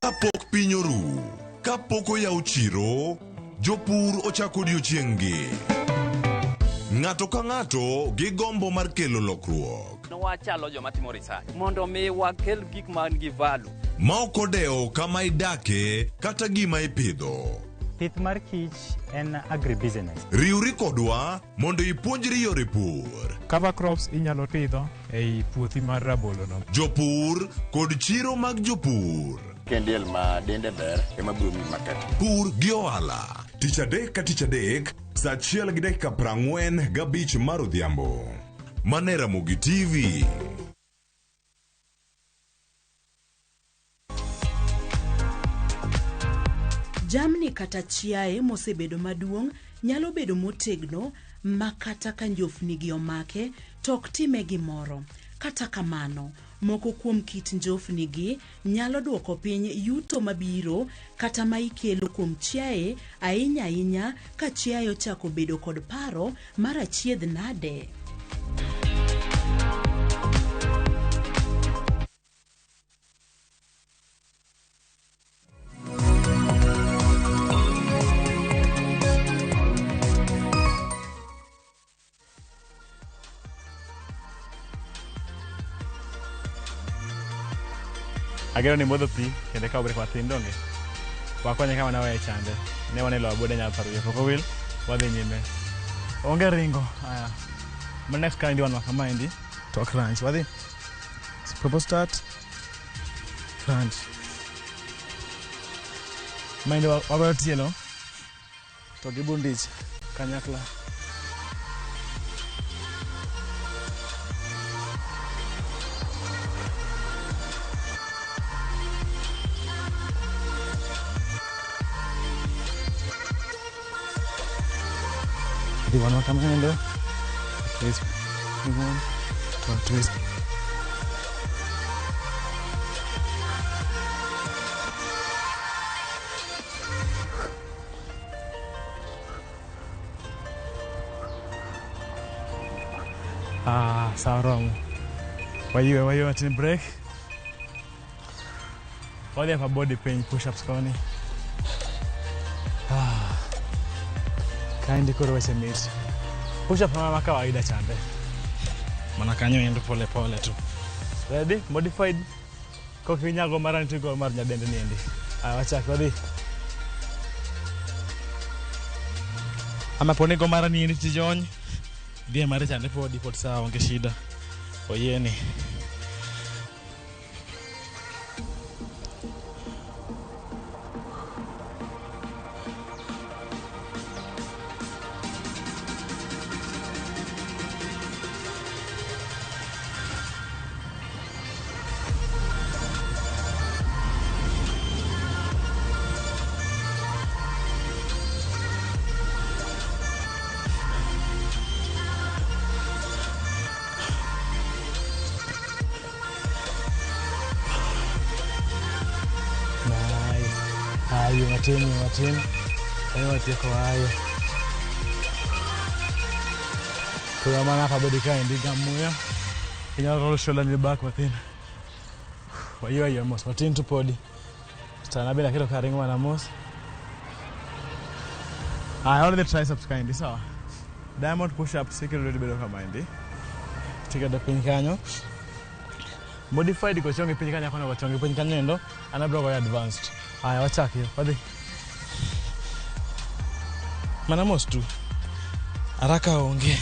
Kapok pinyoru, kapoko ya uchiro, jopur ochako odiochieng'gi. Ng'ato ka ng'ato gi gombo mar kelo lokruok. Wachalo joma timo research mondo mi wakel gik man gi value. Ma ok odewo kama idake kata gima ipidho. Pith mar kich en agribusiness. Riuri kodwa mondo ipuonjri yore pur. Cover crops inyalo pidho ei puothi mar rabolo no. Jopur kod chiro mag jopur. Kendiel ma dende ber ema biro mi market. Pur gi ohala. Tich adek ka tich adek, saa 1:45 mar odhiambo. Mane Ramogi TV. Jamni kata chiaye mosebedo maduong' nyalo bedo motegno makata ka njofni gi omake tok time gimoro. Kata kamano, moko kuom kit njofni gi nyalo duoko piny yuto mabiro kata ma ikelo kuom chiaye ahinya ka chiaye ochako bedo kod paro mar achiedh nade. Agero ni modho pi kende ka obre kwa tin donge. Wakonye kama na wewe chande. Ne wanelo abode nya paru ya poko will. Wadhi nyime. Onge ringo. Haya. My next kind one wakamaindi to crunch. Wadhi. Proper start. Crunch. Mind wabayo tielo. To gibundich kanyakla. Di one wakamendo. Twist. One. Twist. Sawa wrong. Why you at the break? Why they have a body pain push-ups koni? Kaindi kuro wache meet. Push-up mama kawaida chande. Mana kanyo yendo pole pole tu. Ready? Modified. Kokinyago mara ntigo mar nyadende niendi. Wachak wadhi. Ama ponego mara niendi tijony. Dia mara chande podi pot sawa onge shida. Oyeni. Matin. Ayo watiko hayo. Kwa maana pa body kind gamuya. Ina roll shoulder in the back matin. Wayo mos matin to podi. Stana bila kilo karingo na mos. I already triceps kind sawa. Diamond push up security bedo kama ndi. Tika da pinkanyo. Modified ko chonge pinkanya kono chonge pinkanyo ndo anabro ko advanced. Aya wachaki wadhi. Manamos tu. Haraka onge.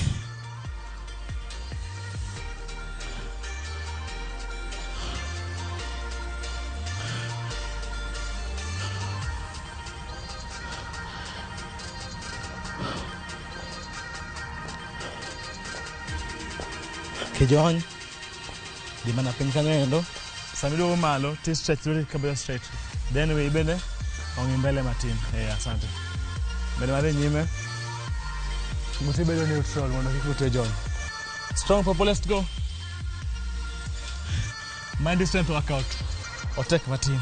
Kijony. Di mana pinkanyo endo. Samido malo, ti stretch really kabla stretch. Then we bende onge mbele matin. Asante. Bende mare nyime. Muti bedo neutral mondo kikute John. Strong purple, let's go. Mind strength workout. Or take Martin.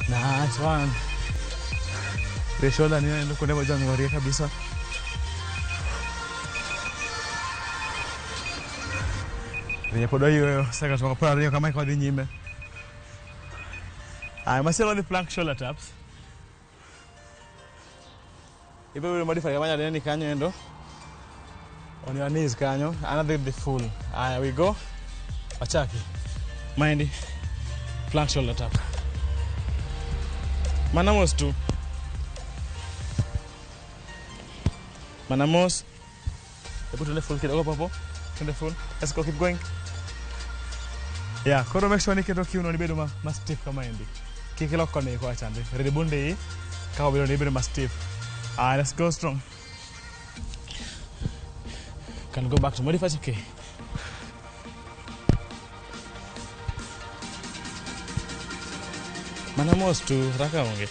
Nice one. The shoulder ni ndo kuneba John ngori kabisa. Ni podo hiyo saka tukapora hiyo kama iko nyime. I'm still on the plank shoulder taps. If we modify kama nani kanyo endo. On your knees kanyo, another the full. We go. Wachaki. Mind. Plank shoulder tap. Manamos tu. Manamos. Put on the full kidogo papo. In the full. Let's go, keep going. Yeah, koro make sure ni keto kiuno ni bedo ma stiff kama hindi. Kikilo kone kwa chande. Ready bunde ka bedo ni bedo ma stiff. Let's go strong. Can go back to modify, okay. Manamos tu raka onge.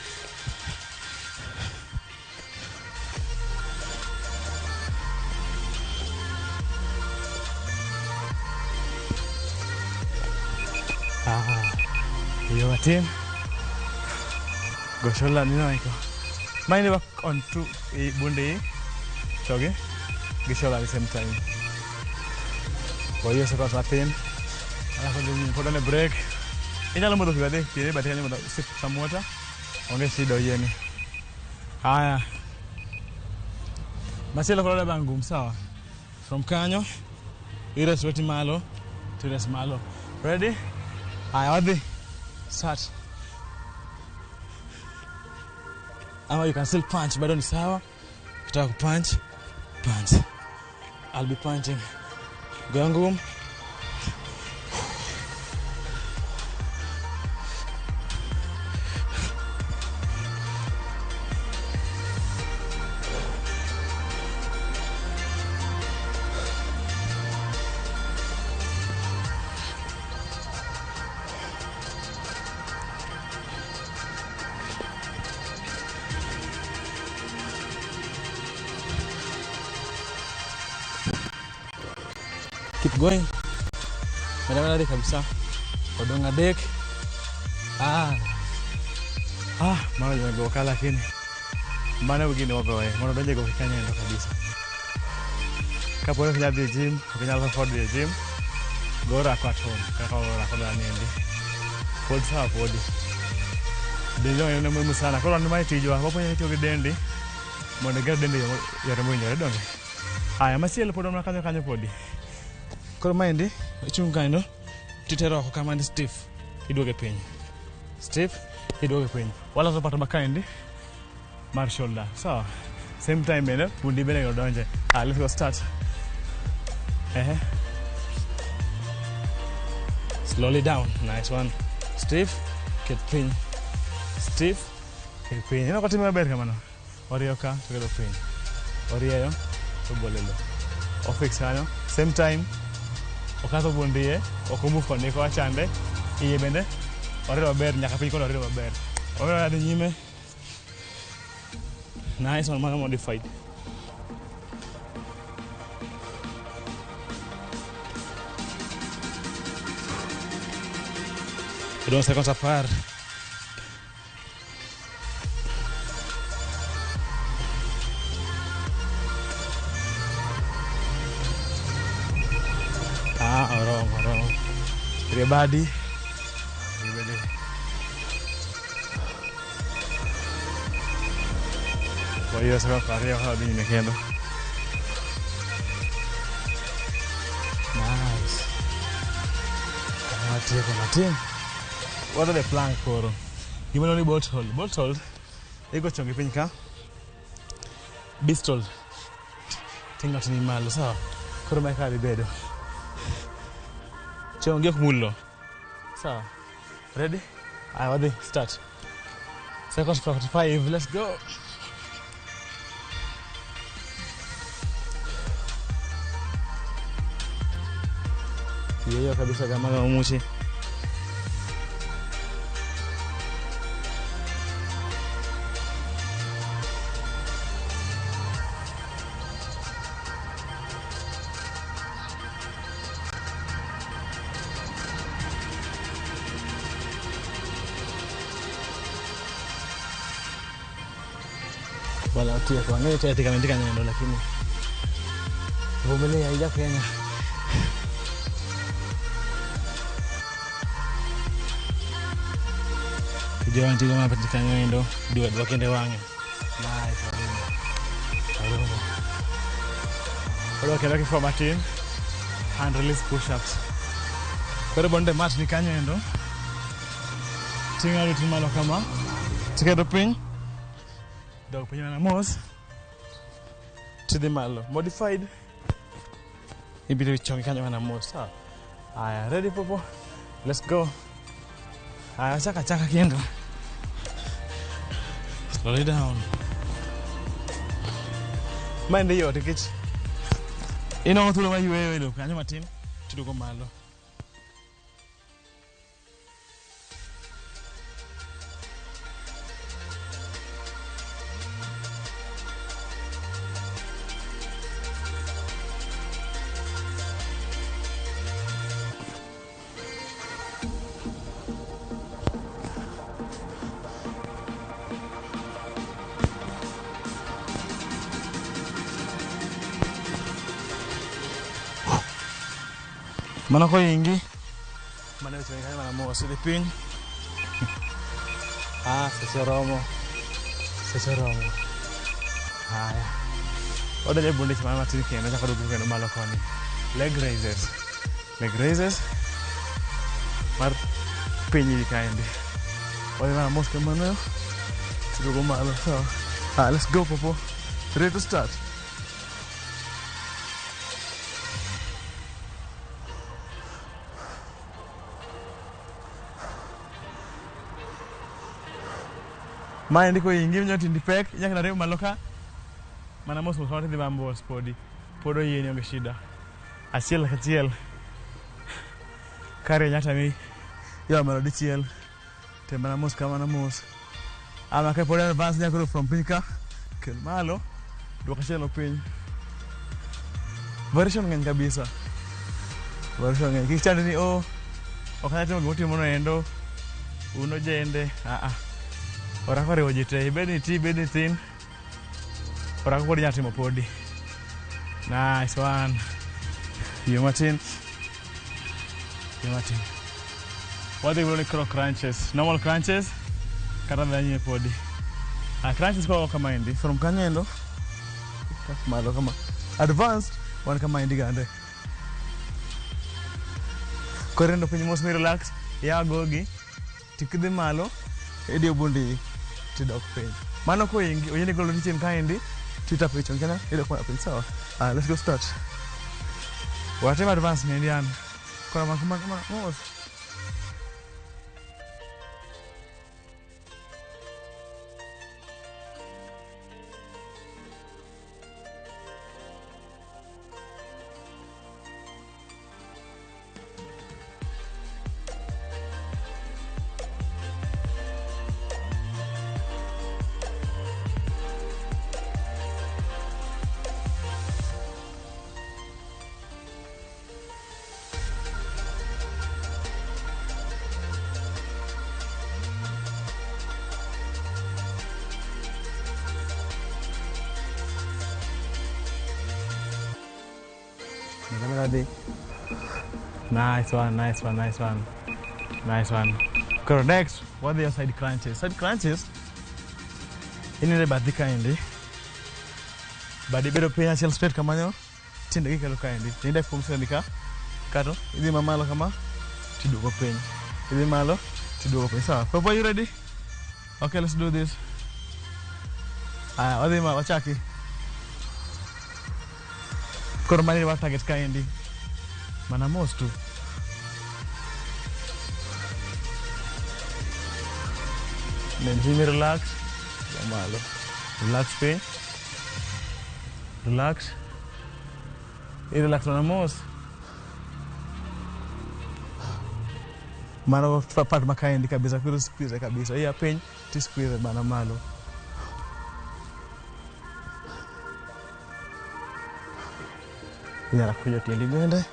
Yo team. Go shoulder ni naiko. Mind work on two bunde. Okay. Go shoulder at the same time. Boyo sekot matin. Alafu ndio put on a break. Inyalo modo kiwade kile but yani modo sip some water. Onge shida yeni. Haya. Masela kola bangum sawa. From kanyo ira sweti malo to this malo. Ready? Wadhi. Start. Ama you can still punch, bado ni sawa. Ukitaka punch. I'll be punching. Gangum. Keep going. Madam dek kabisa. Kodonga dek. Mara nimegoka lakini mbona wengine wako mbona doje kwa kanya ndo kabisa. Kapo leo kwenye gym, kwenye afford the gym. Gora kwa home, kaka ora kwa nini. Fold sawa body. Ndio ni muhimu sana. Kwa nini maitijwa? Hapo ni tio dendi. Mbona dendi ya Ramogi donge. Haya masiele podo mnakanyo kanyo podi. Koro maendi ichunga ino titero kama ni stiff iduoge piny. Stiff iduoge piny. Wala zapata makaindi mar shoulder. So same time bene pundi bene godonje. Let's go start. Slowly down. Nice one. Stiff get piny. Stiff get piny. Ino kati maber kamano. Orioka to get piny. Orieyo to bolelo. Ofix kanyo. Same time okato bondie okomu kone ko achande iye bende ore maber nyaka piny kono ore maber ore adi nyime. Nice one, man modified. Don't seconds apart. Wrong. Everybody. Kwa hiyo sasa karia hadi nimekendo. Nice. Martin. What are the plank for? You will only bolt hold. Ego chongi piny ka. Bistol. Tinga tini malo sawa. Koro mai kali bedo. Chongi kumullo. Sawa. Ready? Wadhi start. Seconds 45. Let's go. Hiyo kabisa kama umuchi. Wala utia kwa ngene tayari kamendika nyendo lakini vumilia haija Kenya. Kijana ndio mapatikana nyendo ndio wakende wange. Nice. Wala kile kwa Martin hand release push ups. Pero bonde mat ni kanyendo. Tinga ruti malo kama. Tikedo pin. Dog penye na mos to the malo modified ibidi chongi kanya na mos. Aya ready popo, let's go. Aya chaka kiendo, slowly down. Mind yo tikich ino tulo mai wewe ilo kanya Martin tuduko malo. Mana ko ingi mana weche ngani mana mo sidi piny. Seche romo. Haya oda le bonde chama Martin kendo chako dugu kendo malo koni leg raises leg raises mar pinyi kaendi. Wadhi mana mos kamano tiduogo malo. So let's go Popo. Ready to start? Maendi ko ingi mnyo tindi pek nyaka na remo malo ka mana mos mos dhi mambo spodi podo yeni onge shida achiel kachiel kare nyata mi yo malo dichiel te mana mos kama na mos ama ka podo advance nyaka from pinka kel malo duoka chelo piny version ng'eny kabisa version ng'eny kichande ni okanya timo gimotimo no endo uno jende orako riwo ji te ibed ni ti ibed ni thin orako pod nyalo timo podi. Nice one. Yo matin. What they will call crunches. Normal crunches kata dhanye podi. Crunches kwa kama hindi from kanyendo malo kama advanced one kama hindi gande korendo pinyi mos mi relax ya gogi tikidhi malo edi obundi tidok piny mano ko ingi oyeni golo tichen kaendi tita pichon kana ilo kwa piny sawa. Let's go start. Whatever advance ni ndian kwa makuma mos Nice one. Correct. Next, what are your side crunches? Side crunches, ini le badhi kaendi. Badi bedo penya shell straight kamanyo, tinde kikalo kaendi. Tinde fumse nika, kato, idhi mamalo kama, tidugo penya. Idhi malo, tidugo penya. So, Popo, are you ready? Okay, let's do this. Wadhi ma, wachaki. Kormani wa target kaendi. Mana mos tu. Then Jimmy relax. Malo. Relax pe. Relax. Relax mana mos. Mana part makaendi kabisa kuru squeeze kabisa. Iya pen ti squeeze mana malo. Nyara kuja tiendi gwende.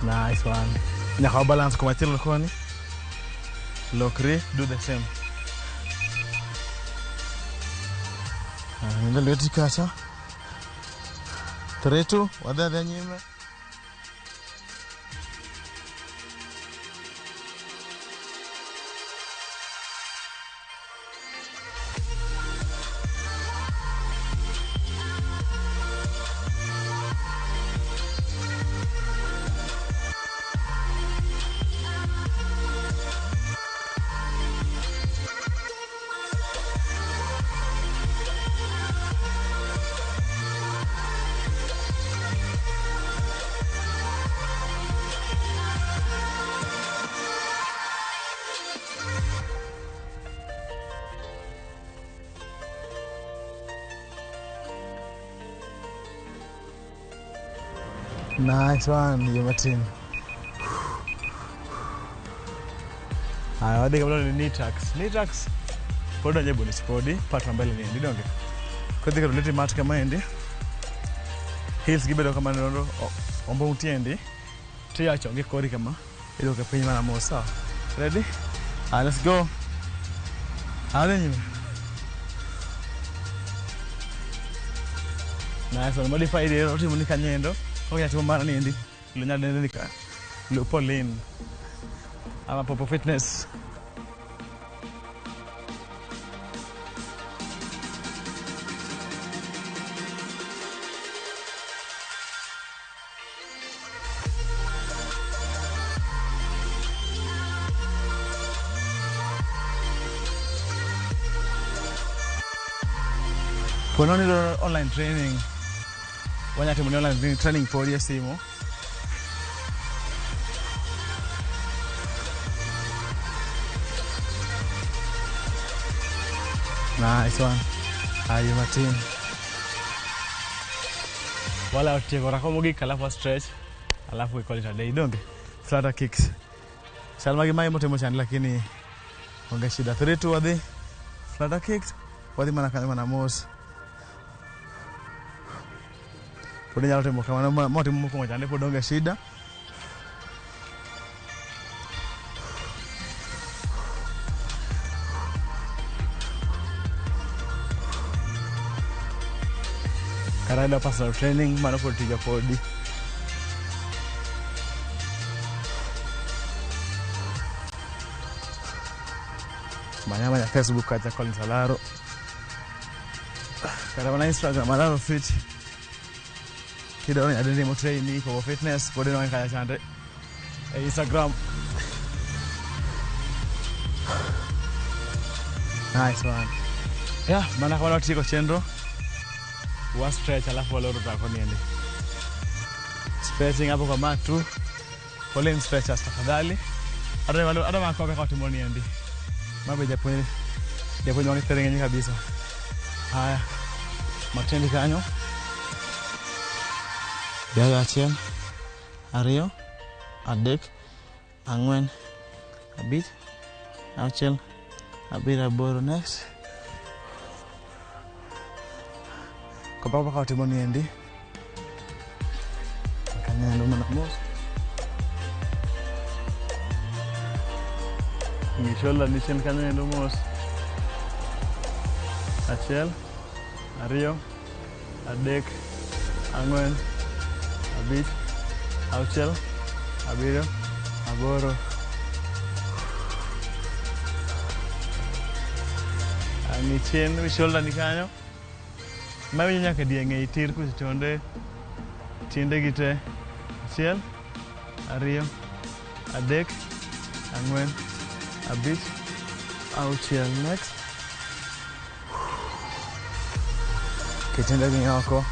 Nice one. Nyaka balance kwa tilo koni. Lokri, do the same. Ndio leti kasa. 3-2, wadada nyime. Nice one, Martin. Wadhi kabla ni knee tracks. Knee tracks podo nyebu ni spodi part mbele ni ndonge. Kodhi kabla leti mat kama endi. Heels gibedo kama ndondo ombo utiendi. Tia chonge kori kama ilo ka piny mana mosa. Ready? Let's go. Nyime. Nice one, modify the roti muni kanyendo. Okay, tuma mara nindi. Lo nyala nindi ka. Lo Pauline. Ama Popo Fitness. Pononi online training. Wanya timo online training podi simo. Nice one. Ayo Martin. Wala utieko Ramogi alafu stretch. Alafu we call it a day. Donge. Flutter kicks. Salma gi mai motemo chan lakini onge shida. 3-2 wadhi. Flutter kicks. Wadhi mana kanyo mana mos. Podi nyalo timo kamano motimo mokwongo chande pod onge shida. Karada personal training mano pod tija podi. Manya Facebook kacha Colin Salaro. Karabana Instagram Malaro Fit. Kido ni adende mo training for fitness podi no kaya chande. Instagram. Nice one. Yeah, mana kwa tiko chendro. Wa stretch alafu loro zako niende. Stretching hapo kwa mat tu. Pole stretchers tafadhali. Ada makope kwa timoni niende. Mabe Japoni wangi terengeni kabisa. Haya. Matendi kanyo. Biaga achiel. Ariyo. Adek. Ang'wen. Abich. Auchiel. Abiro aboro next. Kapapa kwa timoni endi. Kanya ndo mana mos. Mishola nishen kanya ndo mos. Achiel. Ariyo. Adek. Ang'wen. Abich. Auchiel. Abiro. Aboro. Ang'ichien mishola ni kanyo. Mami nyaka dienge itir kusitonde. Tiende gite. Achiel. Ariyo. Adek. Ang'wen. Abich. Auchiel next. Kitenda gi oko.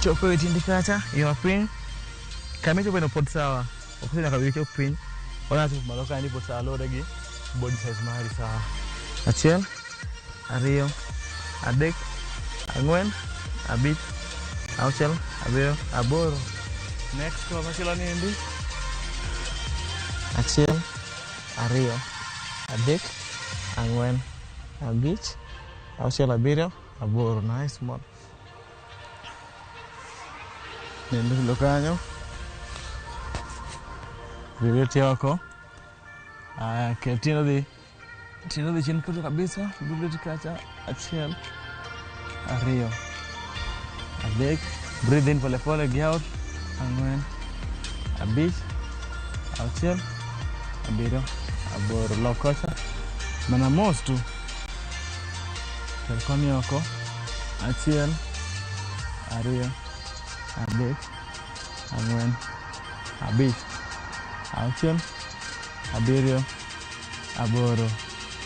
Chopo itindi kacha, yo pin. Kami chopo no pod sawa. Okuse nyaka wi chop pin. Ona tu maloka ndi pod sawa lore gi body size mari sawa. Achiel. Ariyo. Adek. Ang'wen. Abich. Auchiel. Abiro. Aboro. Next kwa machilo ni ndi. Achiel. Ariyo. Adek. Ang'wen. Abich. Auchiel. Abiro. Aboro. Nice one. Nende lokanyo. Bibeti wako. Tino di chini kutu kabisa. Bibeti kacha. Achiel. Ariyo. Adek. Breathe in pole pole. Get out. Ang'wen. Abich. Auchiel. Abiro. Aboro. Lokocha. Mana mos tu. Telkoni wako. Achiel. Ariyo. Adek. Ang'wen. Abich. Auchiel. Abiro. Aboro.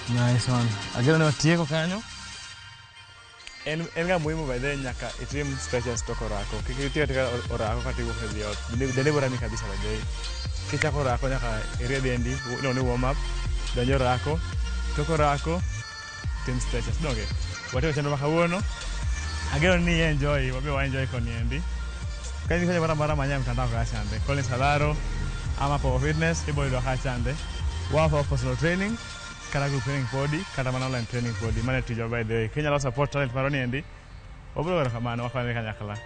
Nice one. Agero ne watieko kanyo. En ga muhimu by the nyaka itim stretches toko rako. Kikitiyo tika orako kati wuok e ot. Dende borani kabisa by the. Kichako rako nyaka area dendi, no ni warm up. Donjo rako, toko rako, tim stretches. Donge. Wateko chenro makawuono. Agero ni enjoy, wabe wa enjoy koni endi. Kani kwenye bara manya mtandao kwa chande. Colin Salaro ama Power Fitness ibo ndo ka chande. Wa personal training, kala group training body, kala mana online training body. Mane tijo by the way. Kenya la support talent maroni endi. Obro kamano wakane kanyakala.